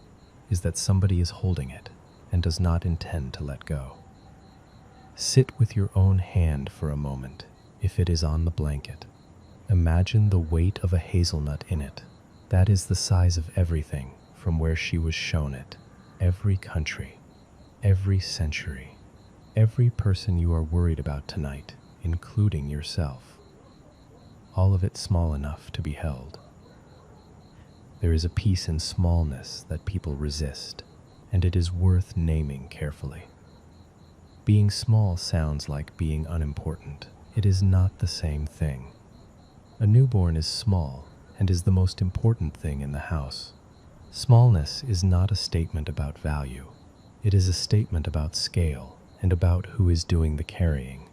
is that somebody is holding it and does not intend to let go. Sit with your own hand for a moment, if it is on the blanket. Imagine the weight of a hazelnut in it. That is the size of everything from where she was shown it. Every country, every century, every person you are worried about tonight, including yourself. All of it small enough to be held. There is a peace in smallness that people resist, and it is worth naming carefully. Being small sounds like being unimportant. It is not the same thing. A newborn is small and is the most important thing in the house. Smallness is not a statement about value. It is a statement about scale and about who is doing the carrying.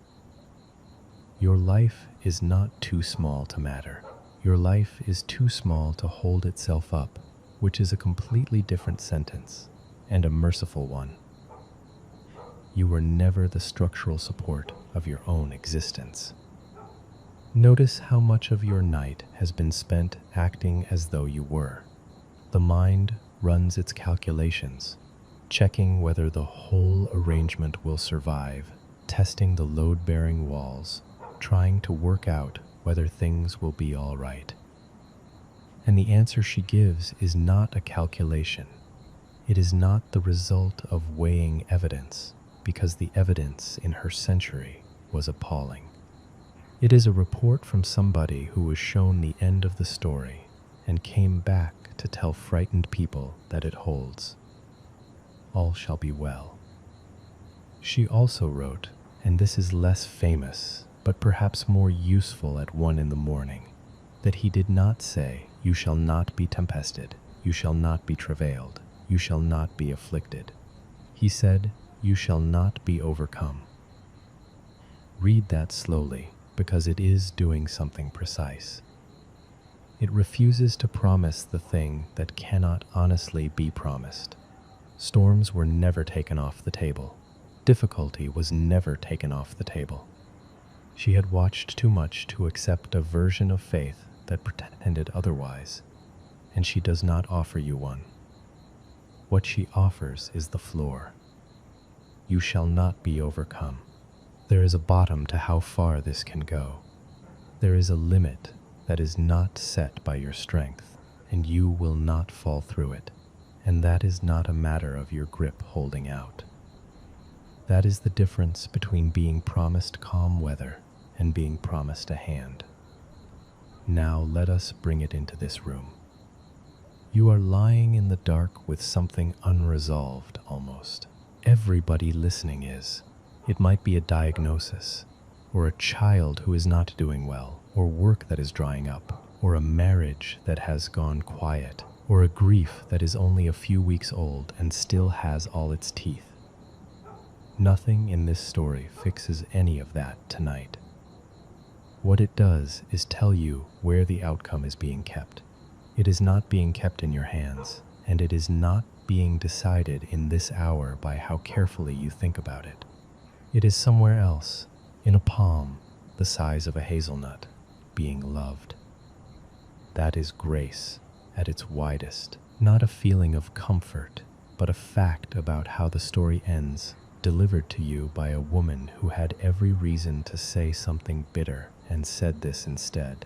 Your life is not too small to matter. Your life is too small to hold itself up, which is a completely different sentence, and a merciful one. You were never the structural support of your own existence. Notice how much of your night has been spent acting as though you were. The mind runs its calculations, checking whether the whole arrangement will survive, testing the load-bearing walls, trying to work out whether things will be all right. And the answer she gives is not a calculation. It is not the result of weighing evidence, because the evidence in her century was appalling. It is a report from somebody who was shown the end of the story and came back to tell frightened people that it holds. All shall be well. She also wrote, and this is less famous, but perhaps more useful at 1 a.m, that he did not say, "You shall not be tempested, you shall not be travailed, you shall not be afflicted." He said, "You shall not be overcome." Read that slowly, because it is doing something precise. It refuses to promise the thing that cannot honestly be promised. Storms were never taken off the table. Difficulty was never taken off the table. She had watched too much to accept a version of faith that pretended otherwise, and she does not offer you one. What she offers is the floor. You shall not be overcome. There is a bottom to how far this can go. There is a limit that is not set by your strength, and you will not fall through it. And that is not a matter of your grip holding out. That is the difference between being promised calm weather and being promised a hand. Now let us bring it into this room. You are lying in the dark with something unresolved almost. Everybody listening is. It might be a diagnosis, or a child who is not doing well, or work that is drying up, or a marriage that has gone quiet, or a grief that is only a few weeks old and still has all its teeth. Nothing in this story fixes any of that tonight. What it does is tell you where the outcome is being kept. It is not being kept in your hands, and it is not being decided in this hour by how carefully you think about it. It is somewhere else, in a palm the size of a hazelnut, being loved. That is grace at its widest, not a feeling of comfort, but a fact about how the story ends, delivered to you by a woman who had every reason to say something bitter and said this instead.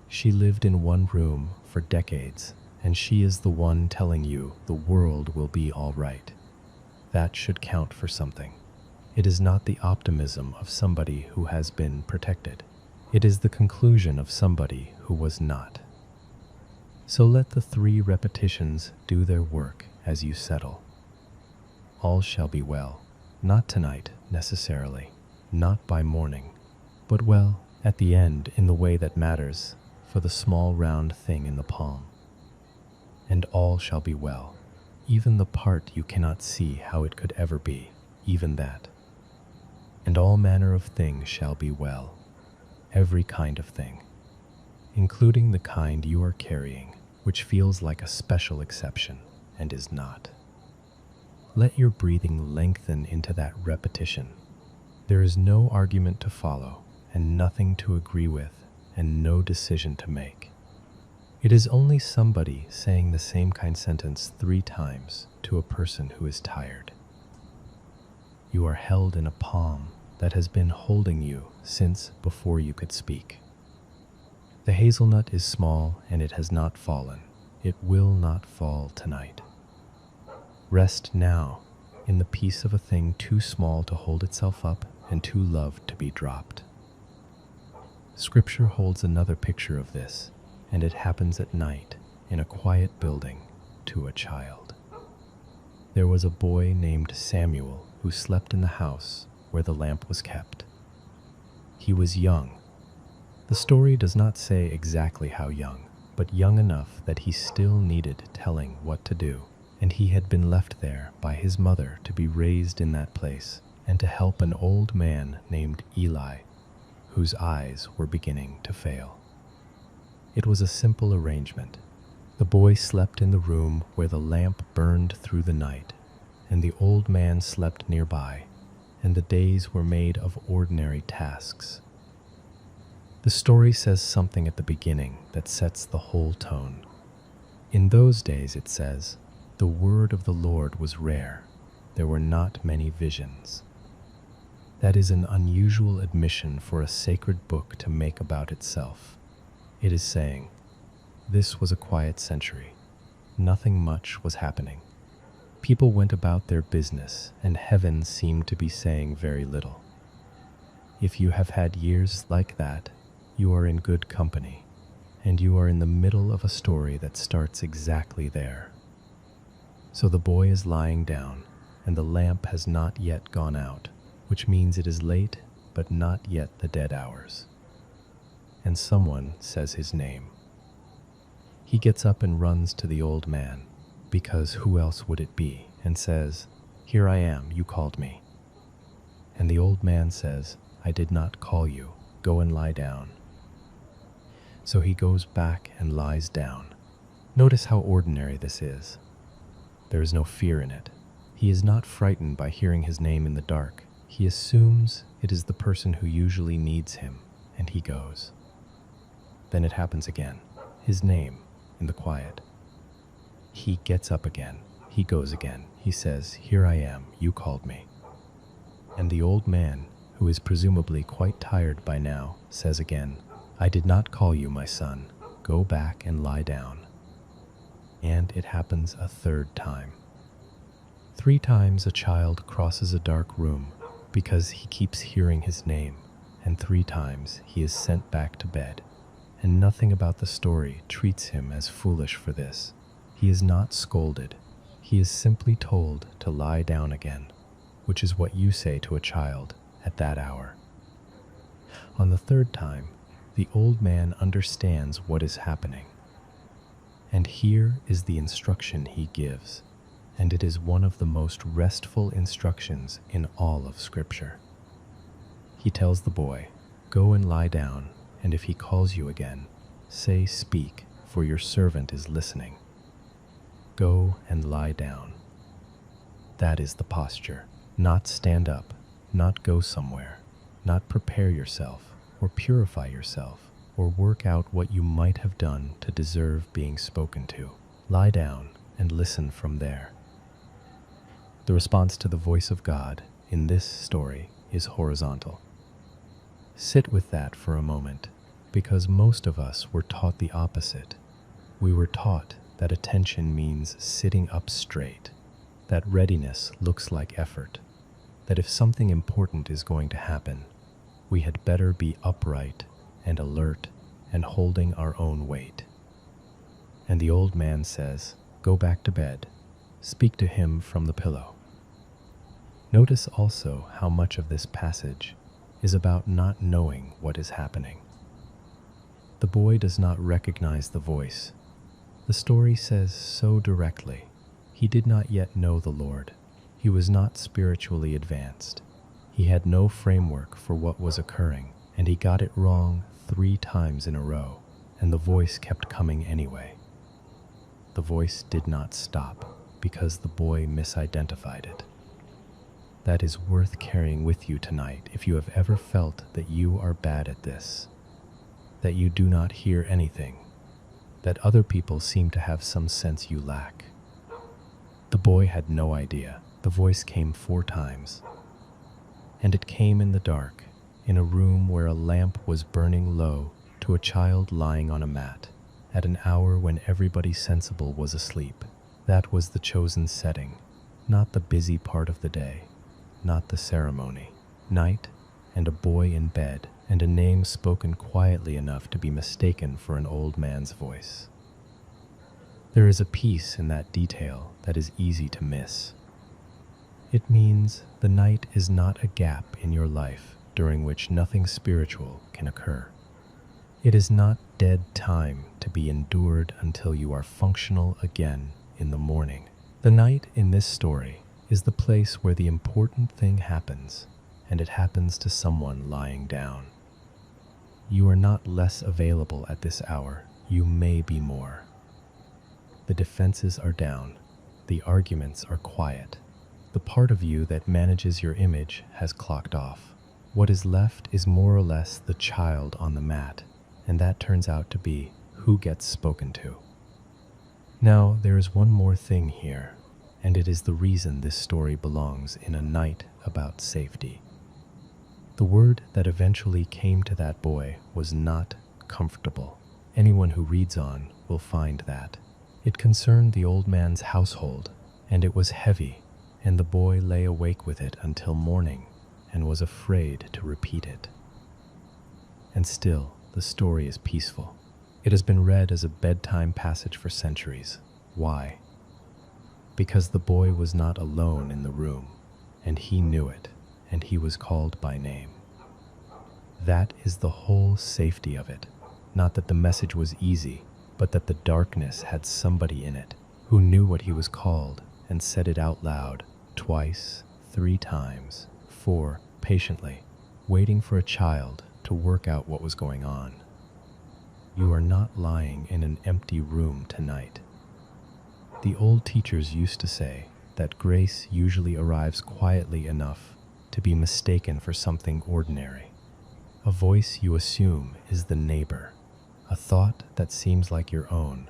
She lived in one room for decades, and she is the one telling you the world will be all right. That should count for something. It is not the optimism of somebody who has been protected. It is the conclusion of somebody who was not. So let the 3 repetitions do their work as you settle. All shall be well, not tonight necessarily, not by morning, but well at the end in the way that matters for the small round thing in the palm. And all shall be well, even the part you cannot see how it could ever be, even that. And all manner of things shall be well, every kind of thing, including the kind you are carrying, which feels like a special exception and is not. Let your breathing lengthen into that repetition. There is no argument to follow, and nothing to agree with, and no decision to make. It is only somebody saying the same kind sentence 3 times to a person who is tired. You are held in a palm that has been holding you since before you could speak. The hazelnut is small and it has not fallen. It will not fall tonight. Rest now in the peace of a thing too small to hold itself up and too loved to be dropped. Scripture holds another picture of this, and it happens at night in a quiet building to a child. There was a boy named Samuel who slept in the house where the lamp was kept. He was young. The story does not say exactly how young, but young enough that he still needed telling what to do, and he had been left there by his mother to be raised in that place and to help an old man named Eli, whose eyes were beginning to fail. It was a simple arrangement. The boy slept in the room where the lamp burned through the night, and the old man slept nearby, and the days were made of ordinary tasks. The story says something at the beginning that sets the whole tone. In those days, it says, the word of the Lord was rare. There were not many visions. That is an unusual admission for a sacred book to make about itself. It is saying, this was a quiet century. Nothing much was happening. People went about their business, and heaven seemed to be saying very little. If you have had years like that, you are in good company, and you are in the middle of a story that starts exactly there. So the boy is lying down, and the lamp has not yet gone out, which means it is late, but not yet the dead hours. And someone says his name. He gets up and runs to the old man, because who else would it be, and says, "Here I am, you called me." And the old man says, "I did not call you, go and lie down." So he goes back and lies down. Notice how ordinary this is. There is no fear in it. He is not frightened by hearing his name in the dark. He assumes it is the person who usually needs him, and he goes. Then it happens again. His name, in the quiet. He gets up again. He goes again. He says, "Here I am, you called me." And the old man, who is presumably quite tired by now, says again, "I did not call you, my son. Go back and lie down." And it happens a third time. 3 times a child crosses a dark room because he keeps hearing his name, and 3 times he is sent back to bed. And nothing about the story treats him as foolish for this. He is not scolded. He is simply told to lie down again, which is what you say to a child at that hour. On the 3rd time, the old man understands what is happening. And here is the instruction he gives, and it is one of the most restful instructions in all of Scripture. He tells the boy, "Go and lie down, and if he calls you again, say, 'Speak, for your servant is listening.' Go and lie down." That is the posture. Not stand up, not go somewhere, not prepare yourself or purify yourself or work out what you might have done to deserve being spoken to. Lie down and listen from there. The response to the voice of God in this story is horizontal. Sit with that for a moment, because most of us were taught the opposite. We were taught that attention means sitting up straight, that readiness looks like effort, that if something important is going to happen, we had better be upright and alert and holding our own weight. And the old man says, "Go back to bed. Speak to him from the pillow." Notice also how much of this passage is about not knowing what is happening. The boy does not recognize the voice. The story says so directly, he did not yet know the Lord. He was not spiritually advanced. He had no framework for what was occurring, and he got it wrong 3 times in a row, and the voice kept coming anyway. The voice did not stop because the boy misidentified it. That is worth carrying with you tonight if you have ever felt that you are bad at this, that you do not hear anything, that other people seem to have some sense you lack. The boy had no idea. The voice came 4 times. And it came in the dark, in a room where a lamp was burning low, to a child lying on a mat, at an hour when everybody sensible was asleep. That was the chosen setting, not the busy part of the day, not the ceremony. Night, and a boy in bed, and a name spoken quietly enough to be mistaken for an old man's voice. There is a peace in that detail that is easy to miss. It means the night is not a gap in your life during which nothing spiritual can occur. It is not dead time to be endured until you are functional again in the morning. The night in this story is the place where the important thing happens, and it happens to someone lying down. You are not less available at this hour, you may be more. The defenses are down, the arguments are quiet. The part of you that manages your image has clocked off. What is left is more or less the child on the mat, and that turns out to be who gets spoken to. Now, there is one more thing here, and it is the reason this story belongs in a night about safety. The word that eventually came to that boy was not comfortable. Anyone who reads on will find that. It concerned the old man's household, and it was heavy, and the boy lay awake with it until morning and was afraid to repeat it. And still, the story is peaceful. It has been read as a bedtime passage for centuries. Why? Because the boy was not alone in the room, and he knew it, and he was called by name. That is the whole safety of it. Not that the message was easy, but that the darkness had somebody in it who knew what he was called and said it out loud, twice, 3 times, 4, patiently, waiting for a child to work out what was going on. You are not lying in an empty room tonight. The old teachers used to say that grace usually arrives quietly enough to be mistaken for something ordinary. A voice you assume is the neighbor, a thought that seems like your own,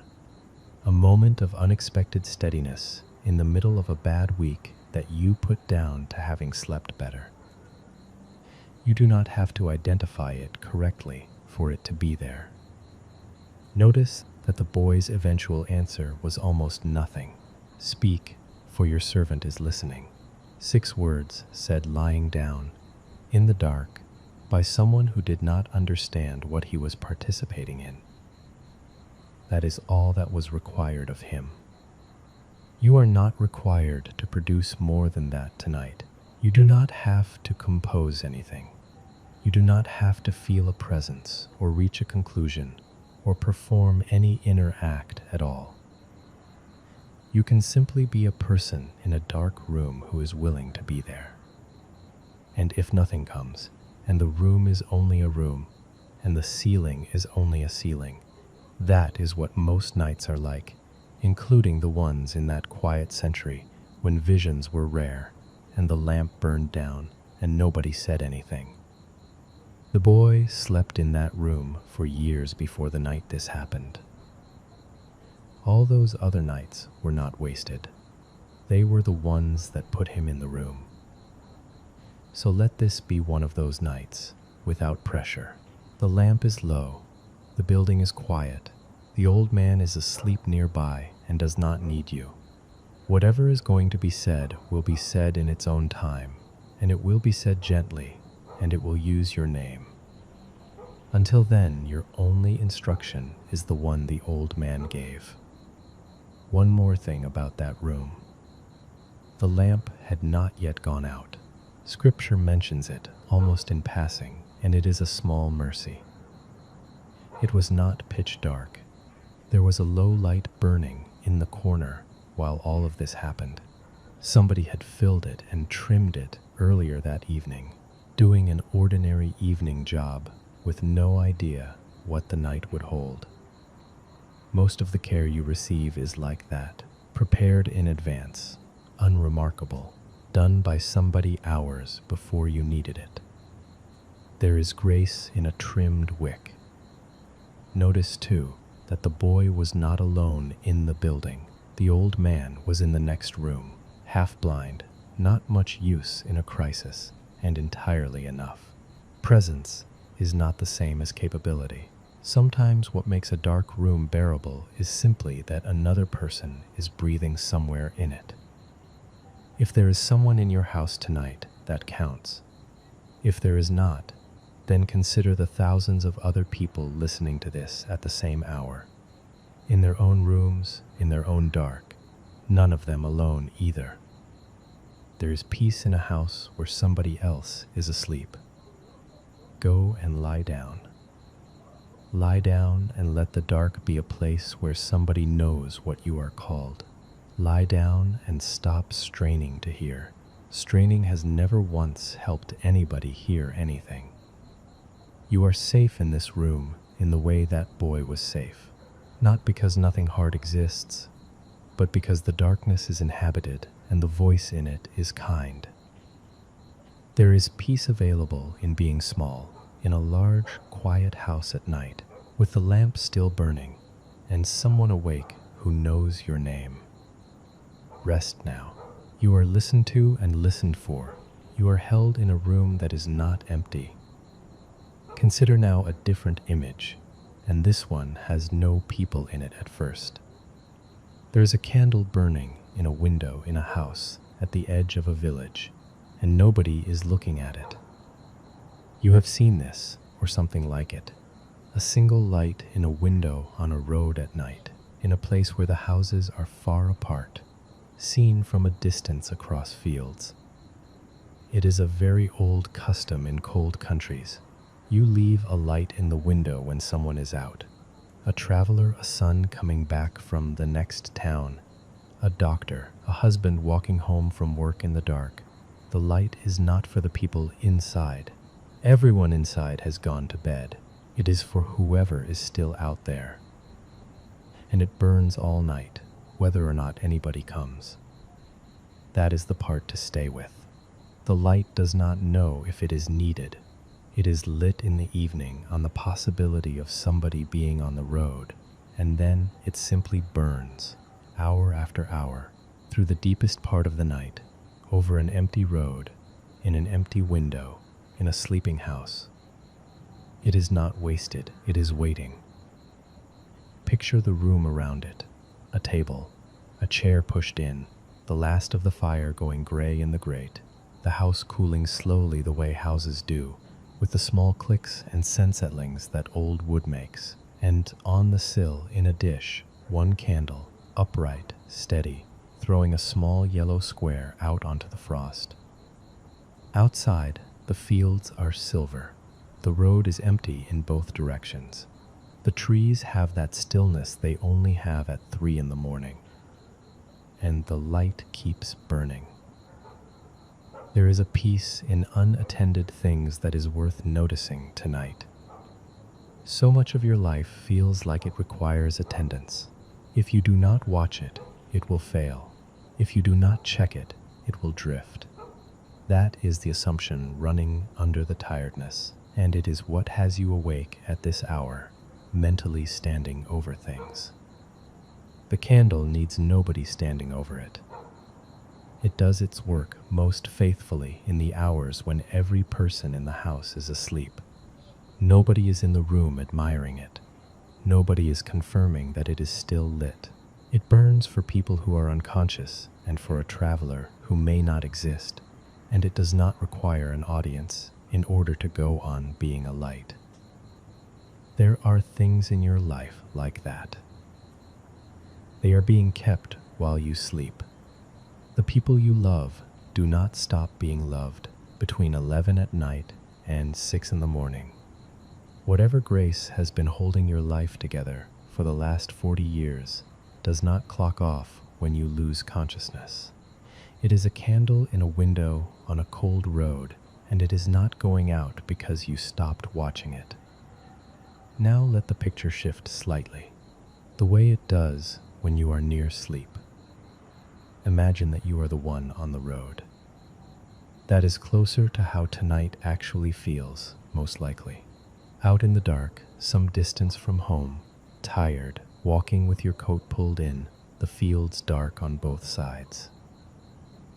a moment of unexpected steadiness in the middle of a bad week that you put down to having slept better. You do not have to identify it correctly for it to be there. Notice that the boy's eventual answer was almost nothing. "Speak, for your servant is listening." 6 words said lying down, in the dark, by someone who did not understand what he was participating in. That is all that was required of him. You are not required to produce more than that tonight. You do not have to compose anything. You do not have to feel a presence or reach a conclusion or perform any inner act at all. You can simply be a person in a dark room who is willing to be there. And if nothing comes, and the room is only a room, and the ceiling is only a ceiling, that is what most nights are like, including the ones in that quiet century when visions were rare and the lamp burned down and nobody said anything. The boy slept in that room for years before the night this happened. All those other nights were not wasted. They were the ones that put him in the room. So let this be one of those nights, without pressure. The lamp is low, the building is quiet, the old man is asleep nearby and does not need you. Whatever is going to be said will be said in its own time, and it will be said gently, and it will use your name. Until then, your only instruction is the one the old man gave. One more thing about that room. The lamp had not yet gone out. Scripture mentions it almost in passing, and it is a small mercy. It was not pitch dark. There was a low light burning in the corner while all of this happened. Somebody had filled it and trimmed it earlier that evening, doing an ordinary evening job with no idea what the night would hold. Most of the care you receive is like that, prepared in advance, unremarkable, done by somebody hours before you needed it. There is grace in a trimmed wick. Notice, too, that the boy was not alone in the building. The old man was in the next room, half blind, not much use in a crisis, and entirely enough. Presence is not the same as capability. Sometimes what makes a dark room bearable is simply that another person is breathing somewhere in it. If there is someone in your house tonight, that counts. If there is not, then consider the thousands of other people listening to this at the same hour. In their own rooms, in their own dark, none of them alone either. There is peace in a house where somebody else is asleep. Go and lie down. Lie down and let the dark be a place where somebody knows what you are called. Lie down and stop straining to hear. Straining has never once helped anybody hear anything. You are safe in this room in the way that boy was safe, not because nothing hard exists, but because the darkness is inhabited and the voice in it is kind. There is peace available in being small, in a large, quiet house at night, with the lamp still burning, and someone awake who knows your name. Rest now. You are listened to and listened for. You are held in a room that is not empty. Consider now a different image, and this one has no people in it at first. There is a candle burning in a window in a house at the edge of a village, and nobody is looking at it. You have seen this, or something like it. A single light in a window on a road at night, in a place where the houses are far apart, seen from a distance across fields. It is a very old custom in cold countries. You leave a light in the window when someone is out. A traveler, a son coming back from the next town, a doctor, a husband walking home from work in the dark. The light is not for the people inside. Everyone inside has gone to bed. It is for whoever is still out there. And it burns all night, whether or not anybody comes. That is the part to stay with. The light does not know if it is needed. It is lit in the evening on the possibility of somebody being on the road, and then it simply burns, hour after hour, through the deepest part of the night, over an empty road, in an empty window, in a sleeping house. It is not wasted, it is waiting. Picture the room around it, a table, a chair pushed in, the last of the fire going gray in the grate, the house cooling slowly the way houses do, with the small clicks and scent-settlings that old wood makes, and on the sill, in a dish, one candle, upright, steady, throwing a small yellow square out onto the frost. Outside, the fields are silver. The road is empty in both directions. The trees have that stillness they only have at 3 in the morning. And the light keeps burning. There is a peace in unattended things that is worth noticing tonight. So much of your life feels like it requires attendance. If you do not watch it, it will fail. If you do not check it, it will drift. That is the assumption running under the tiredness, and it is what has you awake at this hour, mentally standing over things. The candle needs nobody standing over it. It does its work most faithfully in the hours when every person in the house is asleep. Nobody is in the room admiring it. Nobody is confirming that it is still lit. It burns for people who are unconscious and for a traveler who may not exist, and it does not require an audience in order to go on being a light. There are things in your life like that. They are being kept while you sleep. The people you love do not stop being loved between 11 at night and 6 in the morning. Whatever grace has been holding your life together for the last 40 years does not clock off when you lose consciousness. It is a candle in a window on a cold road, and it is not going out because you stopped watching it. Now let the picture shift slightly, the way it does when you are near sleep. Imagine that you are the one on the road. That is closer to how tonight actually feels, most likely. Out in the dark, some distance from home, tired, walking with your coat pulled in, the fields dark on both sides.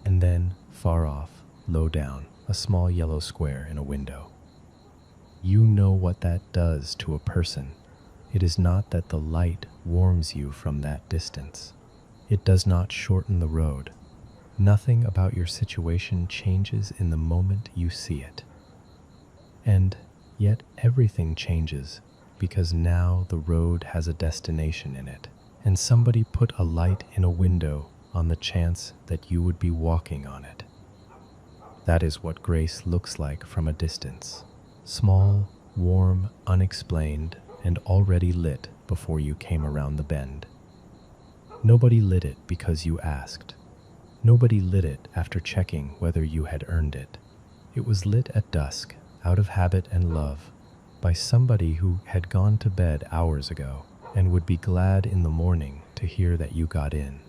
And then, far off, low down, a small yellow square in a window. You know what that does to a person. It is not that the light warms you from that distance. It does not shorten the road. Nothing about your situation changes in the moment you see it. And yet everything changes because now the road has a destination in it, and somebody put a light in a window on the chance that you would be walking on it. That is what grace looks like from a distance. Small, warm, unexplained, and already lit before you came around the bend. Nobody lit it because you asked. Nobody lit it after checking whether you had earned it. It was lit at dusk, out of habit and love, by somebody who had gone to bed hours ago and would be glad in the morning to hear that you got in.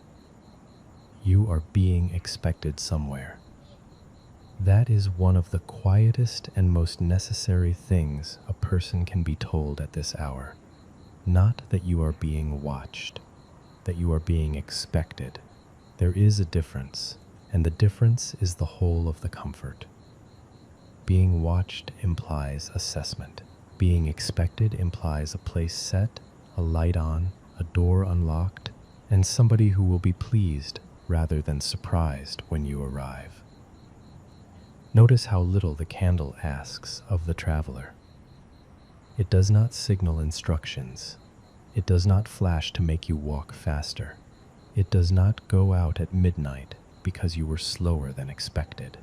You are being expected somewhere. That is one of the quietest and most necessary things a person can be told at this hour. Not that you are being watched, that you are being expected. There is a difference, and the difference is the whole of the comfort. Being watched implies assessment. Being expected implies a place set, a light on, a door unlocked, and somebody who will be pleased rather than surprised when you arrive. Notice how little the candle asks of the traveler. It does not signal instructions. It does not flash to make you walk faster. It does not go out at midnight because you were slower than expected.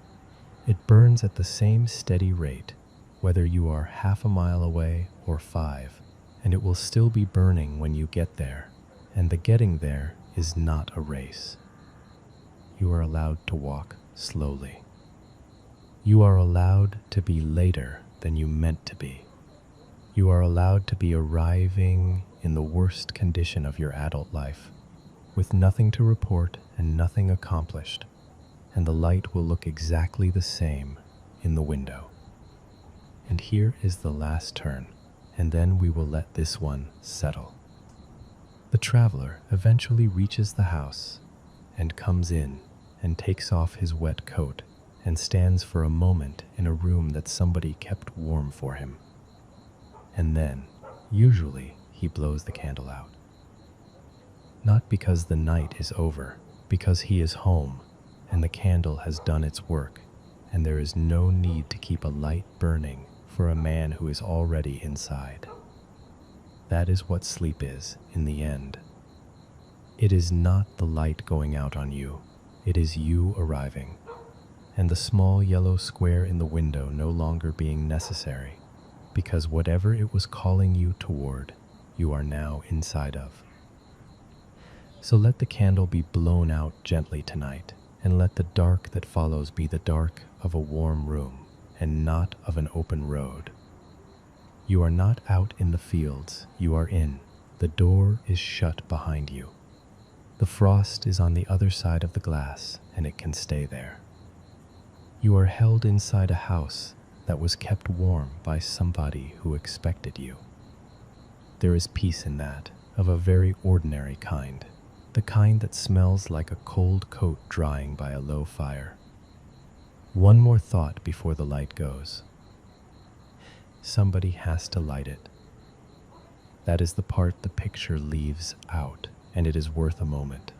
It burns at the same steady rate, whether you are half a mile away or 5, and it will still be burning when you get there, and the getting there is not a race. You are allowed to walk slowly. You are allowed to be later than you meant to be. You are allowed to be arriving in the worst condition of your adult life, with nothing to report and nothing accomplished, and the light will look exactly the same in the window. And here is the last turn, and then we will let this one settle. The traveler eventually reaches the house and comes in and takes off his wet coat and stands for a moment in a room that somebody kept warm for him. And then, usually, he blows the candle out. Not because the night is over, because he is home and the candle has done its work, and there is no need to keep a light burning for a man who is already inside. That is what sleep is in the end. It is not the light going out on you, it is you arriving, and the small yellow square in the window no longer being necessary, because whatever it was calling you toward, you are now inside of. So let the candle be blown out gently tonight, and let the dark that follows be the dark of a warm room and not of an open road. You are not out in the fields, you are in. The door is shut behind you. The frost is on the other side of the glass, and it can stay there. You are held inside a house that was kept warm by somebody who expected you. There is peace in that, of a very ordinary kind, the kind that smells like a cold coat drying by a low fire. One more thought before the light goes. Somebody has to light it. That is the part the picture leaves out, and it is worth a moment.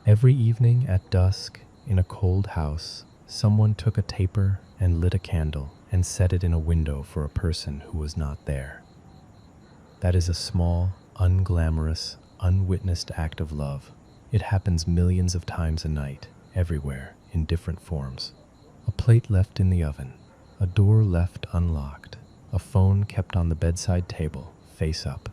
Every evening at dusk, in a cold house, someone took a taper and lit a candle and set it in a window for a person who was not there. That is a small, unglamorous, unwitnessed act of love. It happens millions of times a night, everywhere, in different forms. A plate left in the oven, a door left unlocked, a phone kept on the bedside table, face up.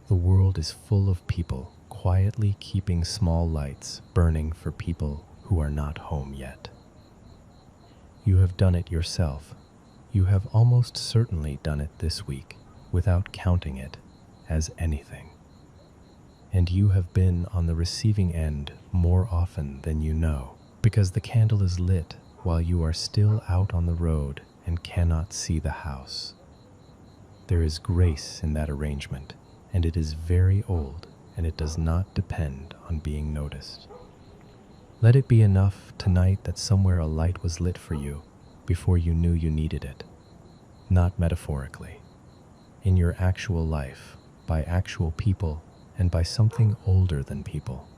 The world is full of people quietly keeping small lights burning for people who are not home yet. You have done it yourself. You have almost certainly done it this week, without counting it as anything. And you have been on the receiving end more often than you know, because the candle is lit while you are still out on the road and cannot see the house. There is grace in that arrangement, and it is very old, and it does not depend on being noticed. Let it be enough tonight that somewhere a light was lit for you before you knew you needed it, not metaphorically. In your actual life, by actual people, and by something older than people.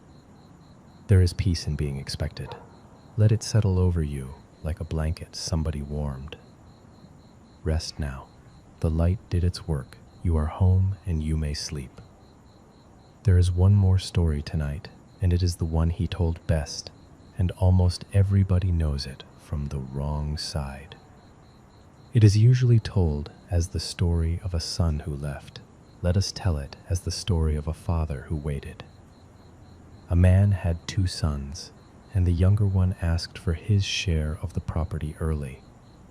There is peace in being expected. Let it settle over you like a blanket somebody warmed. Rest now. The light did its work. You are home and you may sleep. There is one more story tonight, and it is the one he told best, and almost everybody knows it from the wrong side. It is usually told as the story of a son who left. Let us tell it as the story of a father who waited. A man had 2 sons, and the younger one asked for his share of the property early,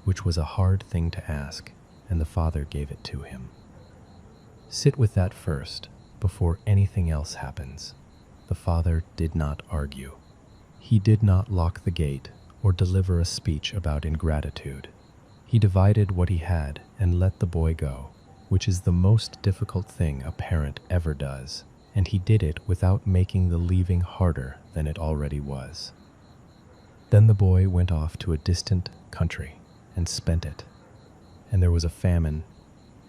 which was a hard thing to ask, and the father gave it to him. Sit with that first, before anything else happens. The father did not argue. He did not lock the gate or deliver a speech about ingratitude. He divided what he had and let the boy go, which is the most difficult thing a parent ever does, and he did it without making the leaving harder than it already was. Then the boy went off to a distant country and spent it, and there was a famine,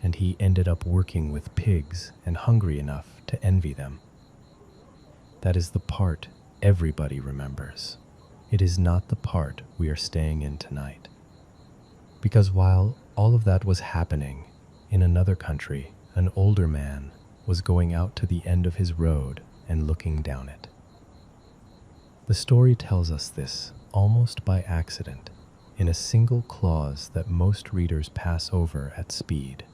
and he ended up working with pigs and hungry enough to envy them. That is the part everybody remembers. It is not the part we are staying in tonight. Because while all of that was happening, in another country, an older man was going out to the end of his road and looking down it. The story tells us this almost by accident, in a single clause that most readers pass over at speed.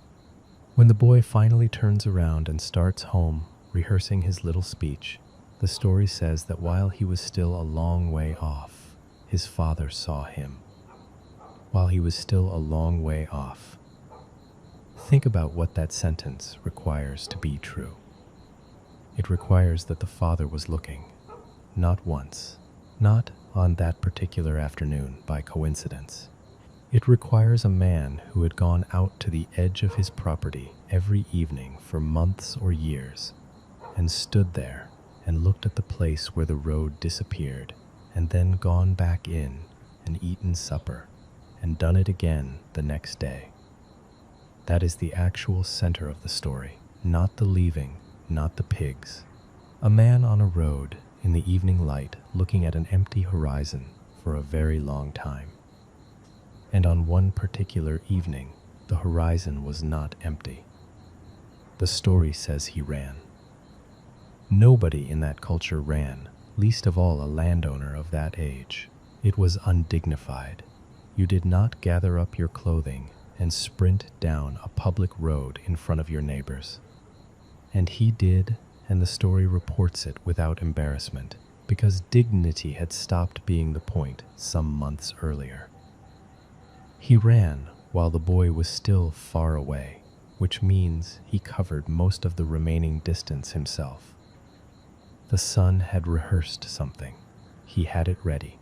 When the boy finally turns around and starts home, rehearsing his little speech, the story says that while he was still a long way off, his father saw him. While he was still a long way off. Think about what that sentence requires to be true. It requires that the father was looking, not once, not on that particular afternoon by coincidence. It requires a man who had gone out to the edge of his property every evening for months or years, and stood there and looked at the place where the road disappeared, and then gone back in and eaten supper, and done it again the next day. That is the actual center of the story, not the leaving, not the pigs. A man on a road in the evening light looking at an empty horizon for a very long time. And on one particular evening, the horizon was not empty. The story says he ran. Nobody in that culture ran, least of all a landowner of that age. It was undignified. You did not gather up your clothing and sprint down a public road in front of your neighbors. And he did, and the story reports it without embarrassment, because dignity had stopped being the point some months earlier. He ran while the boy was still far away, which means he covered most of the remaining distance himself. The son had rehearsed something. He had it ready.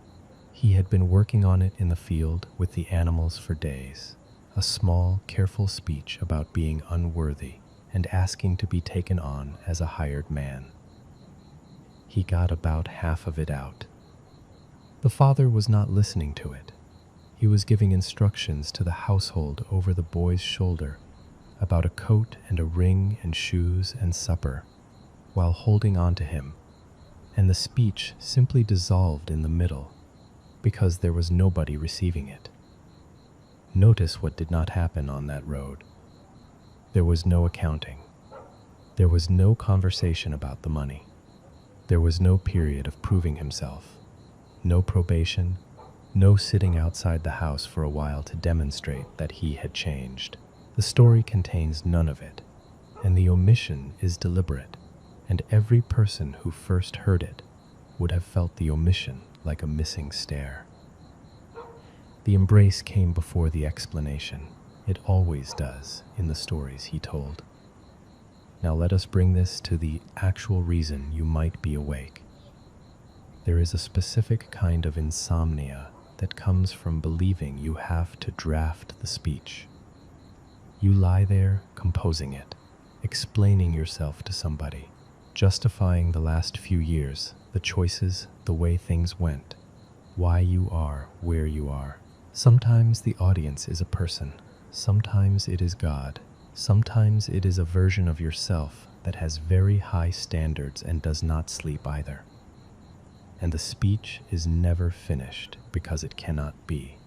He had been working on it in the field with the animals for days. A small, careful speech about being unworthy and asking to be taken on as a hired man. He got about half of it out. The father was not listening to it. He was giving instructions to the household over the boy's shoulder about a coat and a ring and shoes and supper, while holding on to him, and the speech simply dissolved in the middle because there was nobody receiving it. Notice what did not happen on that road. There was no accounting. There was no conversation about the money. There was no period of proving himself, no probation, no sitting outside the house for a while to demonstrate that he had changed. The story contains none of it, and the omission is deliberate, and every person who first heard it would have felt the omission like a missing stare. The embrace came before the explanation. It always does in the stories he told. Now let us bring this to the actual reason you might be awake. There is a specific kind of insomnia that comes from believing you have to draft the speech. You lie there composing it, explaining yourself to somebody, justifying the last few years, the choices, the way things went, why you are where you are. Sometimes the audience is a person, sometimes it is God, sometimes it is a version of yourself that has very high standards and does not sleep either. And the speech is never finished because it cannot be.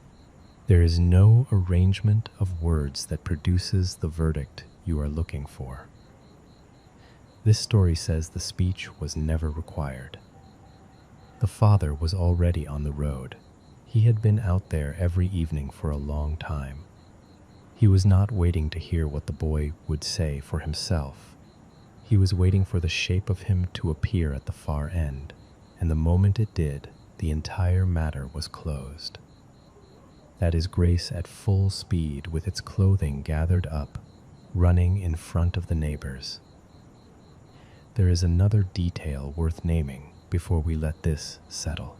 There is no arrangement of words that produces the verdict you are looking for. This story says the speech was never required. The father was already on the road. He had been out there every evening for a long time. He was not waiting to hear what the boy would say for himself. He was waiting for the shape of him to appear at the far end, and the moment it did, the entire matter was closed. That is Grace at full speed with its clothing gathered up, running in front of the neighbors. There is another detail worth naming before we let this settle.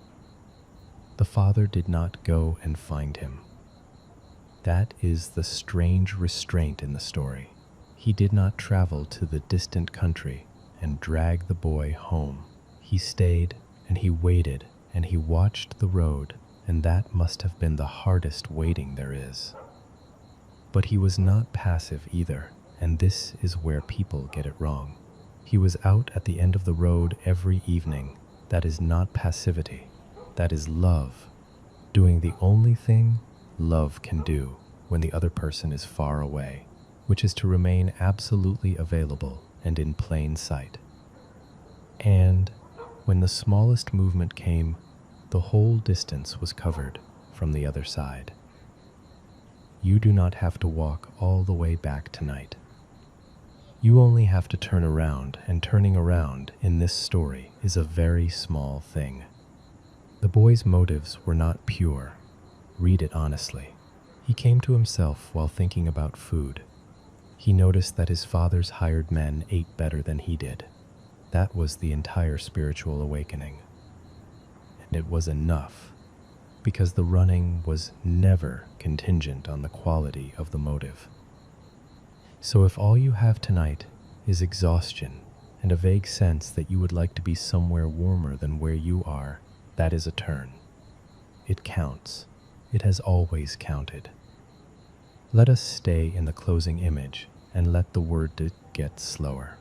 The father did not go and find him. That is the strange restraint in the story. He did not travel to the distant country and drag the boy home. He stayed and he waited and he watched the road, and that must have been the hardest waiting there is. But he was not passive either, and this is where people get it wrong. He was out at the end of the road every evening. That is not passivity. That is love, doing the only thing love can do when the other person is far away, which is to remain absolutely available and in plain sight. And when the smallest movement came, the whole distance was covered from the other side. You do not have to walk all the way back tonight. You only have to turn around, and turning around in this story is a very small thing. The boy's motives were not pure. Read it honestly. He came to himself while thinking about food. He noticed that his father's hired men ate better than he did. That was the entire spiritual awakening. it was enough, because the running was never contingent on the quality of the motive. So if all you have tonight is exhaustion and a vague sense that you would like to be somewhere warmer than where you are, that is a turn. It counts. It has always counted. Let us stay in the closing image and let the word get slower.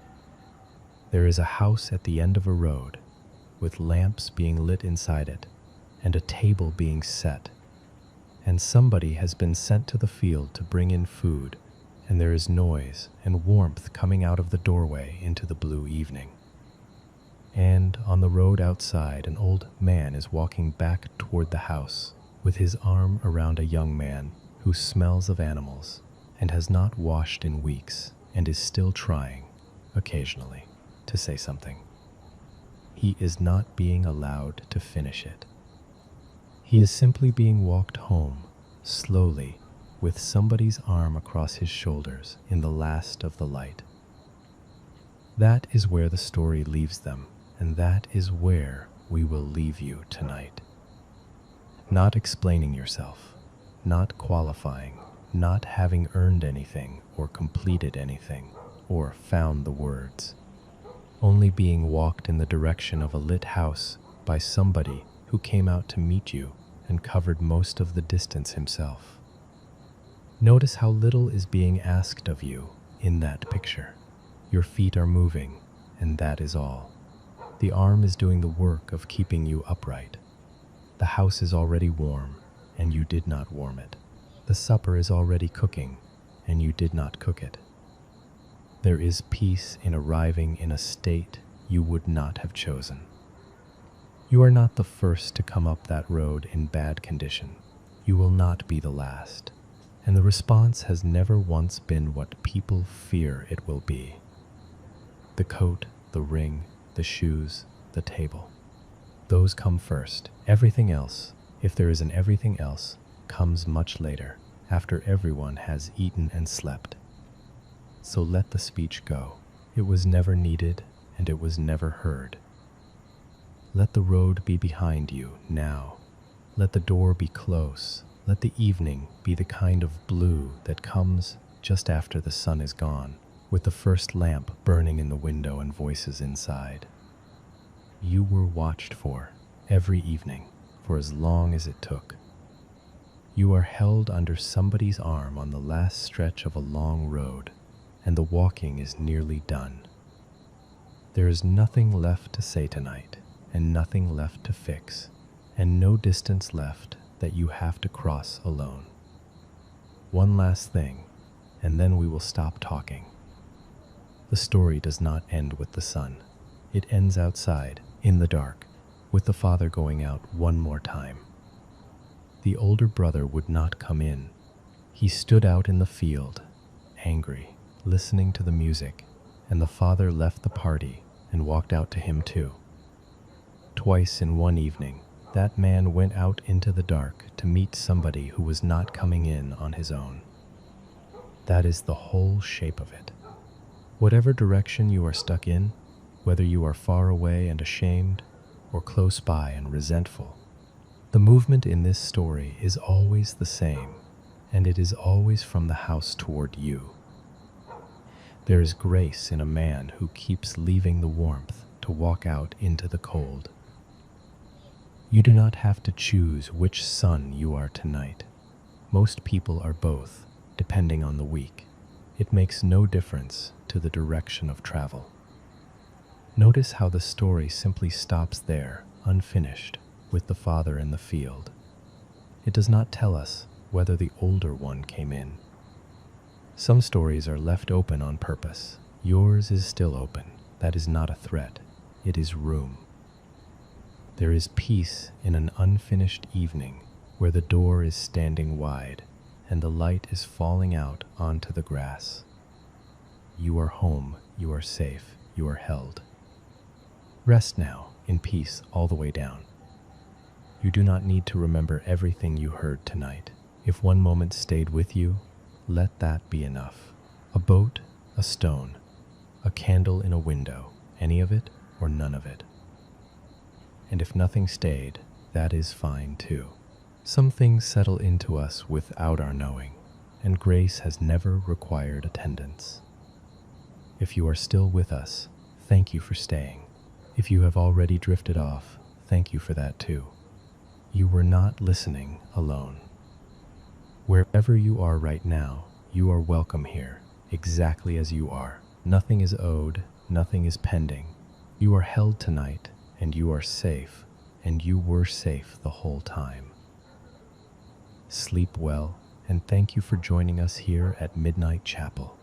There is a house at the end of a road, with lamps being lit inside it, and a table being set. And somebody has been sent to the field to bring in food, and there is noise and warmth coming out of the doorway into the blue evening. And on the road outside, an old man is walking back toward the house, with his arm around a young man who smells of animals and has not washed in weeks and is still trying, occasionally, to say something. He is not being allowed to finish it. He is simply being walked home, slowly, with somebody's arm across his shoulders in the last of the light. That is where the story leaves them, and that is where we will leave you tonight. Not explaining yourself, not qualifying, not having earned anything or completed anything or found the words. Only being walked in the direction of a lit house by somebody who came out to meet you and covered most of the distance himself. Notice how little is being asked of you in that picture. Your feet are moving, and that is all. The arm is doing the work of keeping you upright. The house is already warm, and you did not warm it. The supper is already cooking, and you did not cook it. There is peace in arriving in a state you would not have chosen. You are not the first to come up that road in bad condition. You will not be the last. And the response has never once been what people fear it will be. The coat, the ring, the shoes, the table. Those come first. Everything else, if there is an everything else, comes much later, after everyone has eaten and slept. So let the speech go. It was never needed, and it was never heard. Let the road be behind you now. Let the door be close. Let the evening be the kind of blue that comes just after the sun is gone, with the first lamp burning in the window and voices inside. You were watched for every evening, for as long as it took. You are held under somebody's arm on the last stretch of a long road, and the walking is nearly done. There is nothing left to say tonight, and nothing left to fix, and no distance left that you have to cross alone. One last thing, and then we will stop talking. The story does not end with the sun. It ends outside, in the dark, with the father going out one more time. The older brother would not come in. He stood out in the field, angry, listening to the music, and the father left the party and walked out to him too. Twice in one evening, that man went out into the dark to meet somebody who was not coming in on his own. That is the whole shape of it. Whatever direction you are stuck in, whether you are far away and ashamed, or close by and resentful, the movement in this story is always the same, and it is always from the house toward you. There is grace in a man who keeps leaving the warmth to walk out into the cold. You do not have to choose which sun you are tonight. Most people are both, depending on the week. It makes no difference to the direction of travel. Notice how the story simply stops there, unfinished, with the father in the field. It does not tell us whether the older one came in. Some stories are left open on purpose. Yours is still open. That is not a threat. It is room. There is peace in an unfinished evening where the door is standing wide and the light is falling out onto the grass. You are home, you are safe, you are held. Rest now in peace all the way down. You do not need to remember everything you heard tonight. If one moment stayed with you, let that be enough. A boat, a stone, a candle in a window, any of it or none of it. And if nothing stayed, that is fine too. Some things settle into us without our knowing, and grace has never required attendance. If you are still with us, thank you for staying. If you have already drifted off, thank you for that too. You were not listening alone. Wherever you are right now, you are welcome here, exactly as you are. Nothing is owed, nothing is pending. You are held tonight, and you are safe, and you were safe the whole time. Sleep well, and thank you for joining us here at Midnight Chapel.